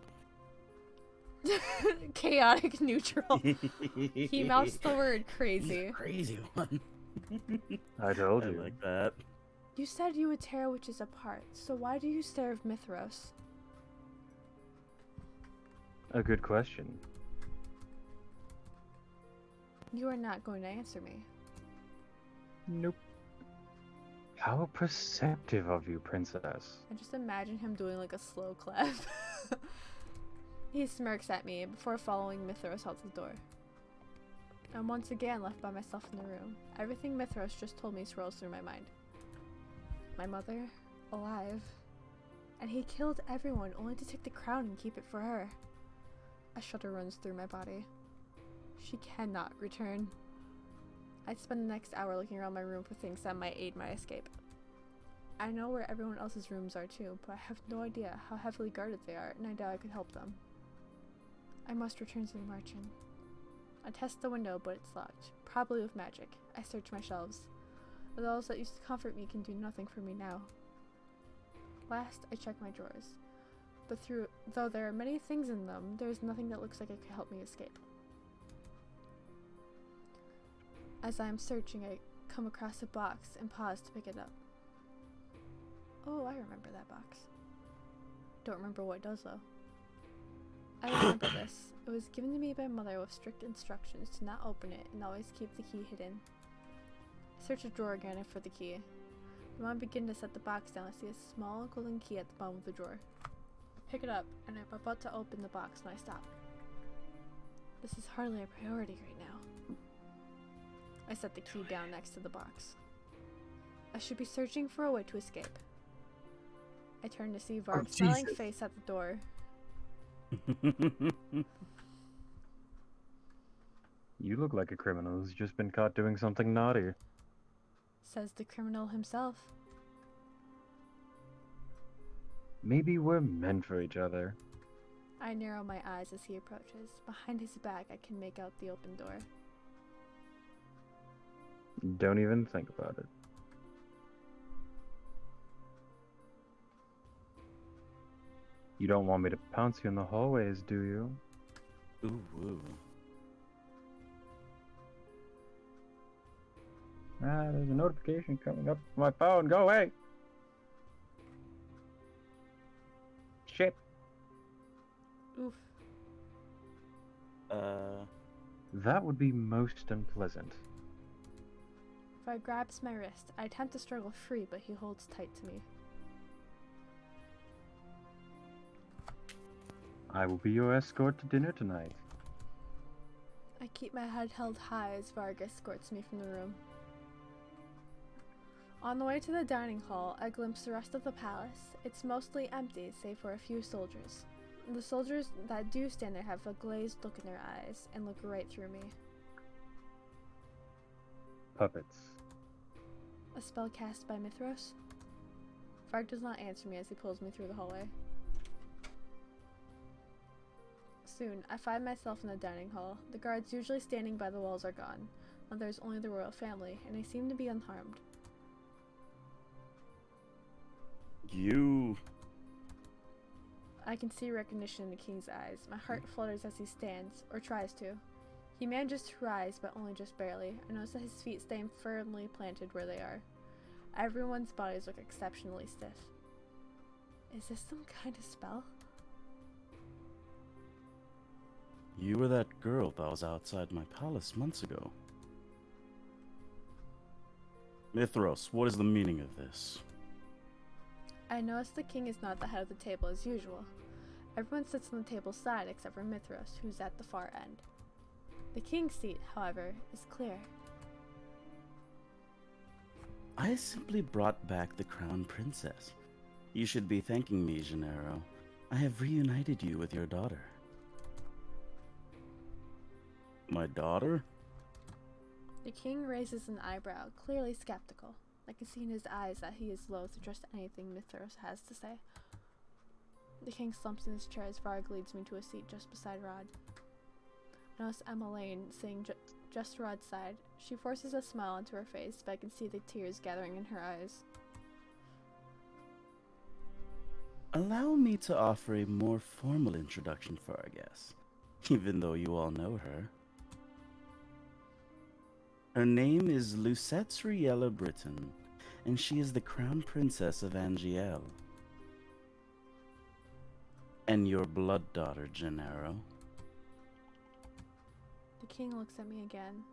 chaotic neutral. He mouths the word crazy. Crazy one. I told I you. like that. You said you would tear witches apart, so why do you serve Mithros? A good question. You are not going to answer me. Nope. How perceptive of you, Princess. I just imagine him doing like a slow clap. He smirks at me before following Mithros out the door. I'm once again left by myself in the room. Everything Mithros just told me swirls through my mind. My mother, alive, and he killed everyone only to take the crown and keep it for her. A shudder runs through my body. She cannot return. I'd spend the next hour looking around my room for things that might aid my escape. I know where everyone else's rooms are too, but I have no idea how heavily guarded they are, and I doubt I could help them. I must return to the margin. I test the window, but it's locked, probably with magic. I search my shelves. The dolls that used to comfort me can do nothing for me now. Last, I check my drawers. But though there are many things in them, there is nothing that looks like it could help me escape. As I am searching, I come across a box and pause to pick it up. Oh, I remember that box. Don't remember what it does, though. I remember this. It was given to me by Mother with strict instructions to not open it and always keep the key hidden. I search the drawer again for the key. When I begin to set the box down, I see a small golden key at the bottom of the drawer. I pick it up, and I'm about to open the box when I stop. This is hardly a priority right now. I set the key down next to the box. I should be searching for a way to escape. I turn to see Varg's smiling face at the door. You look like a criminal who's just been caught doing something naughty. Says the criminal himself. Maybe we're meant for each other. I narrow my eyes as he approaches. Behind his back, I can make out the open door. Don't even think about it. You don't want me to pounce you in the hallways, do you? Ooh, ooh. Ah, there's a notification coming up on my phone. Go away! Shit. Oof. That would be most unpleasant. Varg grabs my wrist. I attempt to struggle free, but he holds tight to me. I will be your escort to dinner tonight. I keep my head held high as Varg escorts me from the room. On the way to the dining hall, I glimpse the rest of the palace. It's mostly empty, save for a few soldiers. The soldiers that do stand there have a glazed look in their eyes and look right through me. Puppets. A spell cast by Mithros? Varg does not answer me as he pulls me through the hallway. Soon, I find myself in the dining hall. The guards usually standing by the walls are gone. Now there's only the royal family, and they seem to be unharmed. You... I can see recognition in the king's eyes. My heart flutters as he stands, or tries to. He manages to rise, but only just barely. I notice that his feet stay firmly planted where they are. Everyone's bodies look exceptionally stiff. Is this some kind of spell? You were that girl that was outside my palace months ago. Mithros, what is the meaning of this? I notice the king is not at the head of the table as usual. Everyone sits on the table's side except for Mithros, who's at the far end. The king's seat, however, is clear. I simply brought back the crown princess. You should be thanking me, Gennaro. I have reunited you with your daughter. My daughter? The king raises an eyebrow, clearly skeptical. I can see in his eyes that he is loath to trust anything Mithros has to say. The king slumps in his chair as Varg leads me to a seat just beside Rod. I notice Emma Lane sitting just Rod's side. She forces a smile into her face, but I can see the tears gathering in her eyes. Allow me to offer a more formal introduction for our guest, even though you all know her. Her name is Lucette Riella Britton, and she is the crown princess of Angiel. And your blood daughter, Gennaro. The king looks at me again.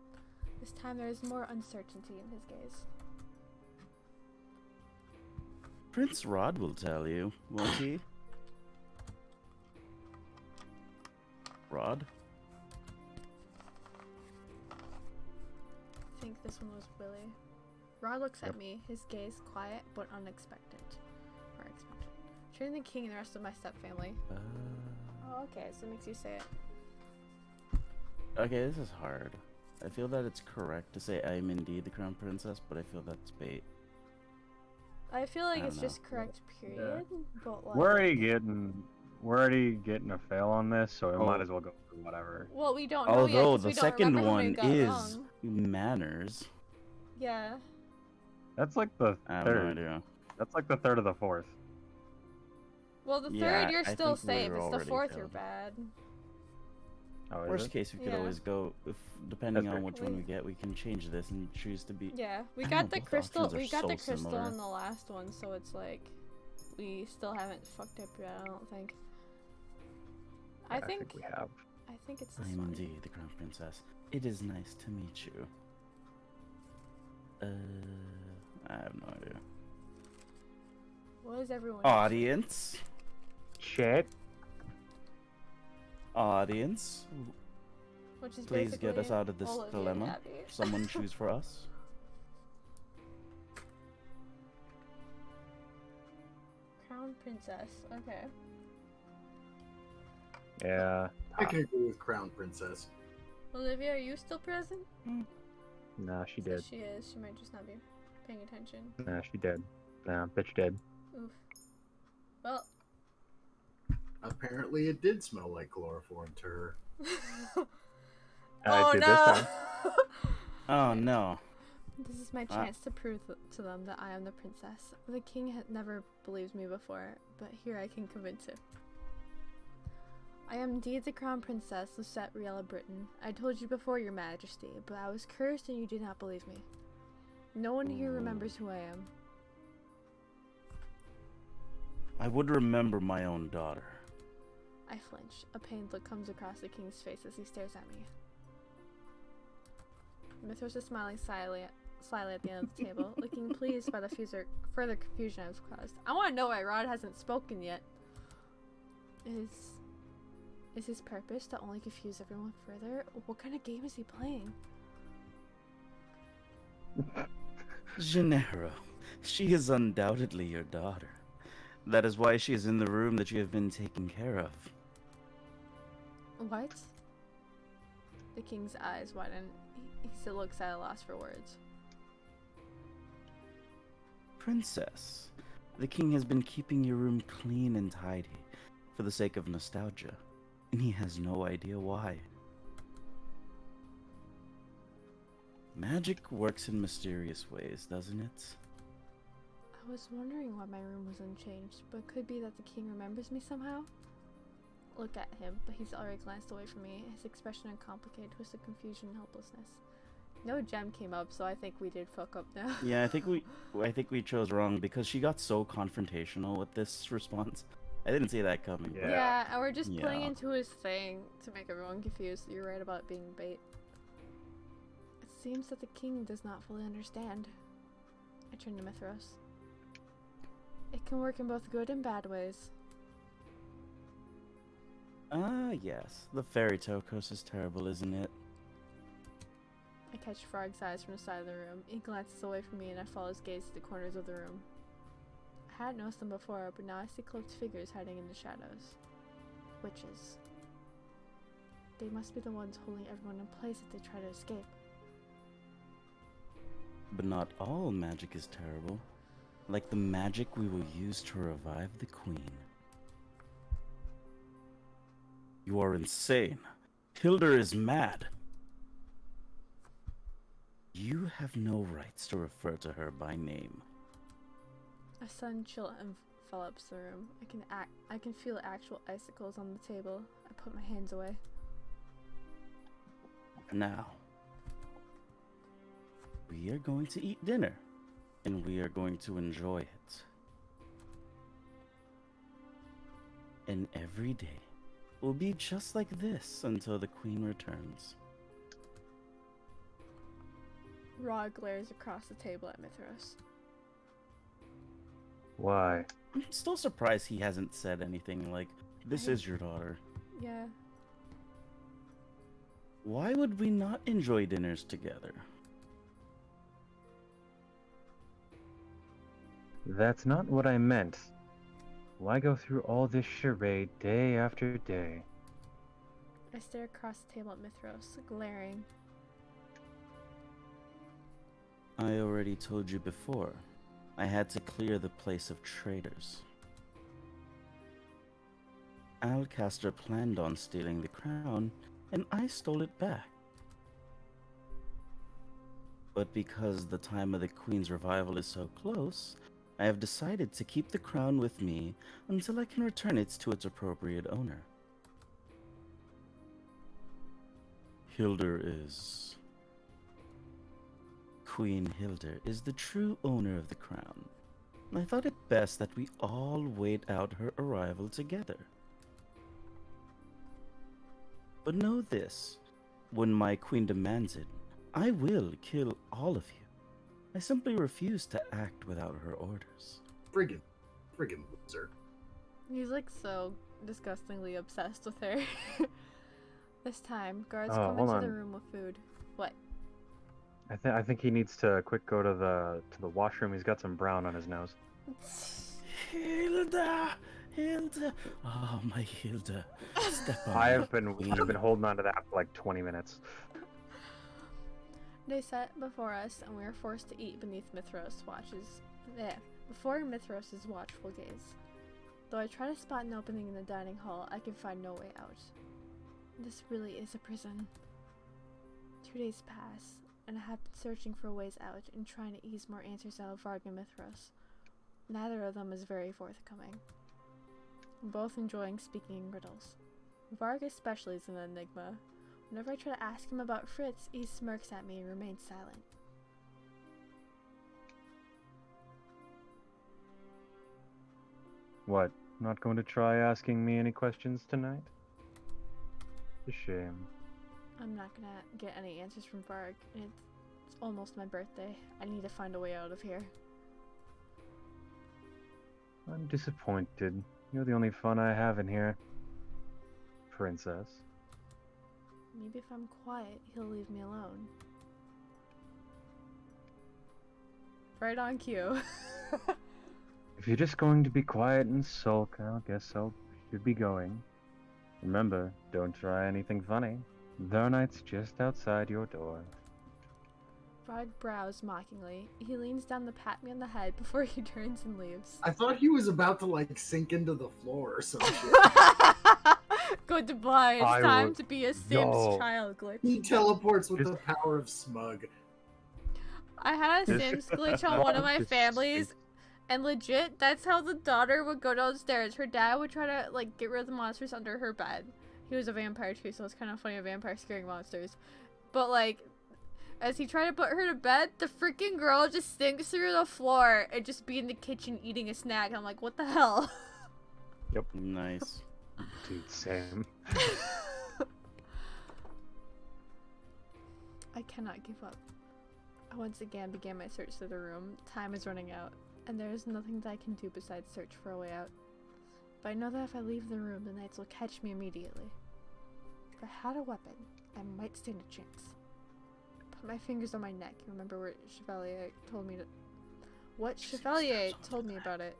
This time there is more uncertainty in his gaze. Prince Rod will tell you, won't he? Rod? I think this one was Willie. Rod looks at me, his gaze quiet but unexpected. Or expected. Treating the king and the rest of my stepfamily. Oh, okay, so it makes you say it. Okay, this is hard. I feel that it's correct to say I am indeed the crown princess, but I feel that's bait. I feel like I it's don't know. just correct, period. But like, We're already getting a fail on this, so we might Oh. as well go for whatever. well, we don't know yet Although 'cause the we don't second remember how many one got is wrong. manners. Yeah. That's like the I have no third. idea. That's like the third of the fourth. Well, the Yeah, third you're I still think we safe. were It's the already fourth you're failed. bad. Oh, is Worst it? case, we could Yeah. always go, depending That's on fair. which one we get, we can change this and choose to be. Yeah, we I got don't know, the both crystal. options are We got so the crystal similar. in the last one, so it's like we still haven't fucked up yet. I don't think. Yeah, I think we have. I think it's this I am one. indeed the crown princess. It is nice to meet you. I have no idea. What is everyone? Audience, Shit. audience, Which is please get us basically out of this Olivia and dilemma. Abby. Someone choose for us. Crown princess. Okay. Yeah. I can agree with Crown Princess. Olivia, are you still present? Nah, she So did. she is. She might just not be paying attention. Nah, she did. Nah, bitch did. Oof. Well. Apparently, it did smell like chloroform to her. Oh did no! this time. Oh no. This is my chance to prove to them that I am the princess. The king had never believed me before, but here I can convince him. I am indeed the crown princess, Lucette Riella Britton. I told you before, your majesty, but I was cursed and you did not believe me. No one here remembers who I am. I would remember my own daughter. I flinch. A pained look comes across the king's face as he stares at me. Mithras is smiling slyly at the end of the table, looking pleased by the further confusion I've caused. I want to know why Rod hasn't spoken yet. Is his purpose to only confuse everyone further? What kind of game is he playing? Gennaro, she is undoubtedly your daughter. That is why she is in the room that you have been taking care of. What? The king's eyes widen. He still looks at a loss for words. Princess, the king has been keeping your room clean and tidy for the sake of nostalgia, and he has no idea why. Magic works in mysterious ways, doesn't it? I was wondering why my room was unchanged, but it could be that the king remembers me somehow. Look at him, but he's already glanced away from me, his expression uncomplicated, twisted confusion and helplessness. No gem came up, so I think we did fuck up now. Yeah, I think we chose wrong because she got so confrontational with this response. I didn't see that coming. Yeah. Yeah, and we're just playing Yeah. into his thing to make everyone confused. You're right about it being bait. It seems that the king does not fully understand. I turn to Mithros. It can work in both good and bad ways. Ah, yes. The fairy tale curse is terrible, isn't it? I catch Frog's eyes from the side of the room. He glances away from me and I follow his gaze to the corners of the room. I hadn't noticed them before, but now I see cloaked figures hiding in the shadows. Witches. They must be the ones holding everyone in place if they try to escape. But not all magic is terrible. Like the magic we will use to revive the queen. You are insane. Hilda is mad. You have no rights to refer to her by name. A sudden chill envelops the room. I can feel actual icicles on the table. I put my hands away. Now, we are going to eat dinner, and we are going to enjoy it. And every day will be just like this until the queen returns. Ra glares across the table at Mithros. Why? I'm still surprised he hasn't said anything like, "This is your daughter." Yeah. Why would we not enjoy dinners together? That's not what I meant. Why go through all this charade day after day? I stare across the table at Mithros, glaring. I already told you before. I had to clear the place of traitors. Alcaster planned on stealing the crown, and I stole it back. But because the time of the Queen's revival is so close, I have decided to keep the crown with me until I can return it to its appropriate owner. Queen Hilda is the true owner of the crown. I thought it best that we all wait out her arrival together. But know this, when my queen demands it, I will kill all of you. I simply refuse to act without her orders. Friggin' loser. He's like so disgustingly obsessed with her. This time, guards Oh, come hold into the on. room with food. What? I think he needs to quick go to the washroom. He's got some brown on his nose. Hilda! Oh, my Hilda. Step on I've my queen. been holding on to that for like 20 minutes. They set before us, and we are forced to eat beneath before Mithros' watchful gaze. Though I try to spot an opening in the dining hall, I can find no way out. This really is a prison. 2 days pass, and I have been searching for ways out and trying to ease more answers out of Varg and Mithros. Neither of them is very forthcoming. I'm both enjoying speaking in riddles. Varg especially is an enigma. Whenever I try to ask him about Fritz, he smirks at me and remains silent. What? Not going to try asking me any questions tonight? A shame. I'm not gonna get any answers from Varg, and it's almost my birthday. I need to find a way out of here. I'm disappointed. You're the only fun I have in here. Princess. Maybe if I'm quiet, he'll leave me alone. Right on cue. If you're just going to be quiet and sulk, I guess I should be going. Remember, don't try anything funny. Varnite's just outside your door. Varg brows mockingly. He leans down to pat me on the head before he turns and leaves. I thought he was about to like sink into the floor or some shit. Goodbye. It's I time would- to be a Sims Yo. child glitch. He teleports with Just- the power of smug. I had a Sims glitch on one of my families, and legit, that's how the daughter would go downstairs. Her dad would try to, like, get rid of the monsters under her bed. He was a vampire too, so it's kind of funny, a vampire scaring monsters. But, like, as he tried to put her to bed, the freaking girl just sinks through the floor and just be in the kitchen eating a snack. I'm like, what the hell? Yep. Nice. Dude, Sam. I cannot give up. I once again began my search through the room. Time is running out, and there is nothing that I can do besides search for a way out. But I know that if I leave the room, the knights will catch me immediately. If I had a weapon, I might stand a chance. Put my fingers on my neck. Remember what Chevalier told me to... What Chevalier told me about it.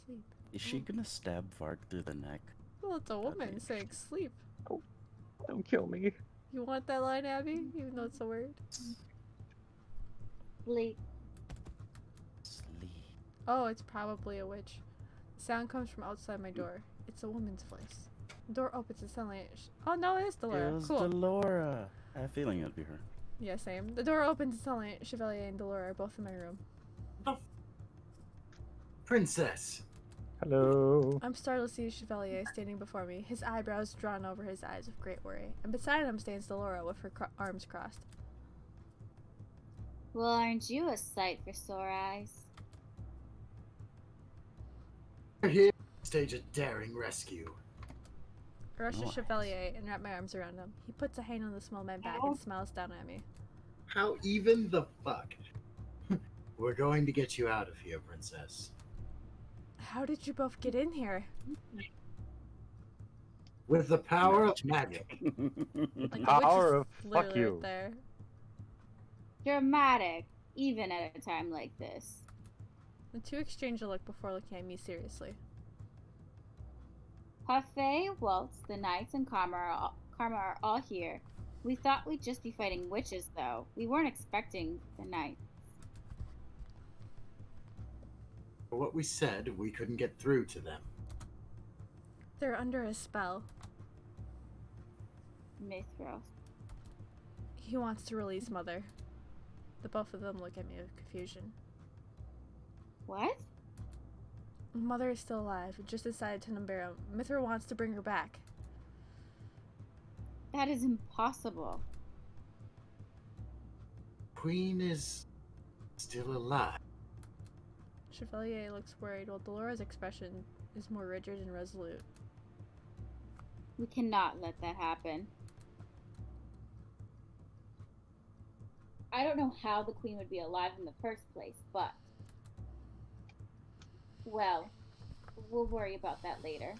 Sleep. Is she gonna stab Vark through the neck? Well, it's a woman saying sleep. Don't kill me. You want that line, Abby? Even though it's a word? Sleep. Sleep. Oh, it's probably a witch. The sound comes from outside my door. It's a woman's voice. The door opens and suddenly... Oh no, it is Delora. It was Cool. Delora. I had a feeling it'd be her. Yeah, same. The door opens and suddenly Chevalier and Delora are both in my room. Princess! Hello. I'm startled to see Chevalier standing before me, his eyebrows drawn over his eyes with great worry, and beside him stands Delora with her arms crossed. Well, aren't you a sight for sore eyes? We're here to stage a daring rescue. I rush to Nice. Chevalier and wrap my arms around him. He puts a hand on the small of my back and smiles down at me. How even the fuck? We're going to get you out of here, Princess. How did you both get in here? With the power of magic. Like, the Power witch of is fuck literally you. right there. Dramatic, even at a time like this. The two exchange a look before looking at me seriously. Parfait, Waltz, the Knights, and Karma are all here. We thought we'd just be fighting witches, though. We weren't expecting the Knights. For what we said, we couldn't get through to them. They're under a spell. Mithros. He wants to release Mother. The both of them look at me with confusion. What? Mother is still alive. Just decided to Numbera. Mithra wants to bring her back. That is impossible. Queen is still alive. Chevalier looks worried, while Delora's expression is more rigid and resolute. We cannot let that happen. I don't know how the Queen would be alive in the first place, but... Well, we'll worry about that later.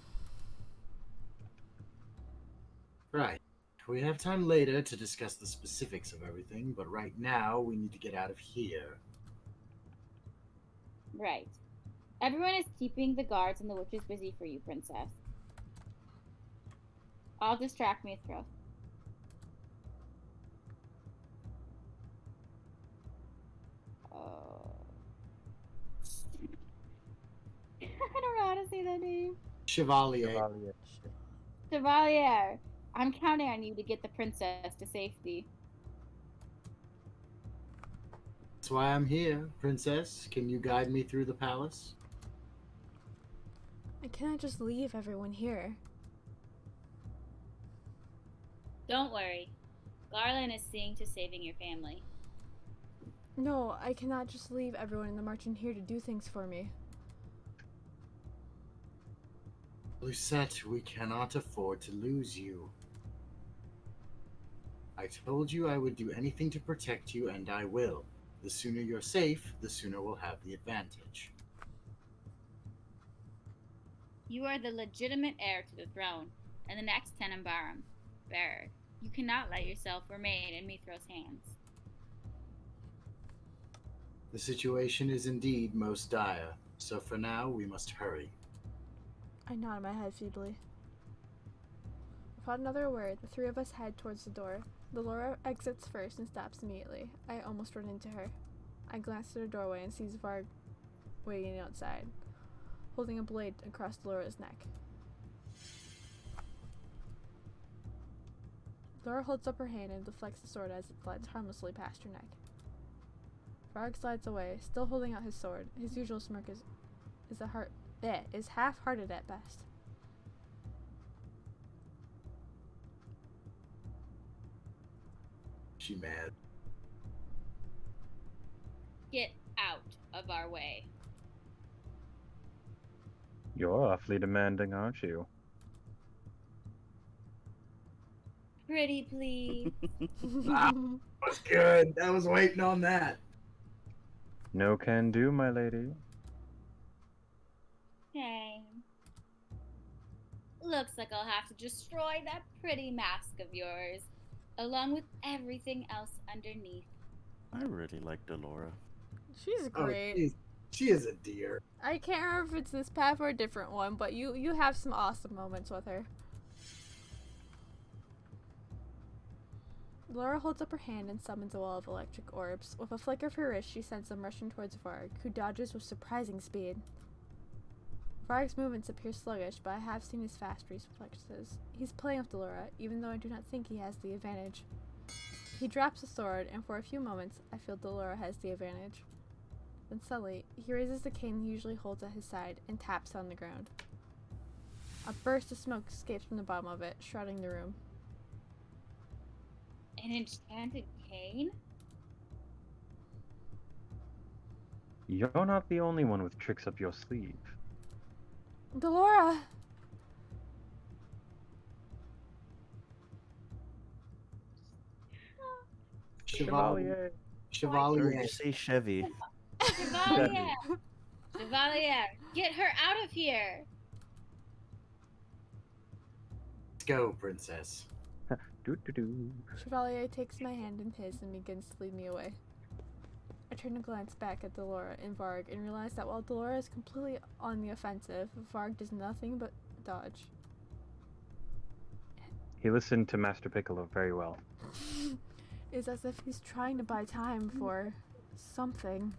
Right. We have time later to discuss the specifics of everything, but right now we need to get out of here. Right. Everyone is keeping the guards and the witches busy for you, Princess. I'll distract Mithros. I don't know how to say that name. Chevalier. Chevalier. Chevalier, I'm counting on you to get the princess to safety. That's why I'm here, Princess. Can you guide me through the palace? I cannot just leave everyone here. Don't worry. Garland is seeing to saving your family. No, I cannot just leave everyone in the margin here to do things for me. Lucette, we cannot afford to lose you. I told you I would do anything to protect you, and I will. The sooner you're safe, the sooner we'll have the advantage. You are the legitimate heir to the throne, and the next Tenenbaum bearer. You cannot let yourself remain in Mithros' hands. The situation is indeed most dire, so for now we must hurry. I nod my head feebly. Without another word, the three of us head towards the door. Delora exits first and stops immediately. I almost run into her. I glance to the doorway and sees Varg waiting outside, holding a blade across Delora's neck. Laura holds up her hand and deflects the sword as it glides harmlessly past her neck. Varg slides away, still holding out his sword. His usual smirk is half-hearted at best. She mad. Get out of our way. You're awfully demanding, aren't you? Pretty please. That was good. I was waiting on that. No can do, my lady. Okay. Looks like I'll have to destroy that pretty mask of yours, along with everything else underneath. I really like Delora. She's Oh, great. she is a dear. I can't remember if it's this path or a different one, but you have some awesome moments with her. Laura holds up her hand and summons a wall of electric orbs. With a flick of her wrist, she sends them rushing towards Varg, who dodges with surprising speed. Varg's movements appear sluggish, but I have seen his fast reflexes. He's playing with Delora, even though I do not think he has the advantage. He drops the sword, and for a few moments, I feel Delora has the advantage. Then suddenly, he raises the cane he usually holds at his side and taps on the ground. A burst of smoke escapes from the bottom of it, shrouding the room. An enchanted cane? You're not the only one with tricks up your sleeve. Delora! Chevalier. Or Chevalier. you say Chevy. Chevalier! Chevalier, get her out of here! Let's go, princess. Do. Chevalier takes my hand in his and begins to lead me away. I turn to glance back at Delora and Varg and realize that while Delora is completely on the offensive, Varg does nothing but dodge. He listened to Master Piccolo very well. It's as if he's trying to buy time for something.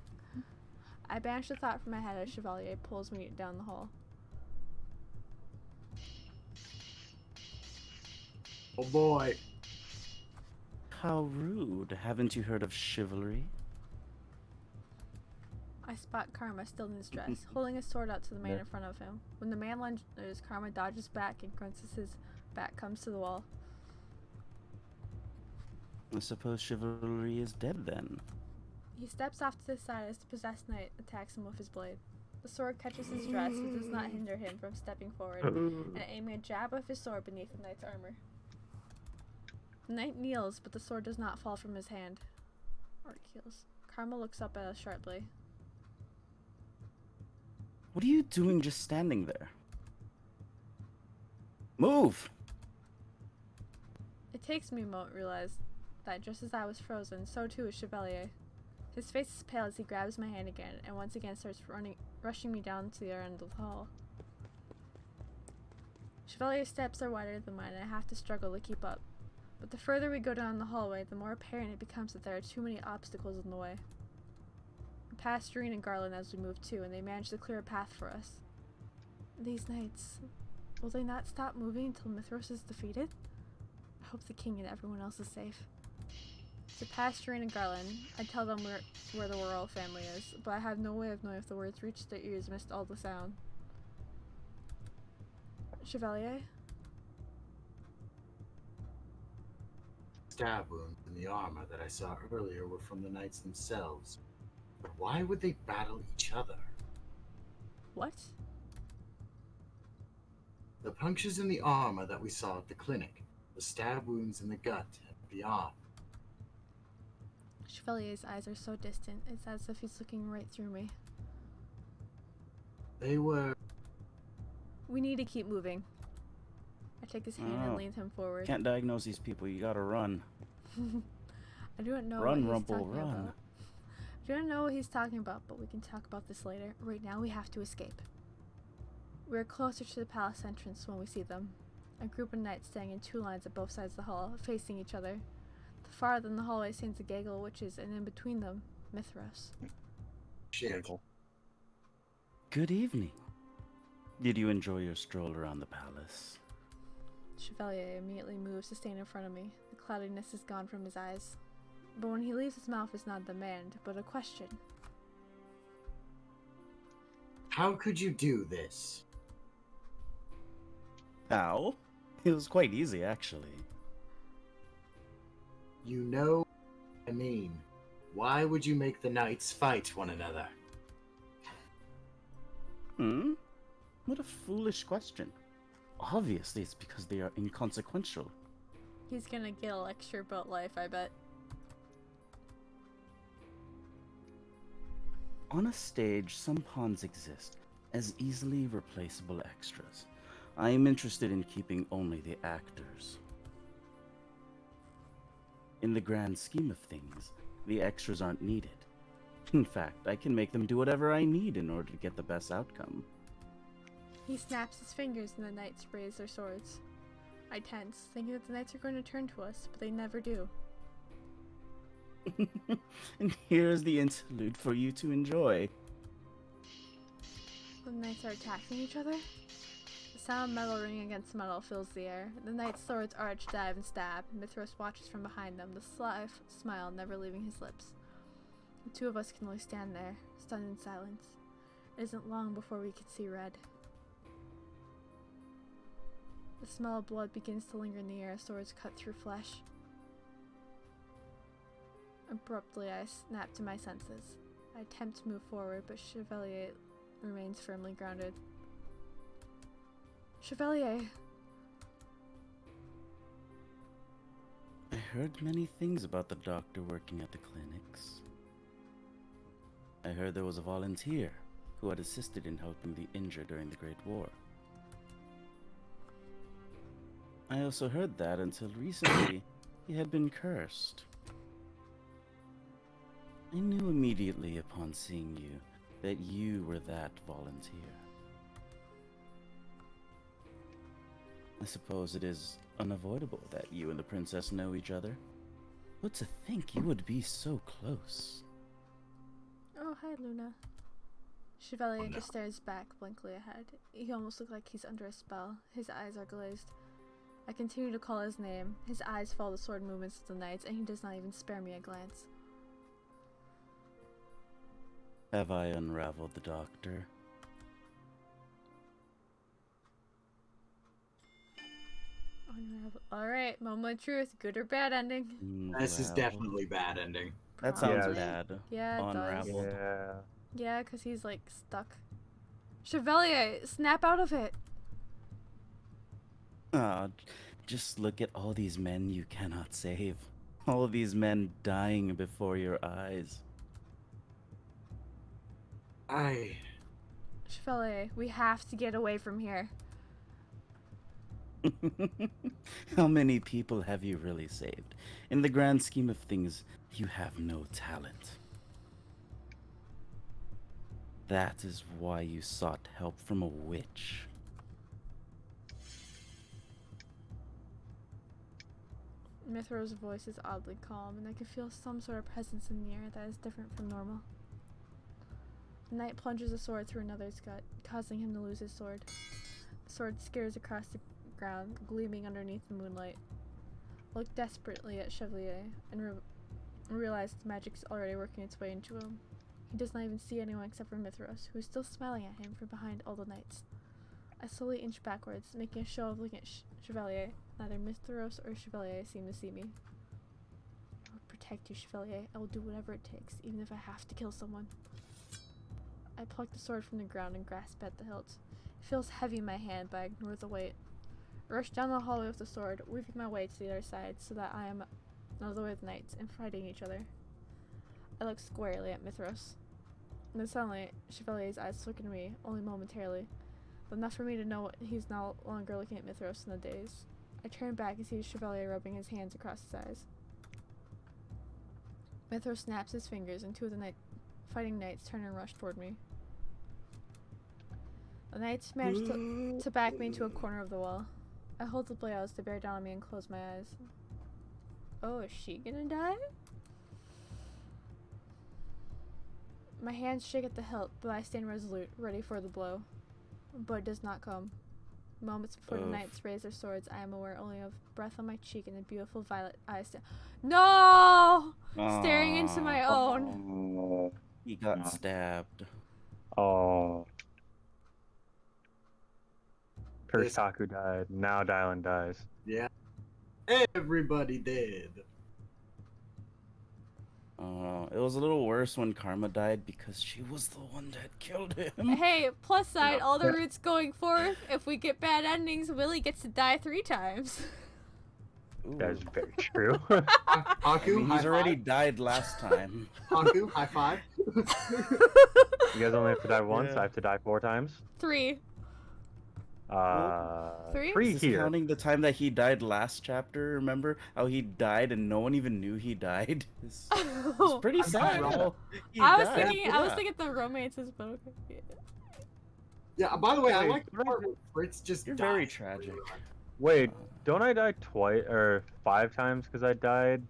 I banish the thought from my head as Chevalier pulls me down the hall. Oh boy. How rude. Haven't you heard of chivalry? I spot Karma still in his dress, holding his sword out to the man in front of him. When the man lunges, Karma dodges back and grunts as his back comes to the wall. I suppose chivalry is dead then. He steps off to the side as the possessed knight attacks him with his blade. The sword catches his dress, but does not hinder him from stepping forward and aiming a jab of his sword beneath the knight's armor. The knight kneels, but the sword does not fall from his hand. Or keels. Karma looks up at us sharply. What are you doing just standing there? Move! It takes me a moment to realize that just as I was frozen, so too is Chevalier. His face is pale as he grabs my hand again and once again starts rushing me down to the other end of the hall. Chevalier's steps are wider than mine and I have to struggle to keep up. But the further we go down the hallway, the more apparent it becomes that there are too many obstacles in the way. We pass Doreen and Garland as we move too, and they manage to clear a path for us. These knights, will they not stop moving until Mithros is defeated? I hope the king and everyone else is safe. To pass Doreen and Garland, I tell them where the royal family is, but I have no way of knowing if the words reached their ears amidst all the sound. Chevalier? Stab wounds in the armor that I saw earlier were from the knights themselves. But why would they battle each other? What? The punctures in the armor that we saw at the clinic, the stab wounds in the gut and beyond. Chevalier's eyes are so distant, it's as if he's looking right through me. They were... We need to keep moving. I take his hand and lean him forward. Can't diagnose these people, you gotta run. I don't know Run, what he's Rumpel, talking run. about. I don't know what he's talking about, but we can talk about this later. Right now we have to escape. We're closer to the palace entrance when we see them. A group of knights standing in two lines at both sides of the hall, facing each other. Farther in the hallway stands a gaggle of witches, and in between them, Mithros. Shit. Good evening. Did you enjoy your stroll around the palace? Chevalier immediately moves to stand in front of me. The cloudiness is gone from his eyes. But when he leaves his mouth, it's not a demand, but a question. How could you do this? How? It was quite easy, actually. You know what I mean. Why would you make the knights fight one another? What a foolish question. Obviously, it's because they are inconsequential. He's gonna get a lecture about life, I bet. On a stage, some pawns exist as easily replaceable extras. I am interested in keeping only the actors. In the grand scheme of things, the extras aren't needed. In fact, I can make them do whatever I need in order to get the best outcome. He snaps his fingers and the knights raise their swords. I tense, thinking that the knights are going to turn to us, but they never do. And here's the interlude for you to enjoy. The knights are attacking each other? The sound of metal ringing against metal fills the air. The knights' swords arch, dive, and stab. Mithras watches from behind them, the sly smile never leaving his lips. The two of us can only stand there, stunned in silence. It isn't long before we could see red. The smell of blood begins to linger in the air as swords cut through flesh. Abruptly, I snap to my senses. I attempt to move forward, but Chevalier remains firmly grounded. Chevalier! I heard many things about the doctor working at the clinics. I heard there was a volunteer who had assisted in helping the injured during the Great War. I also heard that until recently he had been cursed. I knew immediately upon seeing you that you were that volunteer. I suppose it is unavoidable that you and the princess know each other. But to think you would be so close. Oh, hi, Luna. Chevalier just stares back blankly ahead. He almost looks like he's under a spell. His eyes are glazed. I continue to call his name. His eyes follow the sword movements of the knights, and he does not even spare me a glance. Have I unraveled the doctor? Alright, moment of truth. Good or bad ending? This is Unraveled. definitely bad ending. That sounds Probably. bad. Yeah, it does. Unraveled. Yeah. Yeah, because he's like stuck. Chevalier, snap out of it! Ah, just look at all these men you cannot save. All of these men dying before your eyes. Chevalier, we have to get away from here. How many people have you really saved? In the grand scheme of things, you have no talent. That is why you sought help from a witch. Mithra's voice is oddly calm, and I can feel some sort of presence in the air that is different from normal. The knight plunges a sword through another's gut, causing him to lose his sword. The sword skitters across the ground, gleaming underneath the moonlight. I look desperately at Chevalier and realize the magic's already working its way into him. He does not even see anyone except for Mithras, who is still smiling at him from behind all the knights. I slowly inch backwards, making a show of looking at Chevalier. Neither Mithras or Chevalier seem to see me. I will protect you, Chevalier. I will do whatever it takes, even if I have to kill someone. I pluck the sword from the ground and grasp at the hilt. It feels heavy in my hand, but I ignore the weight. I rush down the hallway with the sword, weaving my way to the other side so that I am out of the way of the knights and fighting each other. I look squarely at Mithras. And then suddenly, Chevalier's eyes look at me, only momentarily, but enough for me to know he's no longer looking at Mithras in the daze. I turn back and see Chevalier rubbing his hands across his eyes. Mithras snaps his fingers, and two of the fighting knights turn and rush toward me. The knights manage to back me into a corner of the wall. I hold the blade out to bear down on me and close my eyes. Oh, is she gonna die? My hands shake at the hilt, but I stand resolute, ready for the blow. But it does not come. Moments before the Oof. knights raise their swords, I am aware only of breath on my cheek and the beautiful violet eyes. No! Staring into my own. Oh. He got stabbed. Oh. First This- Taku died. Now Dylan dies. Yeah. Everybody did. It was a little worse when Karma died because she was the one that killed him. Hey, plus side, Yeah. all the routes going forth, if we get bad endings, Willie gets to die 3 times. Ooh. That's very true. I Haku, mean, high he's already five. died last time. Haku, high five. You guys only have to die once. Yeah. I have to die 4 times. 3. 3? 3 Is this here. counting the time that he died last chapter? Remember how he died and no one even knew he died? It's pretty sad. wrong. how he I was died. thinking, I was thinking the romances, but okay. Yeah, by the way, I Wait, like the part where Fritz just You're died. very tragic. Wait, don't I die twice or 5 times because I died?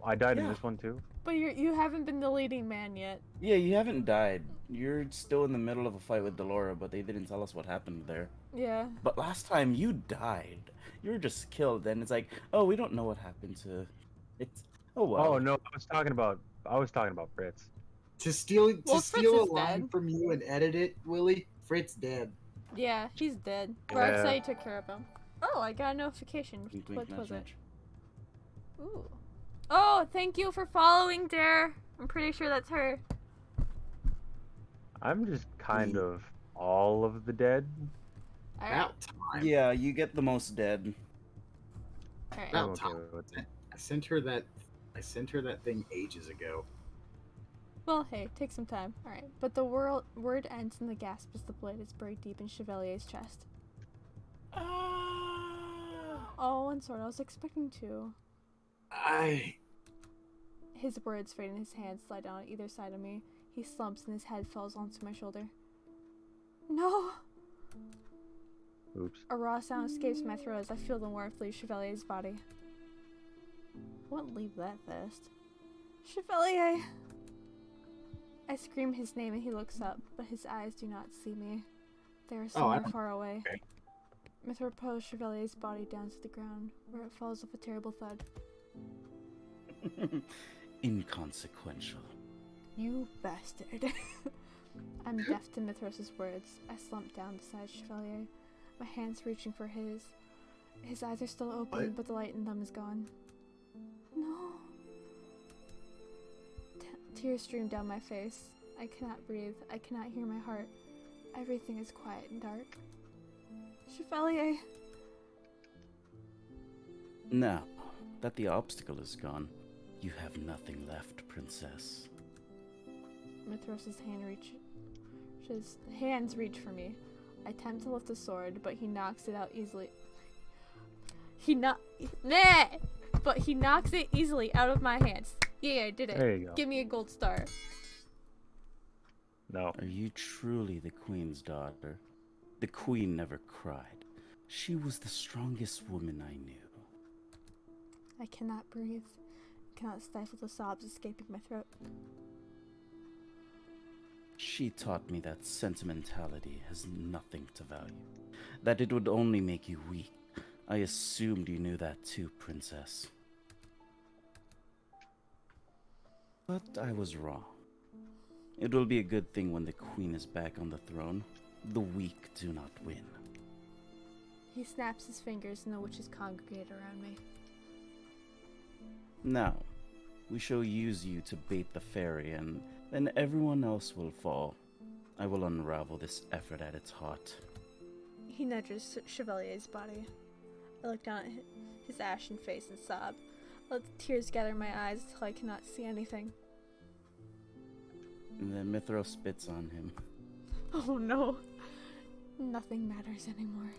I died in Yeah. this one too. But you haven't been the leading man yet. Yeah, you haven't died. You're still in the middle of a fight with Delora, but they didn't tell us what happened there. Yeah. But last time you died. You were just killed, and it's like, oh, we don't know what happened to. It's oh well. Oh no, I was talking about Fritz. To steal Well, to steal a Fritz is line dead. from you and edit it, Willie, Fritz dead. Yeah, he's dead. Yeah. Bark said he took care of him. Oh, I got a notification. Wink, wink, What nudge, was it? nudge. Ooh. Oh, thank you for following, Dare. I'm pretty sure that's her. I'm just kind of all of the dead. Alright. About time. Yeah, you get the most dead. Alright. About I'm okay time. with it. I sent her that thing ages ago. Well, hey, take some time. Alright. But the word ends in the gasp as the blade is buried deep in Chevalier's chest. Oh, one sword. I was expecting 2. His words fade and his hands slide down on either side of me. He slumps and his head falls onto my shoulder. No! Oops. A raw sound escapes my throat as I feel the warmth leave Chevalier's body. I wouldn't leave that fast. Chevalier! I scream his name and he looks up, but his eyes do not see me. They are somewhere far away. Okay. Mithra pulls Chevalier's body down to the ground, where it falls with a terrible thud. Inconsequential. You bastard. I'm deaf to Mithras' words. I slump down beside Chevalier, my hands reaching for his. His eyes are still open, What? but the light in them is gone. No. Tears stream down my face. I cannot breathe. I cannot hear my heart. Everything is quiet and dark. Chevalier. Now that the obstacle is gone, you have nothing left, princess. Mithras' hands reach for me. I attempt to lift the sword, but he knocks it out easily. But he knocks it easily out of my hands. Yeah, I did it. There you go. Give me a gold star. No. Are you truly the queen's daughter? The queen never cried. She was the strongest woman I knew. I cannot breathe. I cannot stifle the sobs escaping my throat. She taught me that sentimentality has nothing to value, that it would only make you weak. I assumed you knew that too, princess. But I was wrong. It will be a good thing when the queen is back on the throne. The weak do not win. He snaps his fingers and the witches congregate around me. Now, we shall use you to bait the fairy, and then everyone else will fall. I will unravel this effort at its heart. He nudges Chevalier's body. I look down at his ashen face and sob. I let the tears gather in my eyes until I cannot see anything. And then Mithra spits on him. Oh no. Nothing matters anymore.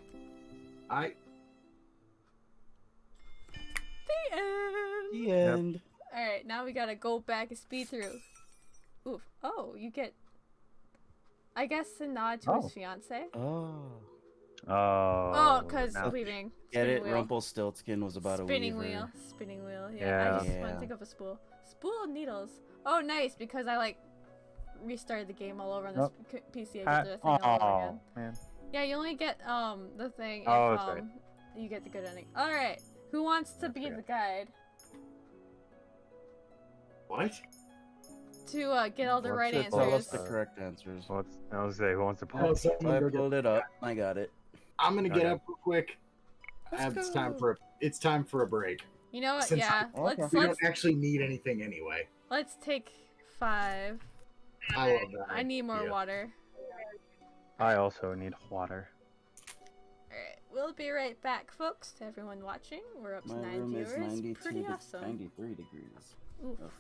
The end! The end. Alright, now we gotta go back and speed through. Oof. Oh, you get... I guess a nod to Oh. his fiance. Oh. Oh, because now- weaving. Get Spinning it? wheel. Rumpelstiltskin was about Spinning a weaver. wheel. Spinning wheel. Yeah, Yeah. I just want Yeah. to think of a spool. Spool of needles. Oh, nice, because I, restarted the game all over on this PC. I just did a thing all over again. Man. Yeah, you only get the thing if Oh, that's right. you get the good ending. All right, who wants to be the guide What? to get all the right Let's tell us answers? the correct answers. I was say, who wants to Oh, pull? So someone I go get pulled the it up. I got it. I'm gonna get Okay. up real quick. Let's It's time for a break. You know what? Since Yeah, Okay. let's We don't actually need anything anyway. let's take 5. I love that. I need more idea. water. I also need water. Alright, we'll be right back, folks. To everyone watching, we're up to My 9 room is viewers. 92 Pretty to awesome. 93 degrees. Oof. Oh.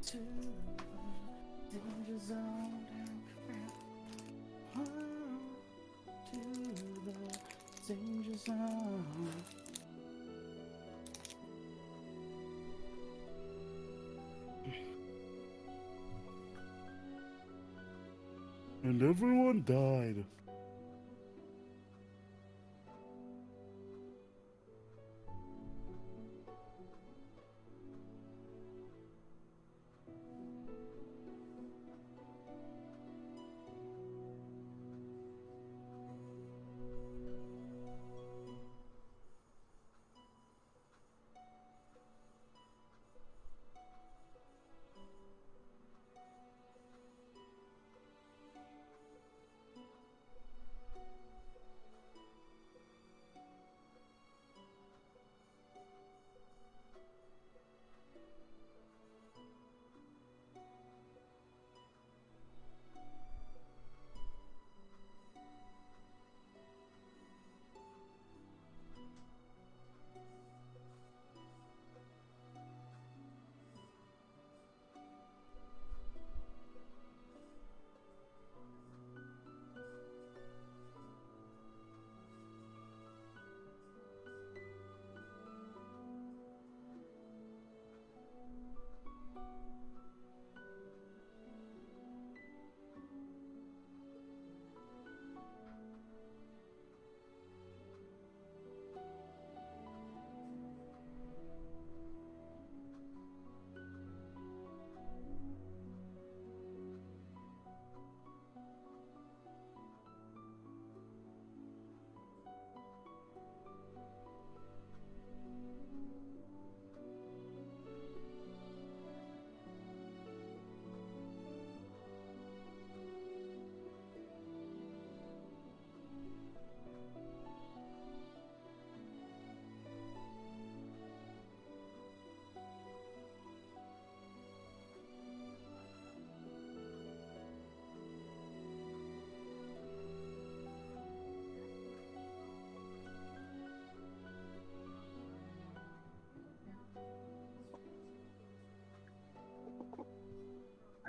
To the danger zone. To the danger zone. And everyone died.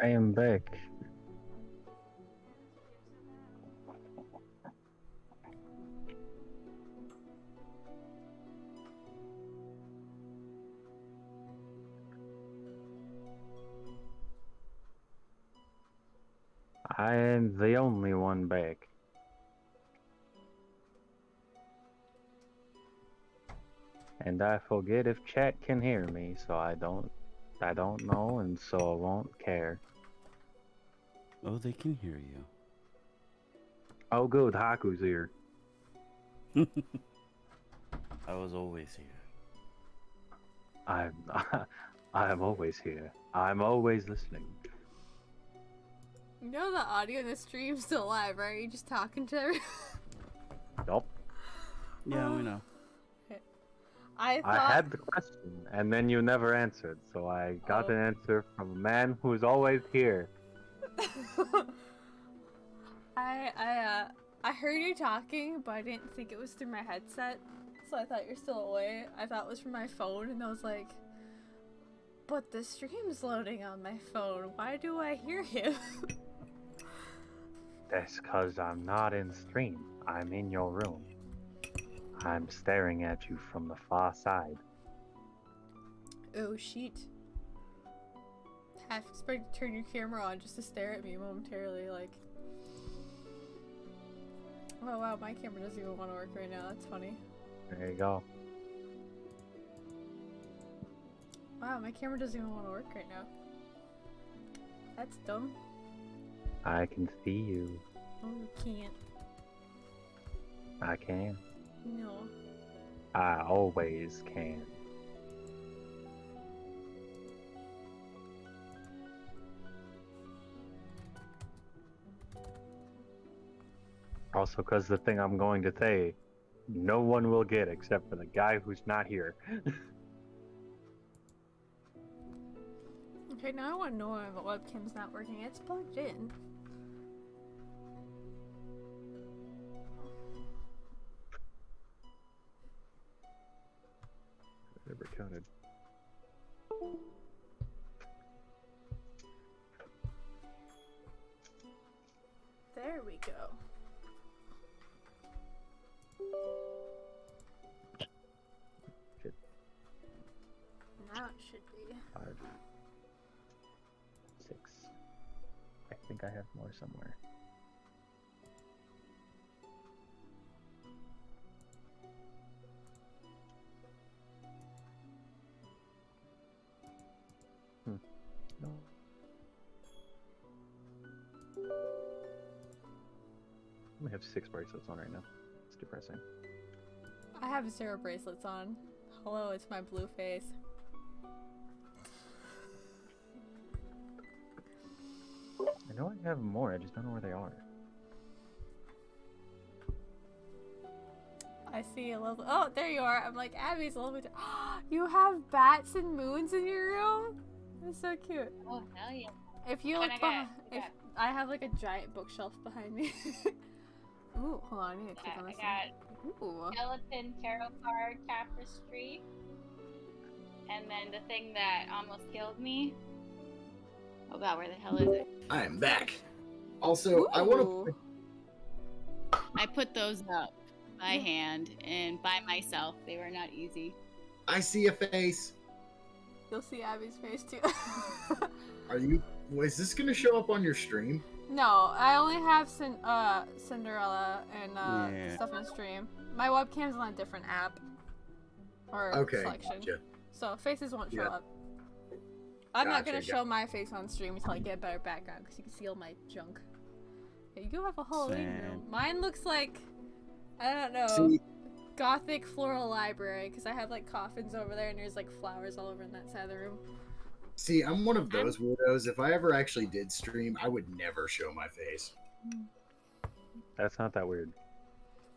I am back. I am the only one back. And I forget if chat can hear me, so I don't know, and so I won't care. Oh, they can hear you. Oh good, Haku's here. I was always here. I'm always here. I'm always listening. You know the audio in the stream's still live, right? You're just talking to everyone. Nope. Yeah, we know. I I thought had the question, and then you never answered, so I got Oh. an answer from a man who's always here. I heard you talking, but I didn't think it was through my headset, so I thought you're still away. I thought it was from my phone, and I was like, but the stream's loading on my phone. Why do I hear him? That's because I'm not in stream. I'm in your room. I'm staring at you from the far side. Oh, shit. Half expect to turn your camera on just to stare at me momentarily, like... Oh wow, my camera doesn't even want to work right now, that's funny. There you go. Wow, my camera doesn't even want to work right now. That's dumb. I can see you. Oh, you can't. I can. No. I always can. Also, because the thing I'm going to say, no one will get except for the guy who's not here. Okay, now I want to know why the webcam's not working. It's plugged in. Never counted. There we go. Shit. Now it should be. 5, 6. I think I have more somewhere. No. I have 6 bracelets on right now. It's depressing. I have 0 bracelets on. Hello, it's my blue face. I know I have more, I just don't know where they are. I see a level. Oh, there you are. I'm like, Abby's a level. You have bats and moons in your room? That's so cute. Oh, hell yeah. If you What look I got? if I have like a giant bookshelf behind me. Ooh, hold on, I need to click on I this got one. Ooh. skeleton tarot card tapestry. And then the thing that almost killed me. Oh god, where the hell is it? I am back. Also, I want Ooh. to. I put those up by Yeah. hand and by myself. They were not easy. I see a face. You'll see Abby's face too. Are you? Is this gonna show up on your stream? No, I only have Cinderella and Yeah. stuff in the stream. My webcam's on a different app or Okay, selection, gotcha. so faces won't show Yeah. up. I'm not gonna Gotcha, show my face on stream until I get a better background because you can see all my junk. Yeah, you do have a Halloween room. Same. Mine looks like, I don't know, See, gothic floral library because I have like coffins over there and there's like flowers all over in that side of the room. see, I'm one of those weirdos. If I ever actually did stream, I would never show my face. That's not that weird.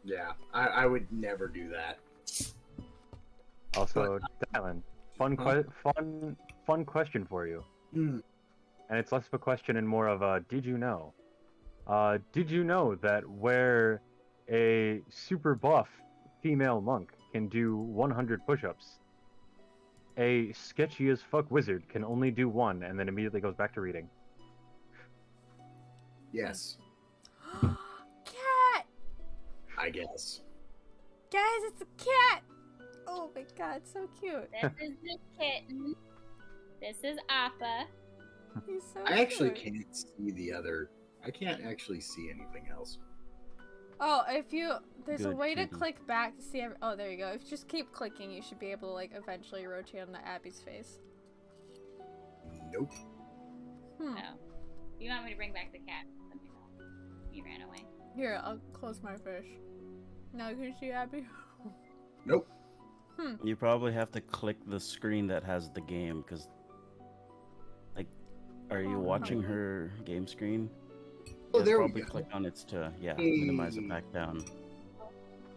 Yeah, I would never do that. Also, Dylan, fun, Huh? fun question for you. Hmm. And it's less of a question and more of a did you know? Did you know that where a super buff female monk can do 100 push-ups, a sketchy as fuck wizard can only do 1 and then immediately goes back to reading? Yes, Cat! I guess. Guys, it's a cat! Oh my god, so cute. This is the kitten. This is Appa. He's so I actually cute. can't see the other. I can't actually see anything else. Oh, if you there's a Good way to kitty. click back to see oh, there you go. If you just keep clicking, you should be able to like eventually rotate on the Abby's face. Nope. Hmm. No. You want me to bring back the cat? Let me know. He ran away. Here, I'll close my fish. Now can you see Abby? Nope. You probably have to click the screen that has the game, because, like, are you Oh, watching no. her game screen? Oh, Yes, there we probably go. click on it to, yeah, Hey. minimize it back down.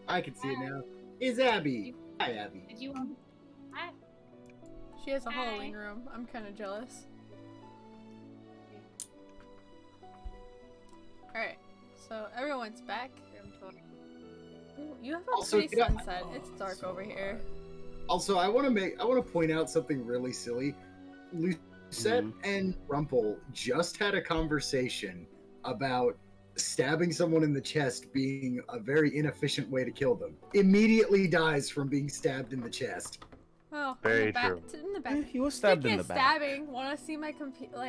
I can see it now. Is Abby? Hi, Abby. Did you want? Hi. She has a Hi. Halloween room. I'm kind of jealous. Alright, so everyone's back. Ooh, you have a Also, pretty can I- sunset. It's dark so over here. Also, I want to point out something really silly. Lucette and Rumpel just had a conversation about stabbing someone in the chest being a very inefficient way to kill them. Immediately dies from being stabbed in the chest. Oh, Very in the back. true. In the back. Eh, he was stabbed in Speaking the of back. stabbing, want to see my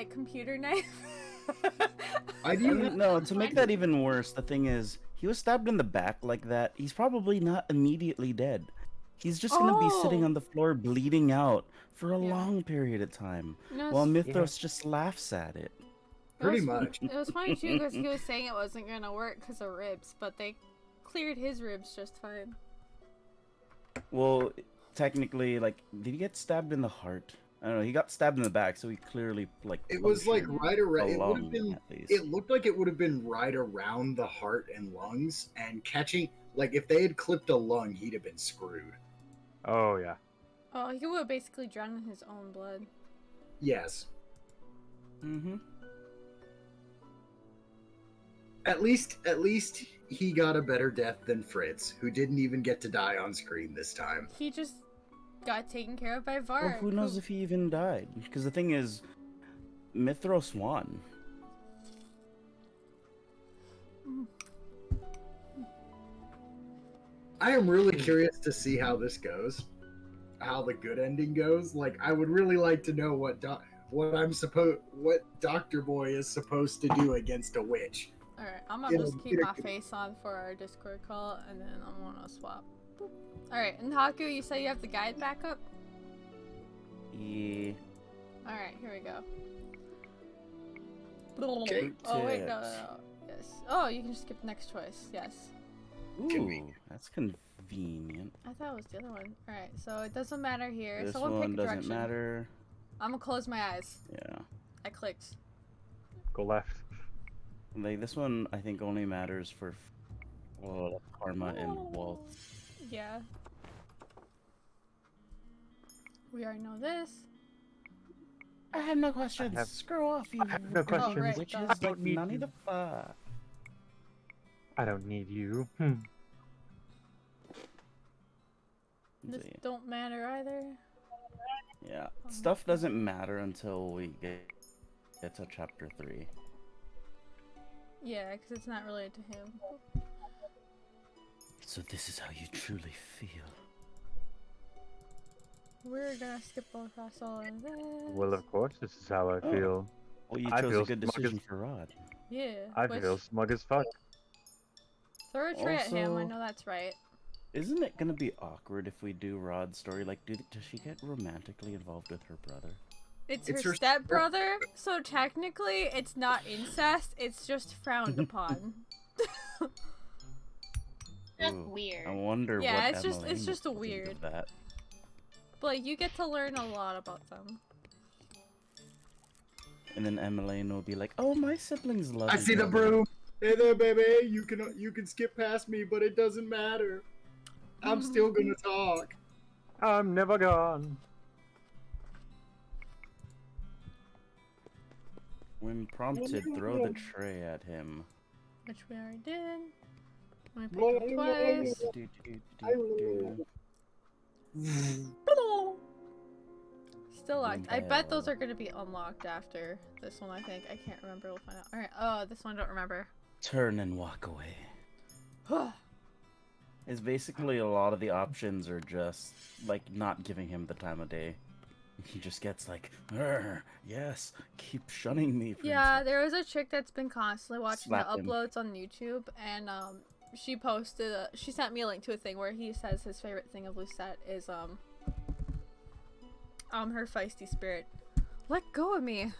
computer knife? Why do you have No, to make that even worse, the thing is, he was stabbed in the back like that. He's probably not immediately dead. He's just gonna be sitting Oh. on the floor bleeding out for a Yeah. long period of time, No, while it's- Mythos just laughs at it. pretty was- much? It was funny too because he was saying it wasn't gonna work because of ribs, but they cleared his ribs just fine. Well, technically, like, did he get stabbed in the heart? I don't know. He got stabbed in the back, so he clearly like. It was like punctured right around. a It would have lung, been. at least. It looked like it would have been right around the heart and lungs, and catching. Like if they had clipped a lung, he'd have been screwed. Oh yeah. Oh, he would basically drown in his own blood. Yes. Mm-hmm. At least he got a better death than Fritz, who didn't even get to die on screen this time. He just got taken care of by Well, Var. who knows if he even died? Because the thing is, Mithros won. I am really curious to see how this goes, how the good ending goes. Like, I would really like to know what Doctor Boy is supposed to do against a witch. Alright, I'm gonna just keep my face on for our Discord call, and then I'm gonna swap. Alright, and Haku, you say you have the guide back up? Yeah. Alright, here we go. Okay. Oh, wait, no. Yes. Oh, you can just skip the next choice. Yes. Ooh, Convenient. that's convenient. I thought it was the other one. Alright, so it doesn't matter here. This Someone one pick a doesn't direction. matter. I'm gonna close my eyes. Yeah. I clicked. Go left. Like, this one, I think, only matters for Karma and Walt. Yeah. We already know this. I have no questions. have- Screw off, you I have no fucking questions. right, witches. duh. I don't Like, need none you. of the fuck. I don't need you. This See. don't matter either. Yeah, stuff doesn't matter until we get to chapter 3. Yeah, because it's not related to him. So this is how you truly feel. We're gonna skip across all of this. Well, of course, this is how I Oh. feel. Well, you I chose feel a good smug as- decision for Rod. Yeah. I which- feel smug as fuck. Throw a tray at him, I Also- know that's right. Isn't it gonna be awkward if we do Rod's story? Like, does she get romantically involved with her brother? It's It's her her stepbrother, so technically it's not incest, it's just frowned upon. That's Ooh, weird. I wonder Yeah, what it's just- Emmeline it's just will think weird. of that. But like, you get to learn a lot about them. And then Emmeline will be like, "Oh, my siblings love." I each see the other." broom. Hey there, baby. You can skip past me, but it doesn't matter. I'm still gonna talk. I'm never gone. When prompted, throw the tray at him. Which we already did. Let me pick up twice. Do, do, do, do. Still locked. I bet those Rumpel. are gonna be unlocked after this one, I think. I can't remember, we'll find out. Alright, oh, this one I don't remember. Turn and walk away. It's basically a lot of the options are just like not giving him the time of day. He just gets like, "Arr, yes, keep shunning me." Yeah, princess." there was a chick that's been constantly watching Slap the him. uploads on YouTube, and she posted, she sent me a link to a thing where he says his favorite thing of Lucette is her feisty spirit. Let go of me.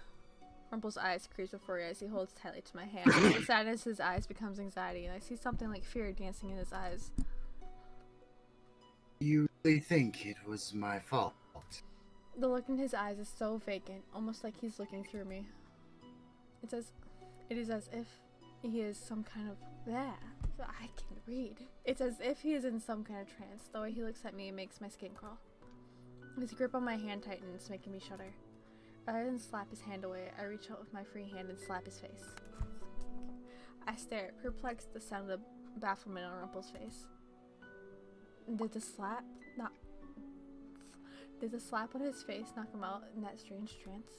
Rumpel's eyes crease before you as he holds tightly to my hand. The sadness in his eyes becomes anxiety, and I see something like fear dancing in his eyes. You really think it was my fault? The look in his eyes is so vacant, almost like he's looking through me. It is as if he is some kind of I can read. It's as if he is in some kind of trance. The way he looks at me makes my skin crawl. His grip on my hand tightens, making me shudder. Rather than slap his hand away, I reach out with my free hand and slap his face. I stare, perplexed at the sound of bafflement on Rumpel's face. Did the slap on his face knock him out in that strange trance?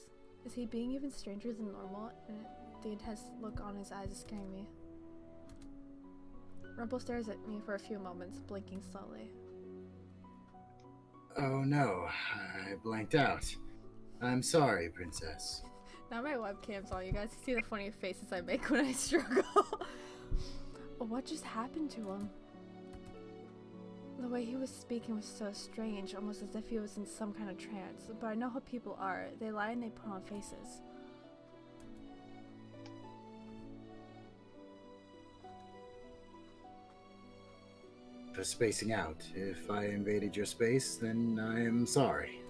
Is he being even stranger than normal? And the intense look on his eyes is scaring me. Rumpel stares at me for a few moments, blinking slowly. Oh no, I blanked out. I'm sorry, Princess. Now my webcam's on. You guys can see the funny faces I make when I struggle. What just happened to him? The way he was speaking was so strange, almost as if he was in some kind of trance. But I know how people are. They lie and they put on faces. For spacing out. If I invaded your space, then I am sorry.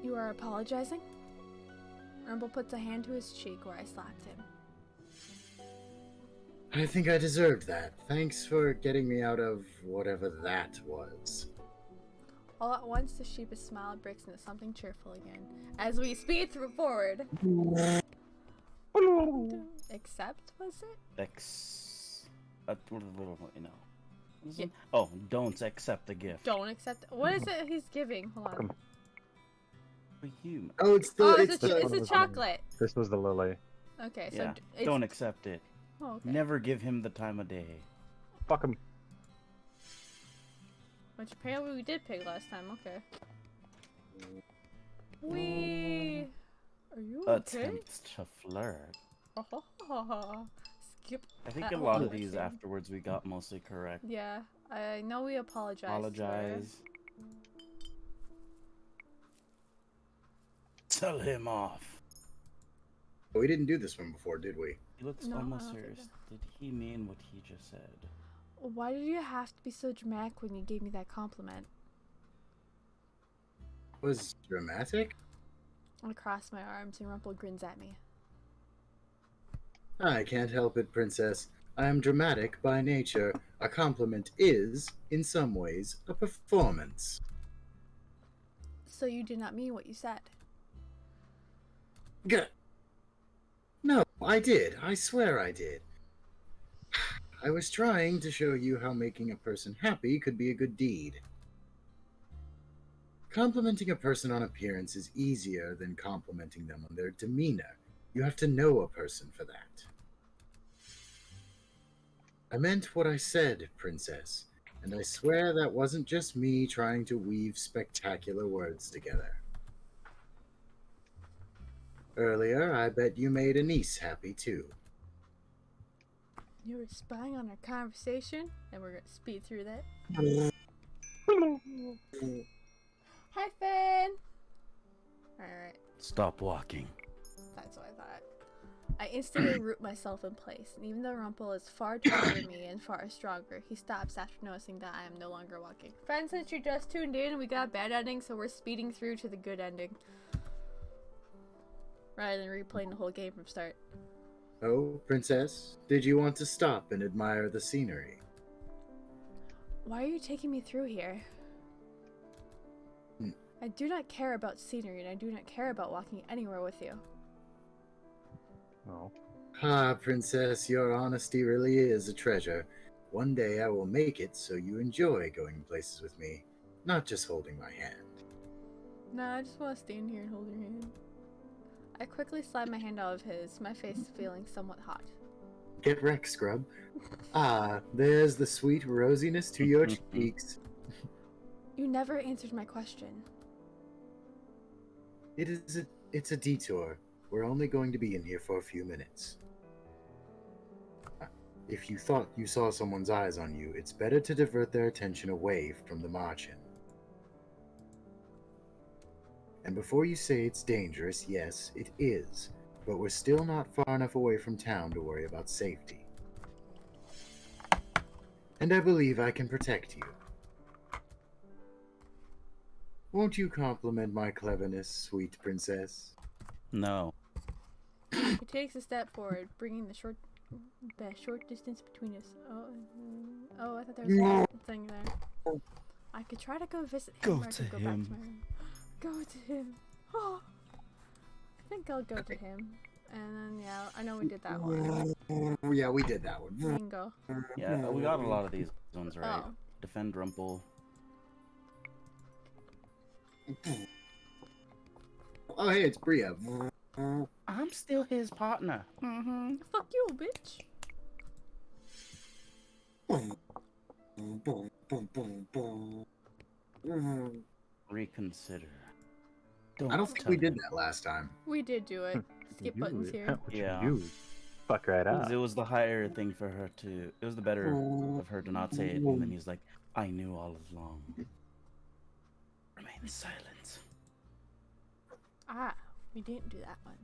You are apologizing? Rumpel puts a hand to his cheek where I slapped him. I think I deserved that. Thanks for getting me out of whatever that was. All at once, the sheepish smile breaks into something cheerful again, as we speed forward. Except, was it? Yeah. Oh, don't accept the gift. Don't accept. What is it he's giving? Hold on. For you. Oh, it's the... Oh, it's it's the chocolate. This was the lily. Okay, so Yeah, it's... don't accept it. Oh, okay. Never give him the time of day. Fuck him. Which apparently we did pick last time. Okay. Wee. Are you okay? Attempts to flirt. Skip. I think a lot of these afterwards we got mostly correct. Yeah, I know we apologized. Apologize. Tell him off. We didn't do this one before, did we? He looks No, I almost don't think serious. so. Did he mean what he just said? Why did you have to be so dramatic when you gave me that compliment? Was dramatic? I cross my arms and Rumpel grins at me. I can't help it, Princess. I am dramatic by nature. A compliment is, in some ways, a performance. So you did not mean what you said? No, I did. I swear I did. I was trying to show you how making a person happy could be a good deed. Complimenting a person on appearance is easier than complimenting them on their demeanor. You have to know a person for that. I meant what I said, Princess, and I swear that wasn't just me trying to weave spectacular words together. Earlier, I bet you made a niece happy too. You were spying on our conversation, and we're gonna speed through that. Hi, Finn! Alright, Stop walking. that's what I thought. I instantly root myself in place, and even though Rumpel is far taller than me and far stronger, he stops after noticing that I am no longer walking. Friends, since you just tuned in, we got a bad ending, so we're speeding through to the good ending. Rather than replaying the whole game from start. Oh, Princess, did you want to stop and admire the scenery? Why are you taking me through here? I do not care about scenery, and I do not care about walking anywhere with you. Oh. Ah, Princess, your honesty really is a treasure. One day I will make it so you enjoy going places with me, not just holding my hand. Nah, I just want to stand here and hold your hand. I quickly slide my hand out of his, my face feeling somewhat hot. Get wrecked, scrub. Ah, there's the sweet rosiness to your cheeks. You never answered my question. It's a detour. We're only going to be in here for a few minutes. If you thought you saw someone's eyes on you, it's better to divert their attention away from the margin. And before you say it's dangerous, yes, it is. But we're still not far enough away from town to worry about safety. And I believe I can protect you. Won't you compliment my cleverness, sweet princess? No. He takes a step forward, bringing the short distance between us. Oh, I thought there was something there. I could try to go visit him, Go or I to could go back him. to my room. Go to him. Oh, I think I'll go to him. And then, yeah, I know we did that one. Yeah, we did that one. Bingo. Yeah, we got a lot of these ones right. Oh. Defend Rumpel. Oh, hey, it's Bria. I'm still his partner. Mm-hmm. Fuck you, bitch. Reconsider. I don't think we did that last time. We did do it. Skip buttons here. What Yeah. you do? Fuck right up. It was the higher thing for her to. It was the better of her to not say it. And then he's like, I knew all along. Remain silent. Ah, we didn't do that one.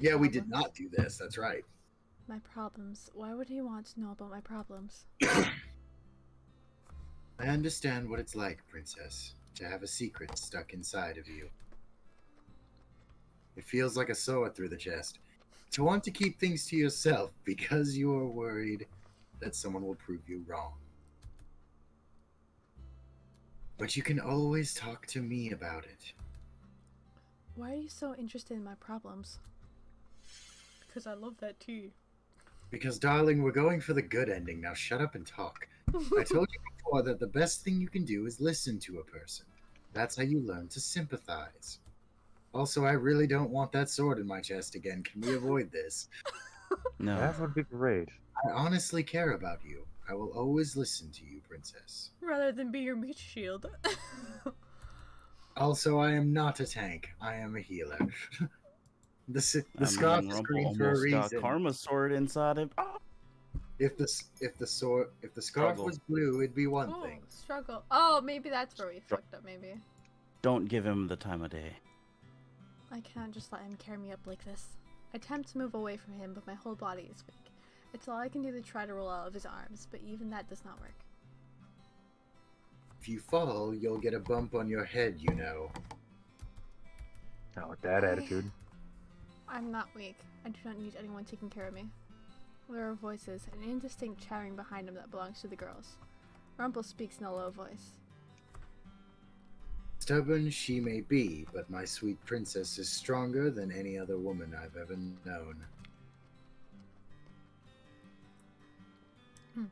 Yeah, we did not do this. That's right. My problems. Why would he want to know about my problems? I understand what it's like, Princess, to have a secret stuck inside of you. It feels like a sword through the chest. To want to keep things to yourself because you are worried that someone will prove you wrong. But you can always talk to me about it. Why are you so interested in my problems? Because I love that tea. Because, darling, we're going for the good ending. Now shut up and talk. I told you before that the best thing you can do is listen to a person. That's how you learn to sympathize. Also, I really don't want that sword in my chest again. Can we avoid this? No. That would be great. I honestly care about you. I will always listen to you, Princess. Rather than be your meat shield. Also, I am not a tank. I am a healer. The scarf is Rumpel green for a almost got reason. Karma's sword inside him. Oh! If the scarf Struggle. was blue, it'd be one Ooh, thing. struggle. Oh, maybe that's where we fucked up, maybe. Don't give him the time of day. I can't just let him carry me up like this. I attempt to move away from him, but my whole body is weak. It's all I can do to try to roll out of his arms, but even that does not work. If you fall, you'll get a bump on your head, you know. Not with that attitude. I'm not weak. I do not need anyone taking care of me. There are voices, an indistinct chattering behind him that belongs to the girls. Rumpel speaks in a low voice. Stubborn she may be, but my sweet princess is stronger than any other woman I've ever known.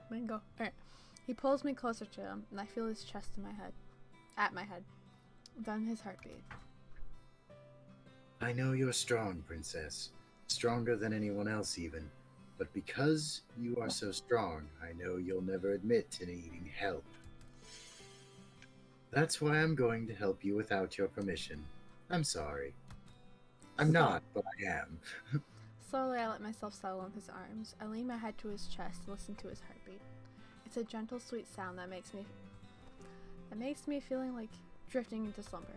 Bingo. Alright. He pulls me closer to him, and I feel his chest in my head. At my head. Then his heartbeat. I know you're strong, princess. Stronger than anyone else even. But because you are so strong, I know you'll never admit to needing help. That's why I'm going to help you without your permission. I'm sorry. I'm not, but I am. Slowly, I let myself settle in his arms. I lean my head to his chest and listen to his heartbeat. It's a gentle, sweet sound that makes me feeling like drifting into slumber.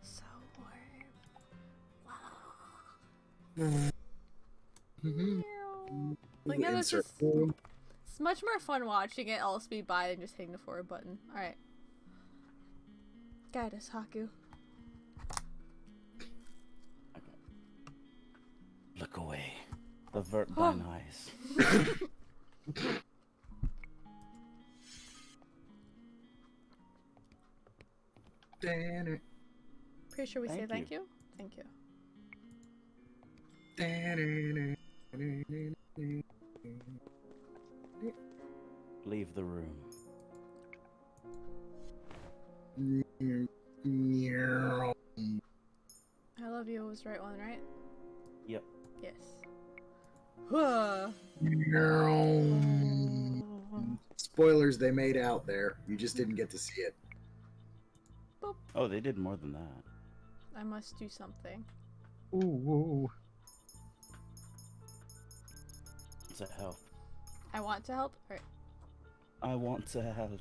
So warm. Like, yeah, that's just, it's much more fun watching it all speed by than just hitting the forward button. Alright. Guide us, Haku. Look away. Avert thine eyes. Pretty sure we say Thank thank you? Thank you. Leave the room. I love you was the right one, right? Yep. Yes. Huh. Spoilers, they made out there. You just didn't get to see it. Boop. Oh, they did more than that. I must do something. Ooh. It's a help. I want to help? Alright. I want to help.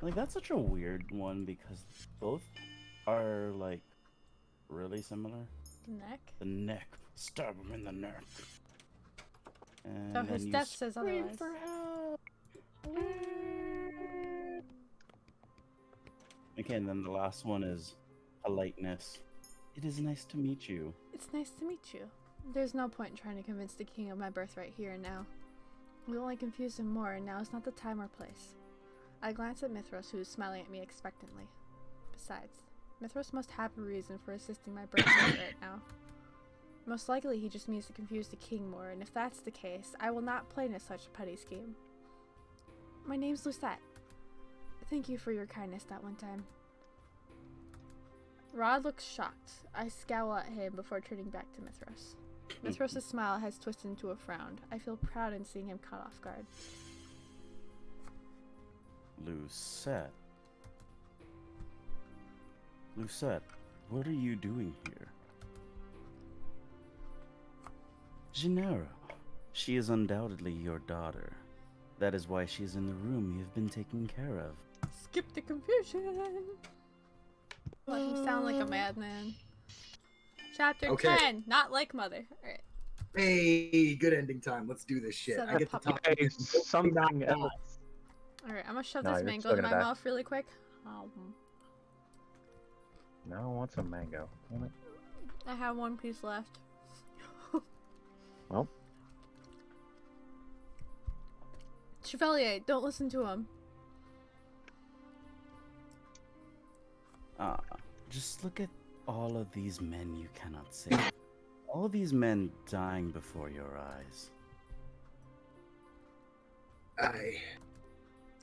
Like, that's such a weird one because both are, like, really similar. The neck? The neck. Stab him in the neck. And So his then you death says scream otherwise. for help. Okay, and then the last one is politeness. It is nice to meet you. It's nice to meet you. There's no point in trying to convince the king of my birthright here and now. We'll only confuse him more, and now is not the time or place. I glance at Mithros, who is smiling at me expectantly. Besides, Mithros must have a reason for assisting my birthright right now. Most likely he just means to confuse the king more, and if that's the case, I will not play into such a petty scheme. My name's Lucette. Thank you for your kindness that one time. Rod looks shocked. I scowl at him before turning back to Mithros. Mithros' smile has twisted into a frown. I feel proud in seeing him caught off guard. Lucette. Lucette, what are you doing here? Gennaro. She is undoubtedly your daughter. That is why she is in the room you've been taking care of. Skip the confusion. Let him sound like a madman. Chapter 10, not like mother. Alright. Hey, good ending time. Let's do this shit. Set I up get to puppy. talk. Hey, something else. Alright, I'm gonna shove No, this you're mango still in my gonna die. mouth really quick. Now I want some mango. Damn it. I have one piece left. Well, Chevalier, don't listen to him. Just look at all of these men you cannot save. All these men dying before your eyes.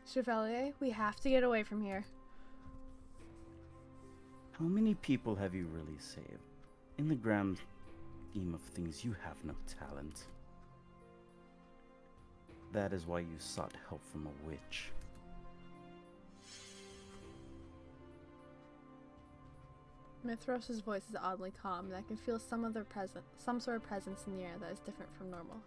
Chevalier, we have to get away from here. How many people have you really saved? In the grand scheme of things, you have no talent. That is why you sought help from a witch. Mithros' voice is oddly calm, and I can feel some sort of presence in the air that is different from normal.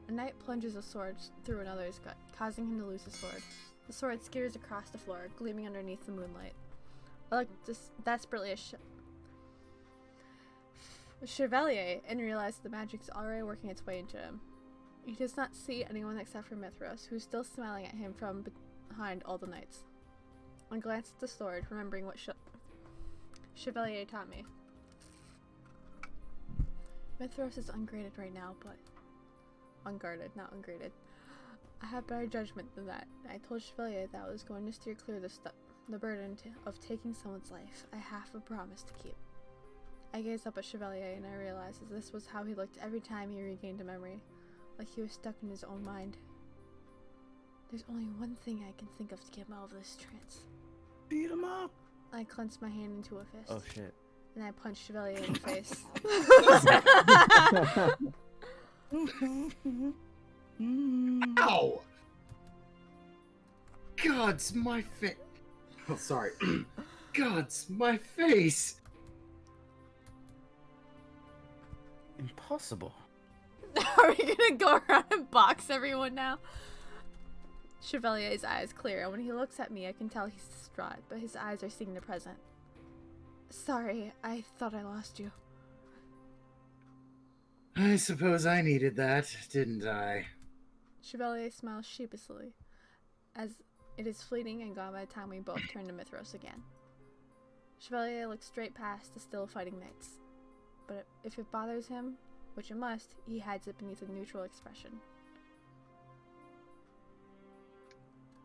A knight plunges a sword through another's gut, causing him to lose his sword. The sword skitters across the floor, gleaming underneath the moonlight. I look desperately at Chevalier and realize the magic's already working its way into him. He does not see anyone except for Mithros, who's still smiling at him from behind all the knights. I glance at the sword, remembering what Chevalier taught me. Mithros is ungraded right now, but unguarded, not ungraded. I have better judgment than that. I told Chevalier that I was going to steer clear the burden of taking someone's life. I have a promise to keep. I gaze up at Chevalier and I realize that this was how he looked every time he regained a memory, like he was stuck in his own mind. There's only one thing I can think of to get him out of this trance. Beat him up! I clenched my hand into a fist. Oh shit. And I punched Chevalier in the face. Ow! God's my face. Oh, sorry. God's my face. Impossible. Are we gonna go around and box everyone now? Chevalier's eyes clear, and when he looks at me, I can tell he's distraught, but his eyes are seeing the present. Sorry, I thought I lost you. I suppose I needed that, didn't I? Chevalier smiles sheepishly, as it is fleeting and gone by the time we both turn to Mithros again. Chevalier looks straight past the still fighting knights, but if it bothers him, which it must, he hides it beneath a neutral expression.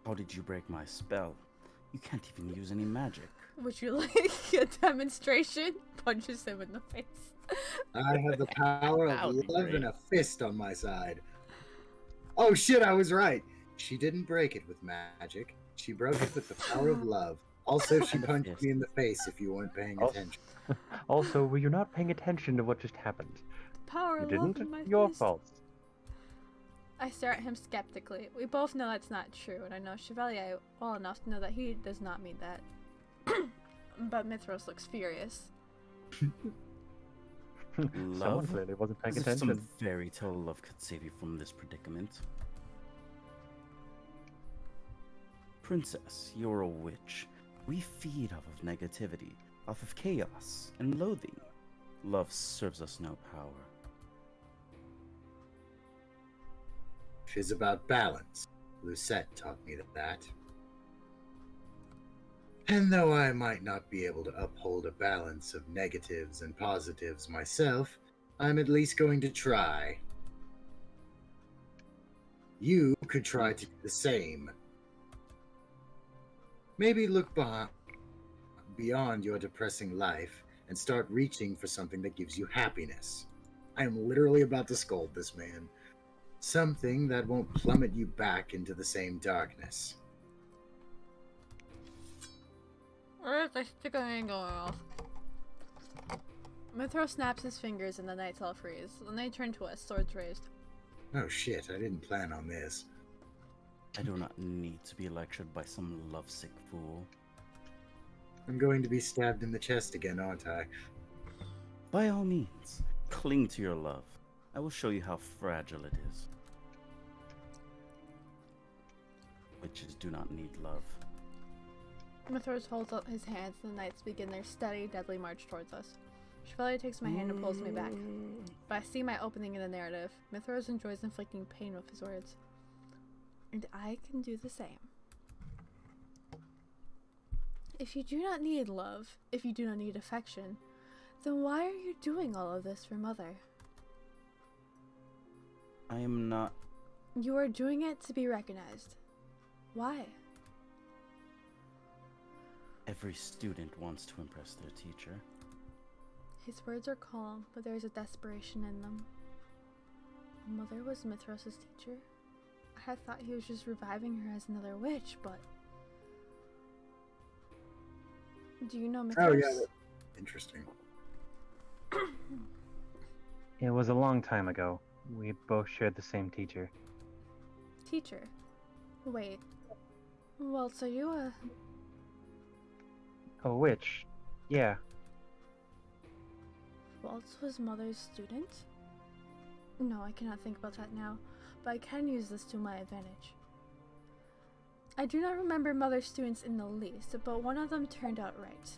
How did you break my spell? You can't even use any magic. Would you like a demonstration? Punches him in the face. I have the power That of would be love great. and a fist on my side. Oh shit, I was right. She didn't break it with magic. She broke it with the power of love. Also, she And a punched fist. me in the face if you weren't paying Oh. attention. Also, were you not paying attention to what just happened? The power You of love didn't? in my Your fist. fault. I stare at him skeptically. We both know that's not true, and I know Chevalier well enough to know that he does not mean that. But Mithros looks furious. Someone Love? clearly wasn't paying As if attention. some fairy tale love could save you from this predicament. Princess, you're a witch. We feed off of negativity, off of chaos and loathing. Love serves us no power. It's about balance. Lucette taught me that. And though I might not be able to uphold a balance of negatives and positives myself, I'm at least going to try. You could try to do the same. Maybe look beyond your depressing life and start reaching for something that gives you happiness. I am literally about to scold this man. Something that won't plummet you back into the same darkness. Where is the sticker ain't going off? Mithra snaps his fingers and the knights all freeze. Then they turn to us, swords raised. Oh shit, I didn't plan on this. I do not need to be lectured by some lovesick fool. I'm going to be stabbed in the chest again, aren't I? By all means, cling to your love. I will show you how fragile it is. Witches do not need love. Mithras holds up his hands and the knights begin their steady, deadly march towards us. Chevalier takes my hand and pulls me back. But I see my opening in the narrative. Mithras enjoys inflicting pain with his words. And I can do the same. If you do not need love, if you do not need affection, then why are you doing all of this for Mother? I am not... You are doing it to be recognized. Why? Every student wants to impress their teacher. His words are calm, but there is a desperation in them. Mother was Mithras' teacher. I had thought he was just reviving her as another witch, but... Do you know Mithras? Oh yeah, interesting. It was a long time ago. We both shared the same teacher. Teacher? Wait. Waltz, are you a... A witch? Yeah. Waltz was Mother's student? No, I cannot think about that now, but I can use this to my advantage. I do not remember Mother's students in the least, but one of them turned out right.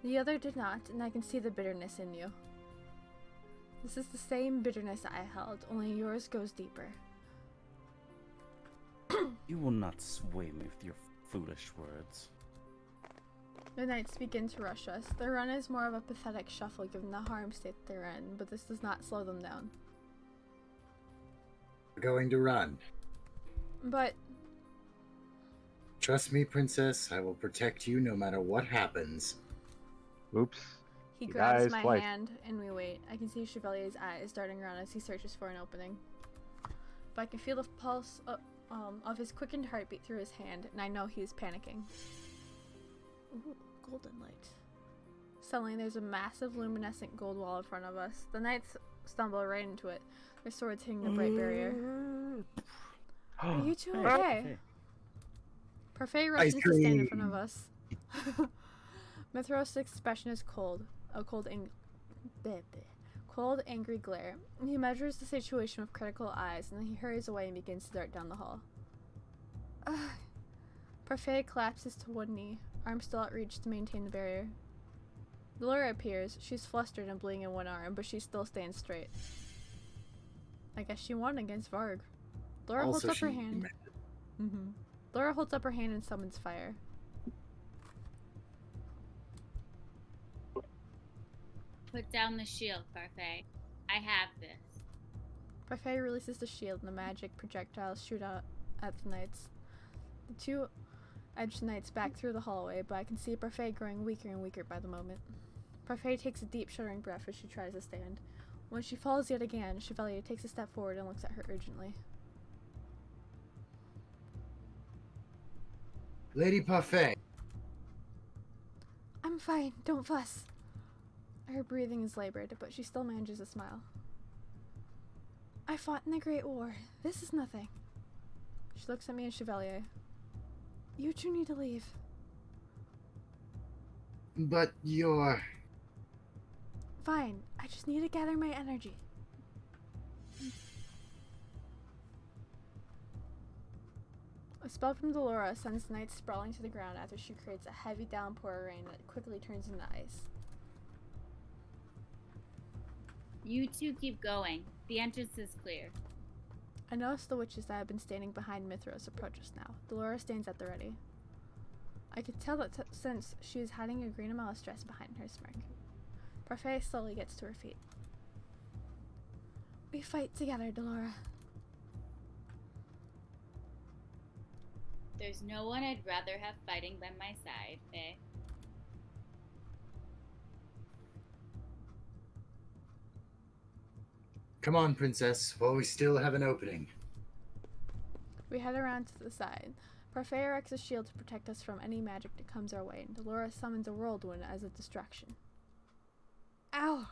The other did not, and I can see the bitterness in you. This is the same bitterness I held, only yours goes deeper. You will not sway me with your foolish words. The knights begin to rush us. Their run is more of a pathetic shuffle given the harm state they're in, but this does not slow them down. We're going to run. But... Trust me, Princess, I will protect you no matter what happens. Oops. He He grabs dies my twice. hand, and we wait. I can see Chevalier's eyes darting around as he searches for an opening. But I can feel the pulse of his quickened heartbeat through his hand, and I know he is panicking. Ooh, golden light. Suddenly, there's a massive luminescent gold wall in front of us. The knights stumble right into it, their swords hitting the bright barrier. Are you two okay? Parfait rushes to stand in front of us. Mithras' expression is cold, a cold, angry glare. He measures the situation with critical eyes, and then he hurries away and begins to dart down the hall. Parfait collapses to one knee, arm still outreached to maintain the barrier. Laura appears. She's flustered and bleeding in one arm, but she still stands straight. I guess she won against Varg. Laura holds up her hand. Laura holds up her hand and summons fire. Put down the shield, Parfait. I have this. Parfait releases the shield and the magic projectiles shoot out at the knights. The two edge knights back through the hallway, but I can see Parfait growing weaker and weaker by the moment. Parfait takes a deep shuddering breath as she tries to stand. When she falls yet again, Chevalier takes a step forward and looks at her urgently. Lady Parfait. I'm fine, don't fuss. Her breathing is labored, but she still manages a smile. I fought in the Great War. This is nothing. She looks at me and Chevalier. You two need to leave. But you're... Fine, I just need to gather my energy. A spell from Delora sends the knights sprawling to the ground after she creates a heavy downpour of rain that quickly turns into ice. You two keep going. The entrance is clear. I notice the witches that have been standing behind Mithras approach us now. Delora stands at the ready. I could tell that since she was hiding a green amethyst dress behind her smirk. Parfait slowly gets to her feet. We fight together, Delora. There's no one I'd rather have fighting by my side, Faye. Come on, princess, while we still have an opening. We head around to the side. Parfait erects a shield to protect us from any magic that comes our way, and Delora summons a whirlwind as a distraction. Ow!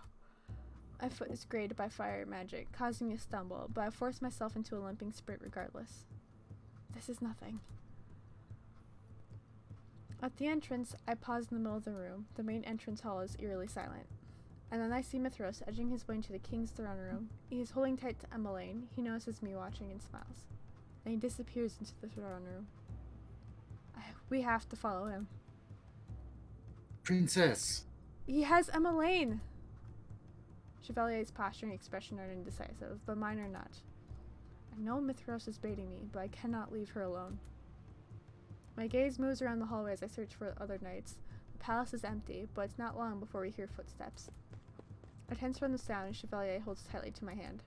My foot is grazed by fire magic, causing me to stumble, but I force myself into a limping sprint regardless. This is nothing. At the entrance, I pause in the middle of the room. The main entrance hall is eerily silent. And then I see Mithros edging his way into the king's throne room. He is holding tight to Emmeline. He notices me watching and smiles. And he disappears into the throne room. We have to follow him. Princess! He has Emmeline! Chevalier's posture and expression are indecisive, but mine are not. I know Mithros is baiting me, but I cannot leave her alone. My gaze moves around the hallway as I search for other knights. The palace is empty, but it's not long before we hear footsteps. I tense from the sound and Chevalier holds tightly to my hand.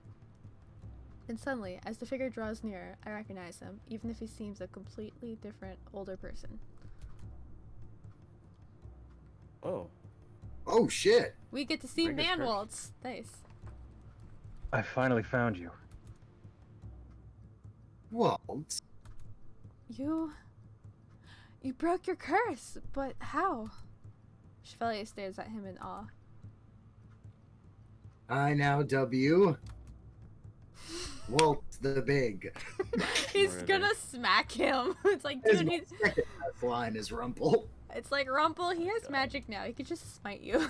Then suddenly, as the figure draws nearer, I recognize him, even if he seems a completely different, older person. Oh. Oh, shit! We get to see Bring us Man first. Waltz. Nice. I finally found you. Waltz? You broke your curse, but how? Chevalier stares at him in awe. I now dub you Waltz the Big. He's Really? gonna smack him. It's like, His dude, he's... second best line is Rumpel. It's like Rumpel, he has magic now. He could just smite you.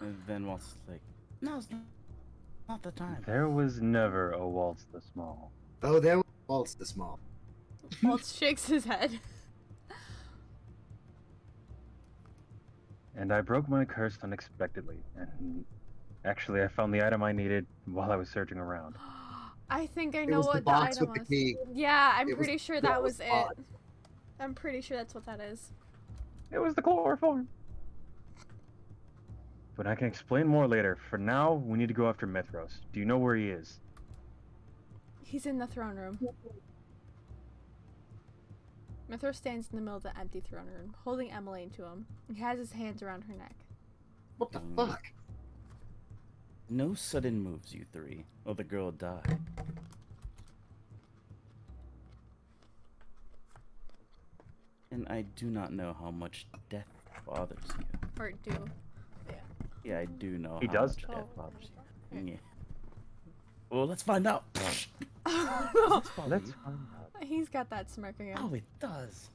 And then Waltz is like, no, it's not the time. There was never a Waltz the Small. Oh, there was Waltz the Small. Waltz shakes his head. And I broke my curse unexpectedly. And actually, I found the item I needed while I was searching around. I think I It know was the what the box item with the was. key. Yeah, I'm It was pretty sure the that was box. it. I'm pretty sure that's what that is. It was the chloroform. But I can explain more later. For now, we need to go after Mithros. Do you know where he is? He's in the throne room. Mithros stands in the middle of the empty throne room, holding Emmeline to him. He has his hands around her neck. What the fuck? No sudden moves, you three, or the girl will die. And I do not know how much death bothers you. Or do. Yeah, I do know He how does? much death Oh. bothers you. Yeah. Well, let's find out. Oh, Let's find out. he's got that smirk again. Oh, it does.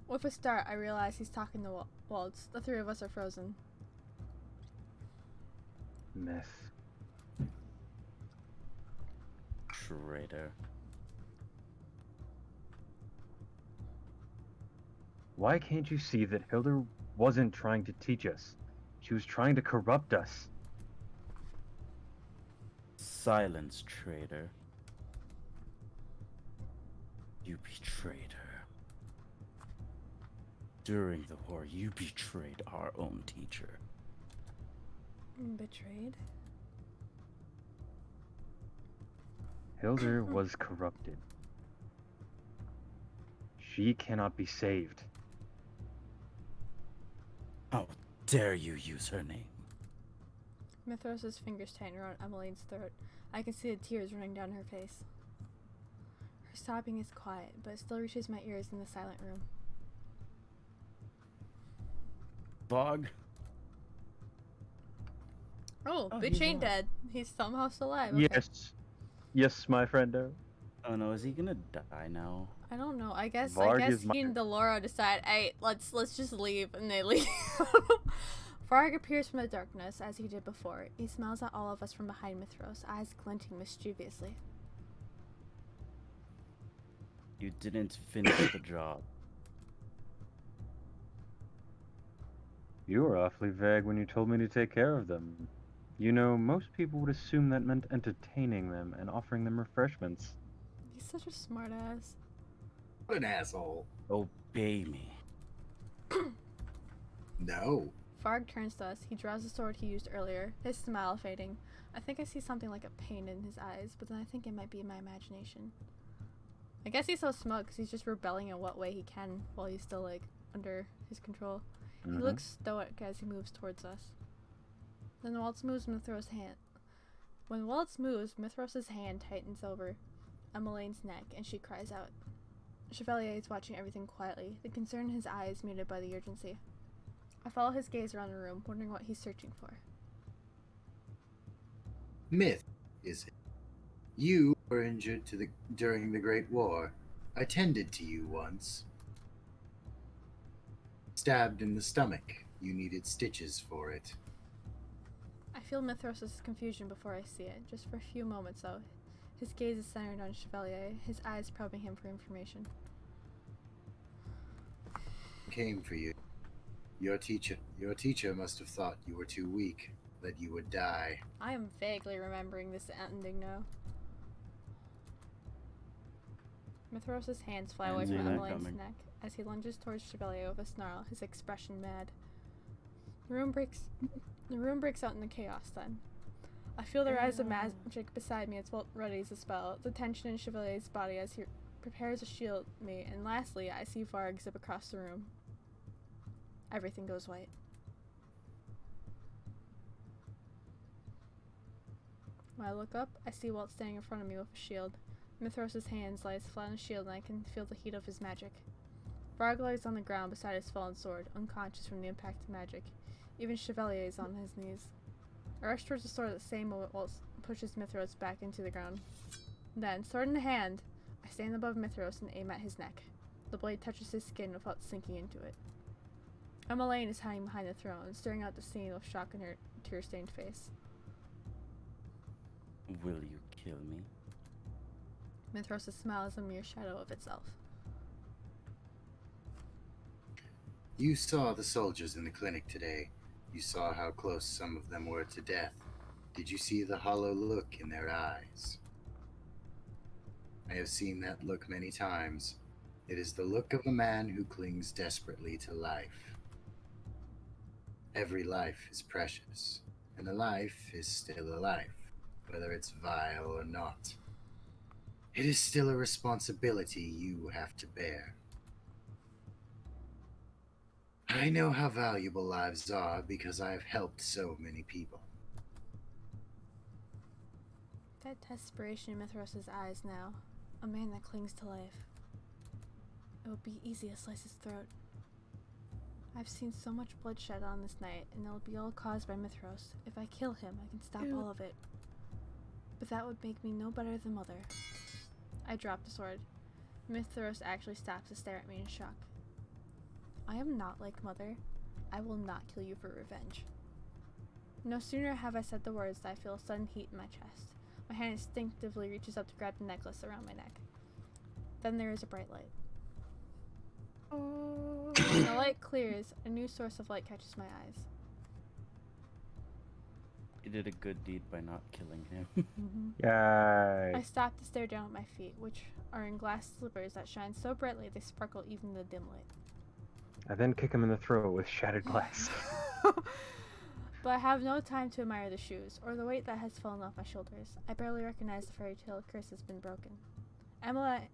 With a start, I realize he's talking to Waltz. The three of us are frozen. Myth. Traitor. Why can't you see that Hilda wasn't trying to teach us? She was trying to corrupt us. Silence, traitor. You betrayed her. During the war, you betrayed our own teacher. Betrayed? Hilda was corrupted. She cannot be saved. How dare you use her name? Mithros' fingers tighten around Emmeline's throat. I can see the tears running down her face. Her sobbing is quiet, but it still reaches my ears in the silent room. Bog? Oh, Oh, bitch he's ain't alive. dead. He's somehow still alive. Okay. Yes. Yes, my friend. Oh no, is he gonna die now? I don't know. I guess Varg is he and my- Delora decide, hey, let's just leave, and they leave. Varg appears from the darkness as he did before. He smiles at all of us from behind Mithros, eyes glinting mischievously. You didn't finish the job. You were awfully vague when you told me to take care of them. You know, most people would assume that meant entertaining them and offering them refreshments. He's such a smartass. What an asshole. Obey me. No. Farg turns to us. He draws the sword he used earlier, his smile fading. I think I see something like a pain in his eyes, but then I think it might be my imagination. I guess he's so smug because he's just rebelling in what way he can while he's still, like, under his control. He looks stoic as he moves towards us. Then Waltz moves Mithros' hand. When Waltz moves, Mithros' hand tightens over Emmeline's neck, and she cries out. Chevalier is watching everything quietly, the concern in his eyes muted by the urgency. I follow his gaze around the room, wondering what he's searching for. Myth, is it? You were injured during the Great War. I tended to you once. Stabbed in the stomach. You needed stitches for it. I feel Mithros' confusion before I see it, just for a few moments though. His gaze is centered on Chevalier, his eyes probing him for information. Came for you. Your teacher must have thought you were too weak, that you would die. I am vaguely remembering this ending now. Mithros' hands fly away And from see that Emmeline's coming. neck as he lunges towards Chevalier with a snarl, his expression mad. The room breaks out in the chaos then. I feel the rise of magic beside me as Walt readies a spell, the tension in Chevalier's body as he prepares to shield me, and lastly, I see Varg zip across the room. Everything goes white. When I look up, I see Walt standing in front of me with a shield. Mithros' hands lies flat on the shield, and I can feel the heat of his magic. Varg lies on the ground beside his fallen sword, unconscious from the impact of magic. Even Chevalier is on his knees. I rush towards the sword at the same moment Walt pushes Mithros back into the ground. Then, sword in hand, I stand above Mithros and aim at his neck. The blade touches his skin without sinking into it. Emmeline is hiding behind the throne, staring out the scene with shock in her tear-stained face. Will you kill me? Mithros' smile is a mere shadow of itself. You saw the soldiers in the clinic today. You saw how close some of them were to death. Did you see the hollow look in their eyes? I have seen that look many times. It is the look of a man who clings desperately to life. Every life is precious, and a life is still a life, whether it's vile or not. It is still a responsibility you have to bear. I know how valuable lives are because I have helped so many people. That desperation in Mithros' eyes now. A man that clings to life. It would be easy to slice his throat. I've seen so much bloodshed on this night, and it'll be all caused by Mithros. If I kill him, I can stop all of it. But that would make me no better than Mother. I drop the sword. Mithros actually stops to stare at me in shock. I am not like Mother. I will not kill you for revenge. No sooner have I said the words than I feel a sudden heat in my chest. My hand instinctively reaches up to grab the necklace around my neck. Then there is a bright light. When the light clears, a new source of light catches my eyes. You did a good deed by not killing him. Yay. I stop to stare down at my feet, which are in glass slippers that shine so brightly they sparkle even in the dim light. I then kick him in the throat with shattered glass. But I have no time to admire the shoes, or the weight that has fallen off my shoulders. I barely recognize the fairy tale curse has been broken. Emmeline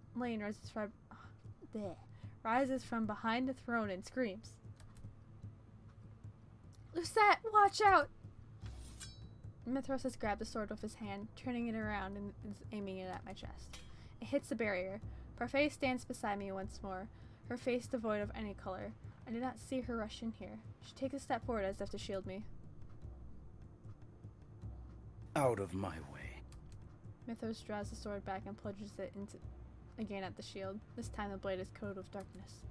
rises from behind the throne and screams. Lucette, watch out! Mithros has grabbed the sword with his hand, turning it around and is aiming it at my chest. It hits the barrier. Parfait stands beside me once more, her face devoid of any color. I did not see her rush in here. She takes a step forward as if to shield me. Out of my way. Mithros draws the sword back and plunges it again at the shield. This time the blade is coated with darkness.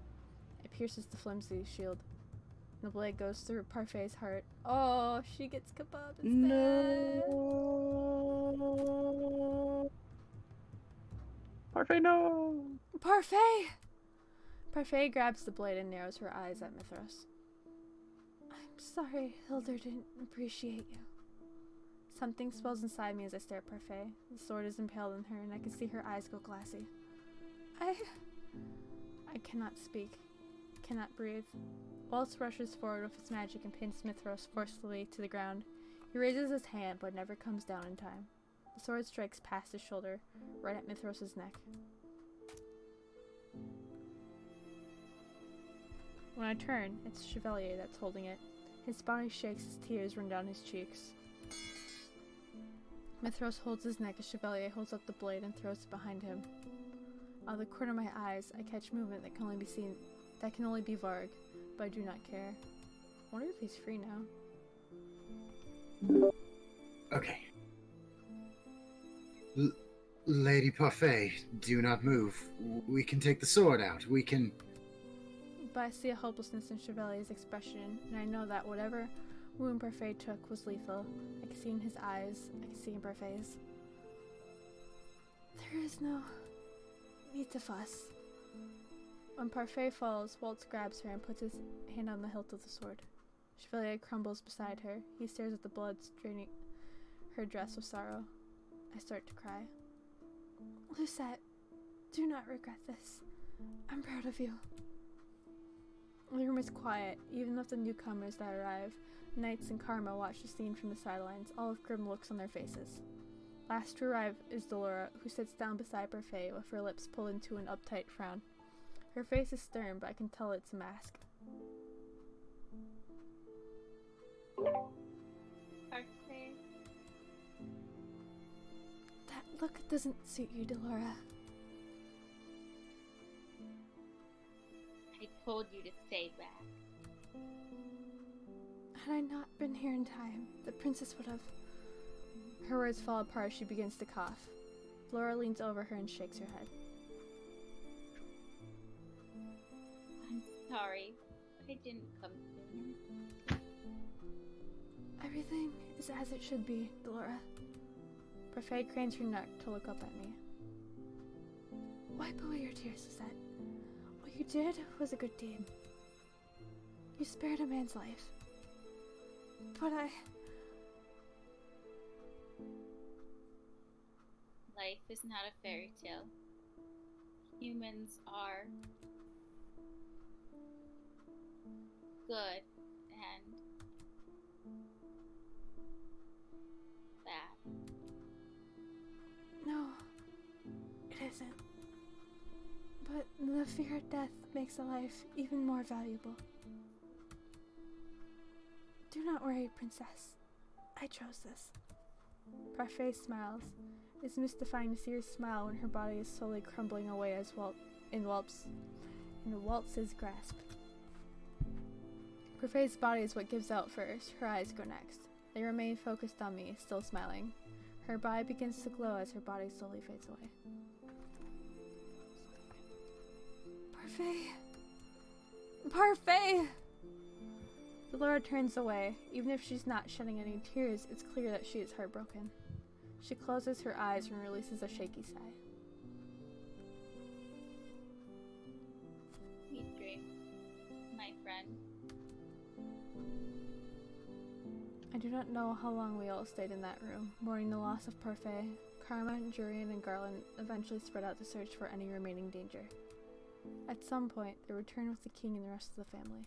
It pierces the flimsy shield. The blade goes through Parfait's heart. Oh, she gets kebab instead. No. Parfait, no! Parfait! Parfait grabs the blade and narrows her eyes at Mithros. I'm sorry Hildur didn't appreciate you. Something swells inside me as I stare at Parfait. The sword is impaled in her and I can see her eyes go glassy. I cannot speak. cannot breathe. Waltz rushes forward with his magic and pins Mithros forcefully to the ground. He raises his hand, but never comes down in time. The sword strikes past his shoulder, right at Mithros' neck. When I turn, it's Chevalier that's holding it. His body shakes as tears run down his cheeks. Mithros holds his neck as Chevalier holds up the blade and throws it behind him. Out of the corner of my eyes, I catch movement that can only be Varg, but I do not care. I wonder if he's free now. Okay. Lady Parfait, do not move. We can take the sword out. We can... But I see a hopelessness in Chevalier's expression, and I know that whatever wound Parfait took was lethal. I can see in his eyes, I can see in Parfait's. There is no need to fuss. When Parfait falls, Waltz grabs her and puts his hand on the hilt of the sword. Chevalier crumbles beside her. He stares at the blood staining her dress with sorrow. I start to cry. Lucette, do not regret this. I'm proud of you. The room is quiet, even with the newcomers that arrive. Knights and Karma watch the scene from the sidelines, all with grim looks on their faces. Last to arrive is Delora, who sits down beside Parfait with her lips pulled into an uptight frown. Her face is stern, but I can tell it's a mask. Parfait. That look doesn't suit you, Delora. I told you to stay back. Had I not been here in time, the princess would have... Her words fall apart as she begins to cough. Delora leans over her and shakes her head. I'm sorry. I didn't come sooner. Everything is as it should be, Delora. Parfait cranes her neck to look up at me. Wipe away your tears, Lisette. What you did was a good deed. You spared a man's life. But Life is not a fairy tale. Humans are good and bad. No, it isn't. But the fear of death makes a life even more valuable. Do not worry, princess. I chose this. Parfait smiles. It's mystifying to see her smile when her body is slowly crumbling away as in Waltz's grasp. Parfait's body is what gives out first. Her eyes go next. They remain focused on me, still smiling. Her body begins to glow as her body slowly fades away. Parfait! Parfait! Delora turns away. Even if she's not shedding any tears, it's clear that she is heartbroken. She closes her eyes and releases a shaky sigh. Sweet dreams, my friend. I do not know how long we all stayed in that room, mourning the loss of Parfait. Karma, Jurian, and Garland eventually spread out to search for any remaining danger. At some point, they returned with the king and the rest of the family.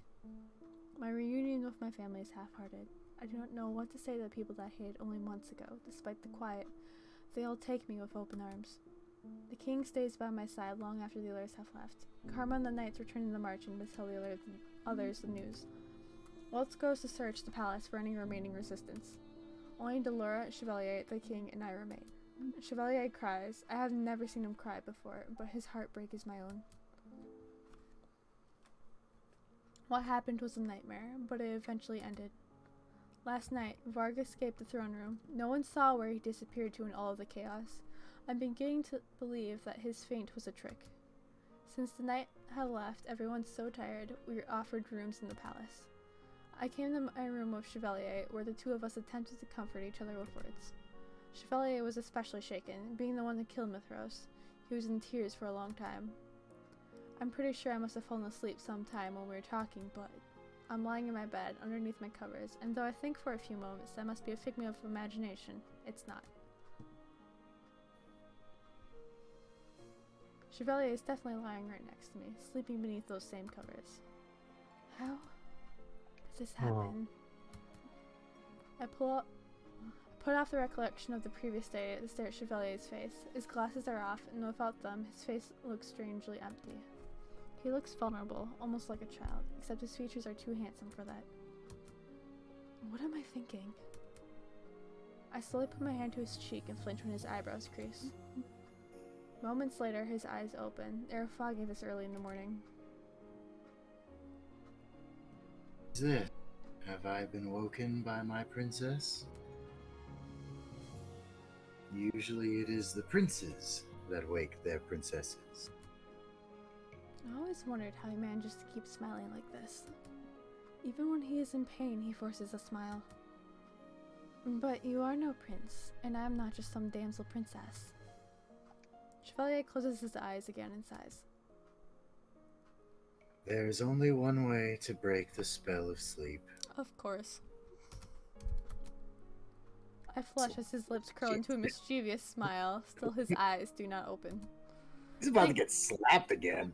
My reunion with my family is half-hearted. I do not know what to say to the people that I hated only months ago. Despite the quiet, they all take me with open arms. The king stays by my side long after the others have left. Karma and the knights return in the march and to tell the others the news. Waltz goes to search the palace for any remaining resistance. Only Delora, Chevalier, the king, and I remain. Chevalier cries. I have never seen him cry before, but his heartbreak is my own. What happened was a nightmare, but it eventually ended. Last night, Varg escaped the throne room. No one saw where he disappeared to in all of the chaos. I'm beginning to believe that his feint was a trick. Since the night had left, everyone's so tired, we were offered rooms in the palace. I came to my room with Chevalier, where the two of us attempted to comfort each other with words. Chevalier was especially shaken, being the one that killed Mithros. He was in tears for a long time. I'm pretty sure I must have fallen asleep sometime when we were talking, but I'm lying in my bed, underneath my covers, and though I think for a few moments that must be a figment of imagination, it's not. Chevalier is definitely lying right next to me, sleeping beneath those same covers. How does this Oh. happen? I put off the recollection of the previous day to stare at Chevalier's face. His glasses are off, and without them, his face looks strangely empty. He looks vulnerable, almost like a child, except his features are too handsome for that. What am I thinking? I slowly put my hand to his cheek and flinch when his eyebrows crease. Moments later, his eyes open. They are foggy this early in the morning. Is it? Have I been woken by my princess? Usually it is the princes that wake their princesses. I always wondered how he manages to keep smiling like this. Even when he is in pain, he forces a smile. But you are no prince, and I am not just some damsel princess. Chevalier closes his eyes again and sighs. There is only one way to break the spell of sleep. Of course. I flush as his lips curl into a mischievous smile. Still, his eyes do not open. He's about to get slapped again.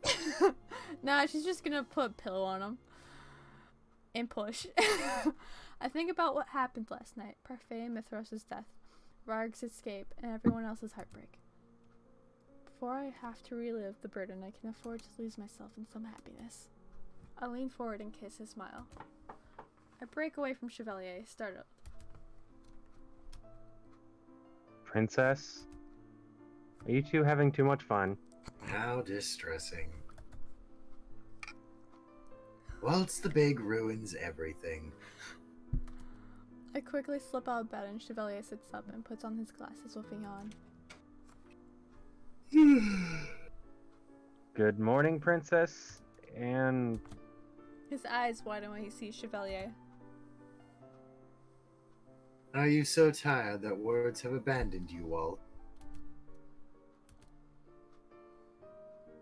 Nah, she's just gonna put a pillow on him. And push. I think about what happened last night. Parfait and Mithros' death. Varg's escape, and everyone else's heartbreak. Before I have to relive the burden, I can afford to lose myself in some happiness. I lean forward and kiss his smile. I break away from Chevalier, startled. Princess? Are you two having too much fun? How distressing. Waltz the Big ruins everything. I quickly slip out of bed and Chevalier sits up and puts on his glasses with a yawn. Good morning, Princess. And His eyes widen when he sees Chevalier. Are you so tired that words have abandoned you, Walt?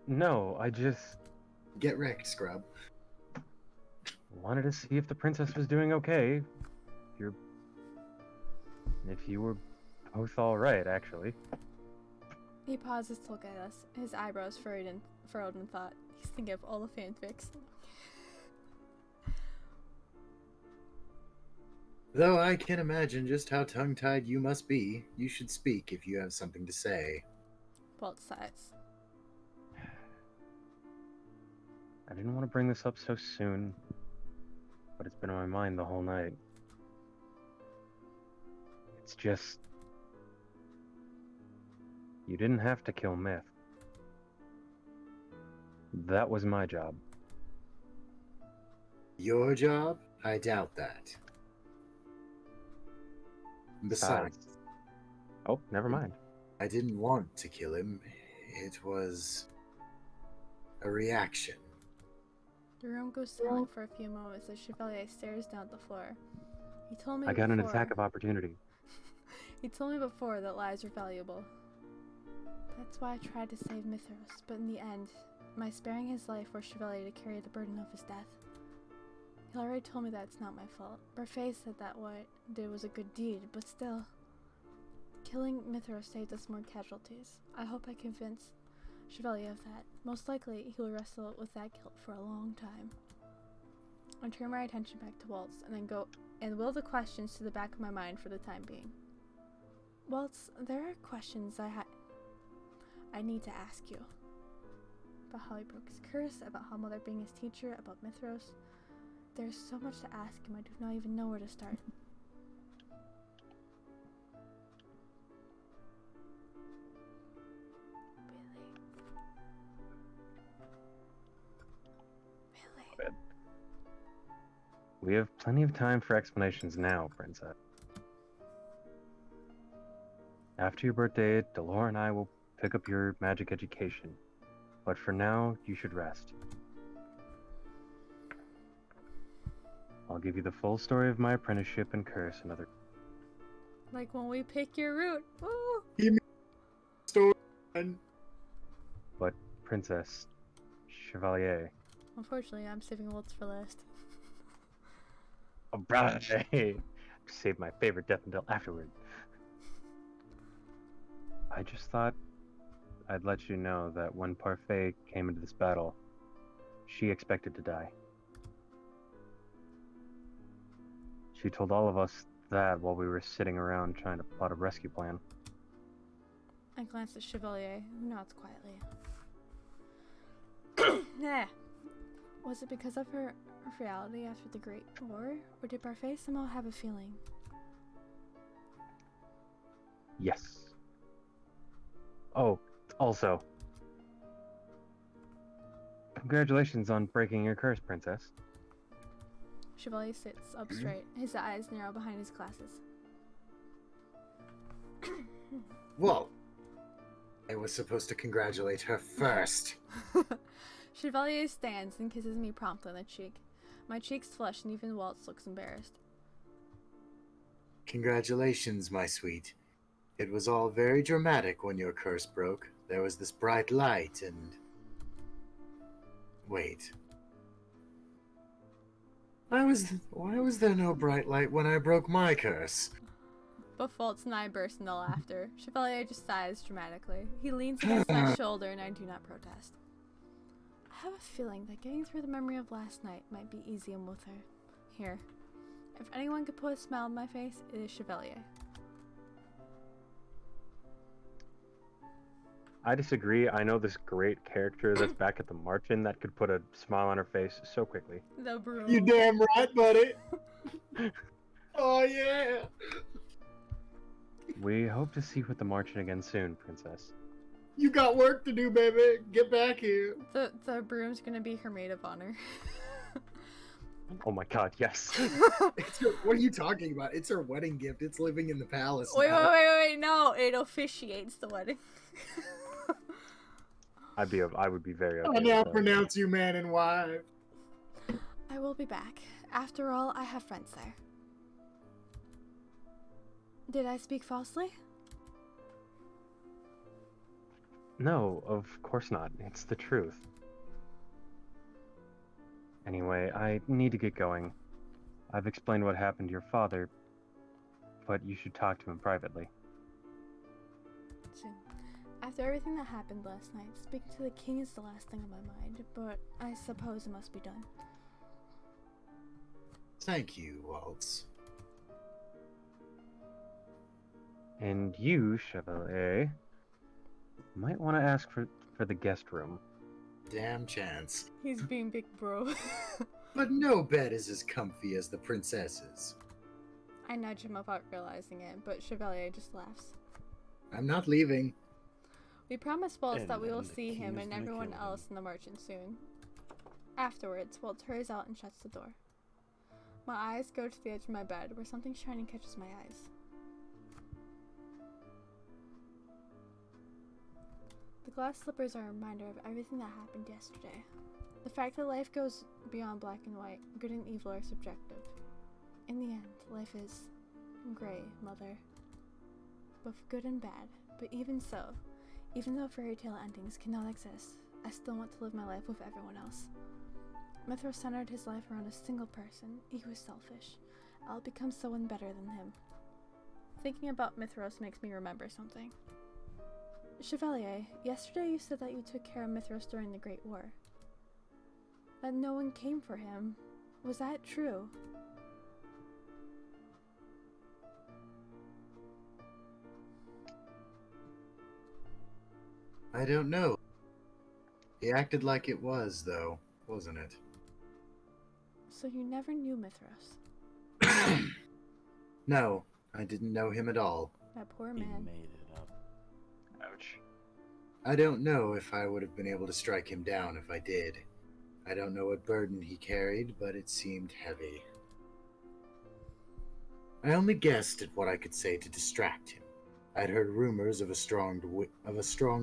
no, I just Get wrecked, scrub. wanted to see if the princess was doing okay. If you were both all right, actually. He pauses to look at us, his eyebrows furrowed in thought. He's thinking of all the fanfics. Though I can imagine just how tongue-tied you must be, you should speak if you have something to say. Walt sighs. I didn't want to bring this up so soon, but it's been on my mind the whole night. It's just... You didn't have to kill Myth. That was my job. Your job? I doubt that. Besides, Oh, never mind. I didn't want to kill him. It was a reaction. The room goes silent for a few moments as Chevalier stares down at the floor. He told me I got an before- attack of opportunity. He told me before that lives are valuable. That's why I tried to save Mithros, but in the end, my sparing his life forced Chevalier to carry the burden of his death. He already told me that it's not my fault. Parfait said that what I did was a good deed, but still. Killing Mithros saved us more casualties. I hope I convince Chevalier of that. Most likely, he will wrestle with that guilt for a long time. I turn my attention back to Waltz, and then will the questions to the back of my mind for the time being. Waltz, there are questions I need to ask you. About how he broke his curse, about how Mother being his teacher, about Mithros. There's so much to ask him, I do not even know where to start. Really? We have plenty of time for explanations now, Princess. After your birthday, Delore and I will pick up your magic education. But for now, you should rest. I'll give you the full story of my apprenticeship and curse another. Like when we pick your route. Woo! Story. But, Princess, Chevalier. Unfortunately, I'm saving Waltz for last. Oh, right. Save my favorite death until afterward. I just thought I'd let you know that when Parfait came into this battle, she expected to die. She told all of us that while we were sitting around trying to plot a rescue plan. I glanced at Chevalier, who nods quietly. Nah. Was it because of her reality after the Great War, or did Parfait somehow have a feeling? Yes. Oh, also, congratulations on breaking your curse, Princess. Chevalier sits up straight, his eyes narrow behind his glasses. Whoa! I was supposed to congratulate her first. Chevalier stands and kisses me promptly on the cheek. My cheeks flush and even Waltz looks embarrassed. Congratulations, my sweet. It was all very dramatic when your curse broke. There was this bright light and... Wait. Why was there no bright light when I broke my curse? Both Waltz and I burst into laughter. Chevalier just sighs dramatically. He leans against my shoulder and I do not protest. I have a feeling that getting through the memory of last night might be easy and with her. Here. If anyone could put a smile on my face, it is Chevalier. I disagree. I know this great character that's back at the March-In that could put a smile on her face so quickly. The broom. You damn right, buddy. Oh, yeah. We hope to see you at the March-In again soon, Princess. You got work to do, baby. Get back here. The broom's gonna be her maid of honor. Oh my god, yes. What are you talking about? It's her wedding gift. It's living in the palace Wait, now. wait, no. It officiates the wedding. I would be very okay I with now that. pronounce you man and wife. I will be back. After all, I have friends there. Did I speak falsely? No, of course not. It's the truth. Anyway, I need to get going. I've explained what happened to your father, but you should talk to him privately. Soon. After everything that happened last night, speaking to the king is the last thing on my mind, but I suppose it must be done. Thank you, Waltz. And you, Chevalier, might want to ask for the guest room. Damn chance. He's being big bro. But no bed is as comfy as the princess's. I nudge him without realizing it, but Chevalier just laughs. I'm not leaving. We promise Waltz that we will And the see king him is and gonna everyone kill him. else in the Merchant soon. Afterwards, Waltz hurries out and shuts the door. My eyes go to the edge of my bed, where something shining catches my eyes. The glass slippers are a reminder of everything that happened yesterday. The fact that life goes beyond black and white, good and evil are subjective. In the end, life is gray, Mother. Both good and bad, but even so, even though fairy tale endings cannot exist, I still want to live my life with everyone else. Mithras centered his life around a single person. He was selfish. I'll become someone better than him. Thinking about Mithras makes me remember something. Chevalier, yesterday you said that you took care of Mithras during the Great War. That no one came for him. Was that true? I don't know. He acted like it was, though, wasn't it? So you never knew Mithras? No, I didn't know him at all. That poor He man. made it up. Ouch. I don't know if I would have been able to strike him down if I did. I don't know what burden he carried, but it seemed heavy. I only guessed at what I could say to distract him. I'd heard rumors of a strong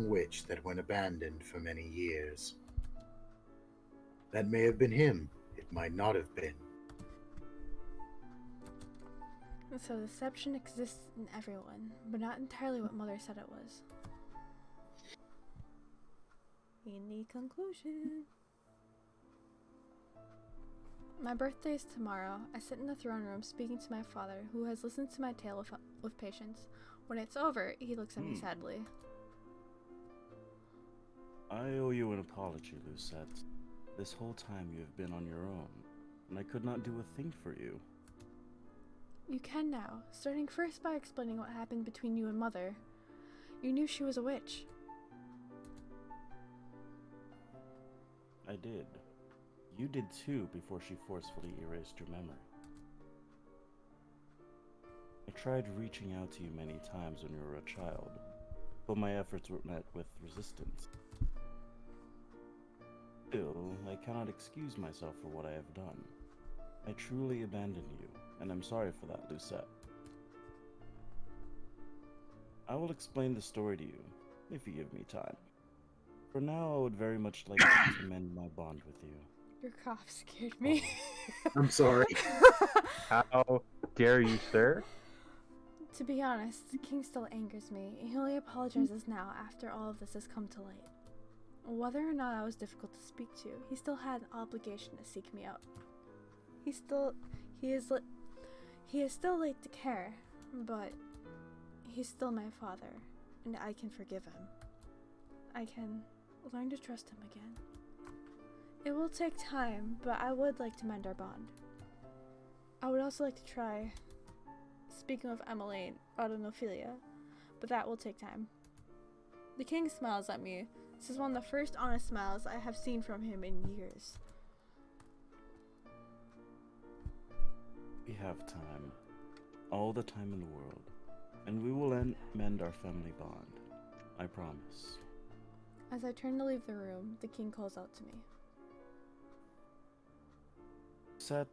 witch that went abandoned for many years. That may have been him. It might not have been. So deception exists in everyone, but not entirely what Mother said it was. In the conclusion. My birthday is tomorrow. I sit in the throne room speaking to my father, who has listened to my tale with patience. When it's over, he looks at me sadly. I owe you an apology, Lucette. This whole time you have been on your own, and I could not do a thing for you. You can now, starting first by explaining what happened between you and Mother. You knew she was a witch. I did. You did too before she forcefully erased your memory. I tried reaching out to you many times when you were a child, but my efforts were met with resistance. Still, I cannot excuse myself for what I have done. I truly abandoned you, and I'm sorry for that, Lucette. I will explain the story to you, if you give me time. For now, I would very much like to mend my bond with you. Your cough scared me. I'm sorry. How dare you, sir? To be honest, the king still angers me. He only apologizes now after all of this has come to light. Whether or not I was difficult to speak to, he still had an obligation to seek me out. He is still late to care, but he's still my father, and I can forgive him. I can learn to trust him again. It will take time, but I would like to mend our bond. I would also like to try speaking with Emmeline about an Ophelia, but that will take time. The king smiles at me. This is one of the first honest smiles I have seen from him in years. We have time. All the time in the world. And we will mend our family bond. I promise. As I turn to leave the room, the king calls out to me. Set,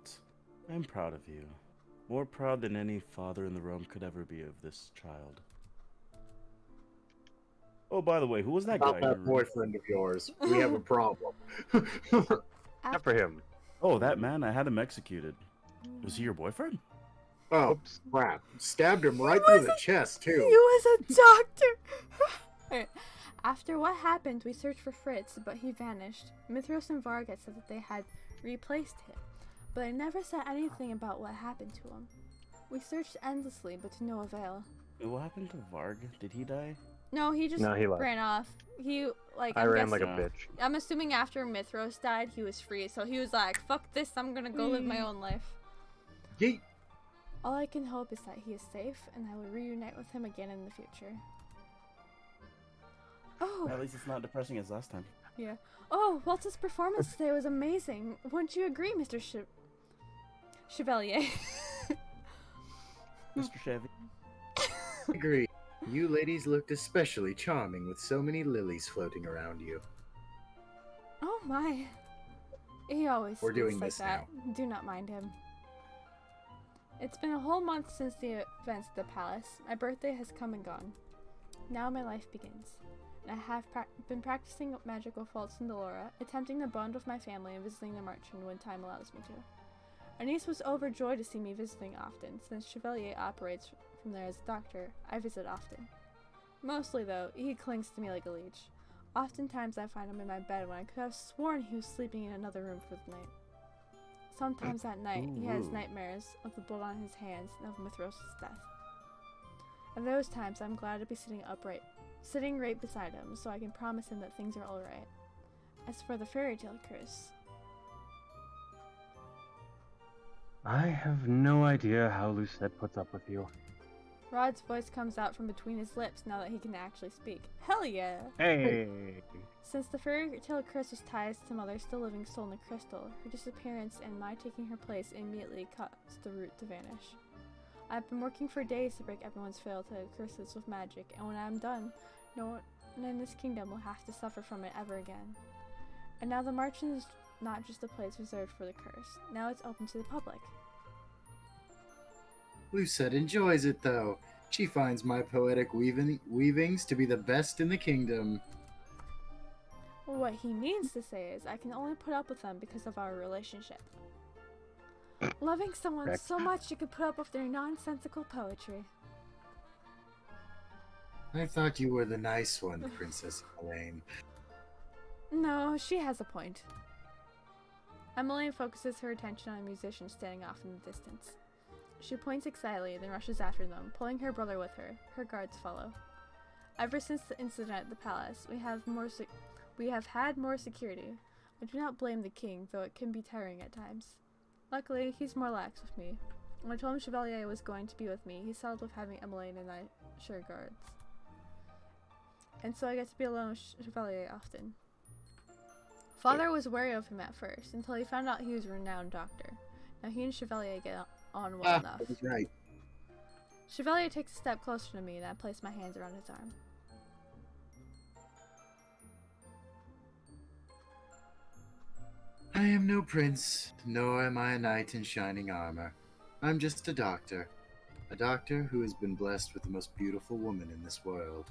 I'm proud of you. More proud than any father in the realm could ever be of this child. Oh, by the way, who was that About guy? that boyfriend of yours. We have a problem. Not for him. Oh, that man, I had him executed. Was he your boyfriend? Oh, Oops. crap. Stabbed him right through the chest, He too. was a doctor! Alright. After what happened, we searched for Fritz, but he vanished. Mithros and Varga said that they had replaced him, but I never said anything about what happened to him. We searched endlessly, but to no avail. Wait, what happened to Varg? Did he die? No, he just No, he left. ran off. He, like, I I'm ran like guessing- a bitch. I'm assuming after Mithros died, he was free, so he was like, fuck this, I'm gonna go live my own life. Yeet. All I can hope is that he is safe, and I will reunite with him again in the future. Oh! At least it's not depressing as last time. Yeah. Oh, Waltz's performance today was amazing. Wouldn't you agree, Mr. Chevalier? Mr. Chevy. Agree. You ladies looked especially charming with so many lilies floating around you. Oh my. He always We're speaks doing like this that. Do not mind him. It's been a whole month since the events at the palace. My birthday has come and gone. Now my life begins. And I have been practicing magical faults in Delora, attempting to bond with my family and visiting the Marchen when time allows me to. Anise was overjoyed to see me visiting often. Since Chevalier operates from there as a doctor, I visit often. Mostly, though, he clings to me like a leech. Oftentimes I find him in my bed when I could have sworn he was sleeping in another room for the night. Sometimes at night, he has Ooh. nightmares of the blood on his hands and of Mithros' death. At those times, I'm glad to be sitting right beside him, so I can promise him that things are alright. As for the fairy tale curse, I have no idea how Lucette puts up with you. Rod's voice comes out from between his lips now that he can actually speak. Hell yeah! Hey! Since the fairy tale curse was tied to Mother's still living soul in the crystal, her disappearance and my taking her place immediately caused the root to vanish. I've been working for days to break everyone's fatal curses with magic, and when I'm done, no one in this kingdom will have to suffer from it ever again. And now the Marchen is not just a place reserved for the curse. Now it's open to the public. Lucette enjoys it, though. She finds my poetic weavings to be the best in the kingdom. What he means to say is, I can only put up with them because of our relationship. Loving someone Correct. so much you could put up with their nonsensical poetry. I thought you were the nice one, Princess Elaine. No, she has a point. Emmeline focuses her attention on a musician standing off in the distance. She points excitedly, then rushes after them, pulling her brother with her. Her guards follow. Ever since the incident at the palace, we have had more security. I do not blame the king, though it can be tiring at times. Luckily, he's more lax with me. When I told him Chevalier was going to be with me, he settled with having Emmeline and I share guards. And so I get to be alone with Chevalier often. Father was wary of him at first, until he found out he was a renowned doctor. Now he and Chevalier get on well enough. I was right. Chevalier takes a step closer to me, and I place my hands around his arm. I am no prince, nor am I a knight in shining armor. I'm just a doctor who has been blessed with the most beautiful woman in this world.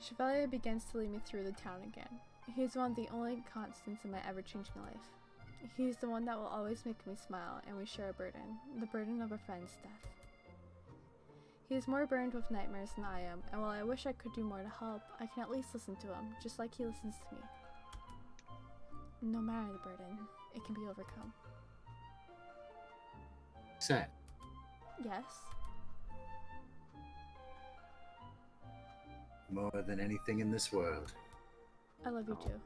Chevalier begins to lead me through the town again. He's one of the only constants in my ever-changing life. He's the one that will always make me smile, and we share a burden, the burden of a friend's death. He is more burned with nightmares than I am, and while I wish I could do more to help, I can at least listen to him, just like he listens to me. No matter the burden, it can be overcome. Set. Yes? More than anything in this world. I love you too.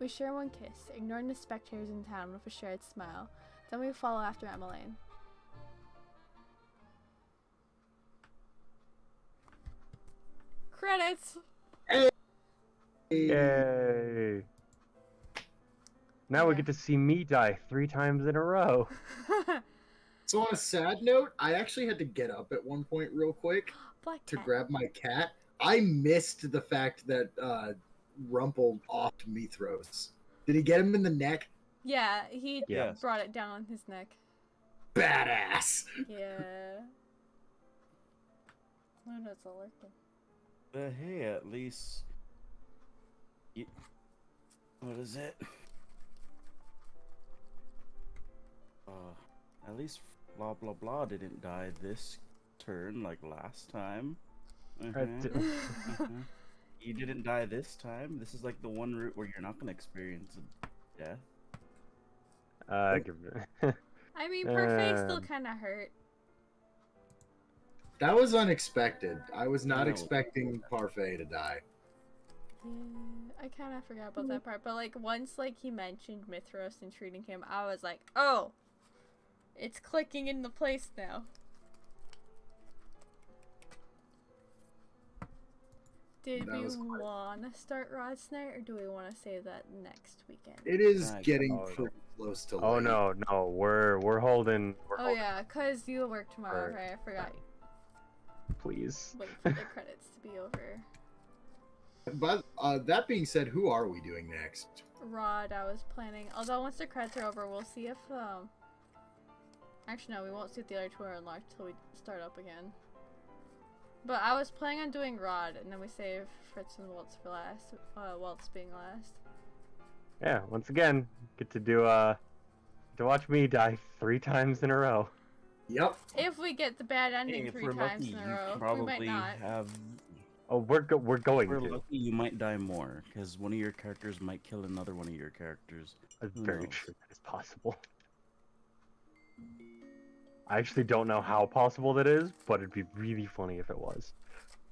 We share one kiss, ignoring the spectators in town with a shared smile. Then we follow after Emmeline. Credits! Yay! Now we Yeah. get to see me die 3 times in a row. So on a sad note, I actually had to get up at one point real quick Black to cat. grab my cat. I missed the fact that Rumpel offed Mithros. Did he get him in the neck? Yeah, he Yes. brought it down on his neck. Badass! Yeah. Luna's a lurking. But hey, at least... What is it? At least blah blah blah didn't die this turn like last time. You didn't die this time. This is like the one route where you're not gonna experience a death. I mean, Parfait still kind of hurt. That was unexpected. I was not No. expecting Parfait to die. Yeah, I kind of forgot about that part, but like once like he mentioned Mithros and treating him, I was like, oh, it's clicking into place now. Did That we was quick. want to start Rod's Night, or do we want to save that next weekend? It is Nice. getting Oh, pretty close to Oh late. no, we're holding. We're Oh holding, yeah, cause you work tomorrow, Right. right? I forgot. please. Wait for the credits to be over. But that being said, who are we doing next? Rod, I was planning. Although once the credits are over, we'll see if Actually, no, we won't see if the other two are unlocked till we start up again. But I was planning on doing Rod, and then we save Fritz and Waltz for last. Waltz being last. Yeah, once again, get to do to watch me die 3 times in a row. Yep. If we get the bad ending Hey, if 3 we're times lucky, in a you row, we probably might not. have. Oh, we're going If we're to. lucky, you might die more because one of your characters might kill another one of your characters. That's Who very knows? true. That is possible. I actually don't know how possible that is, but it'd be really funny if it was.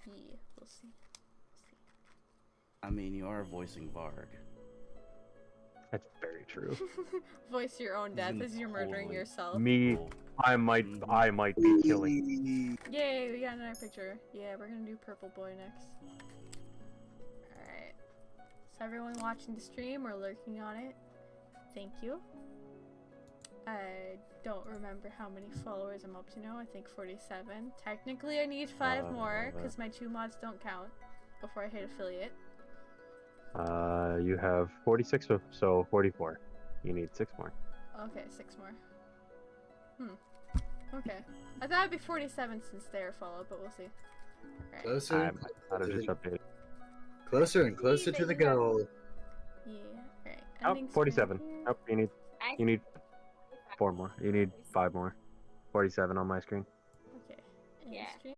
Yeah, we'll see. I mean, you are voicing Varg. That's very true. Voice your own death Isn't as you're murdering totally- yourself. Me, Cool. I might be killing. Yay, we got another picture. Yeah, we're gonna do Purple Boy next. Alright. So everyone watching the stream or lurking on it, thank you. I don't remember how many followers I'm up to now. I think 47. Technically, I need 5 more because my 2 mods don't count before I hit affiliate. You have 46, so 44. You need 6 more. Okay, 6 more. Okay. I thought it'd be 47 since they are followed, but we'll see. Alright. Closer, I might have just updated. closer and closer to the goal. Yeah, alright. Oh, Ending screen 47. here. Nope, you need 4 more. You need 5 more. 47 on my screen. Okay. End Yeah. stream.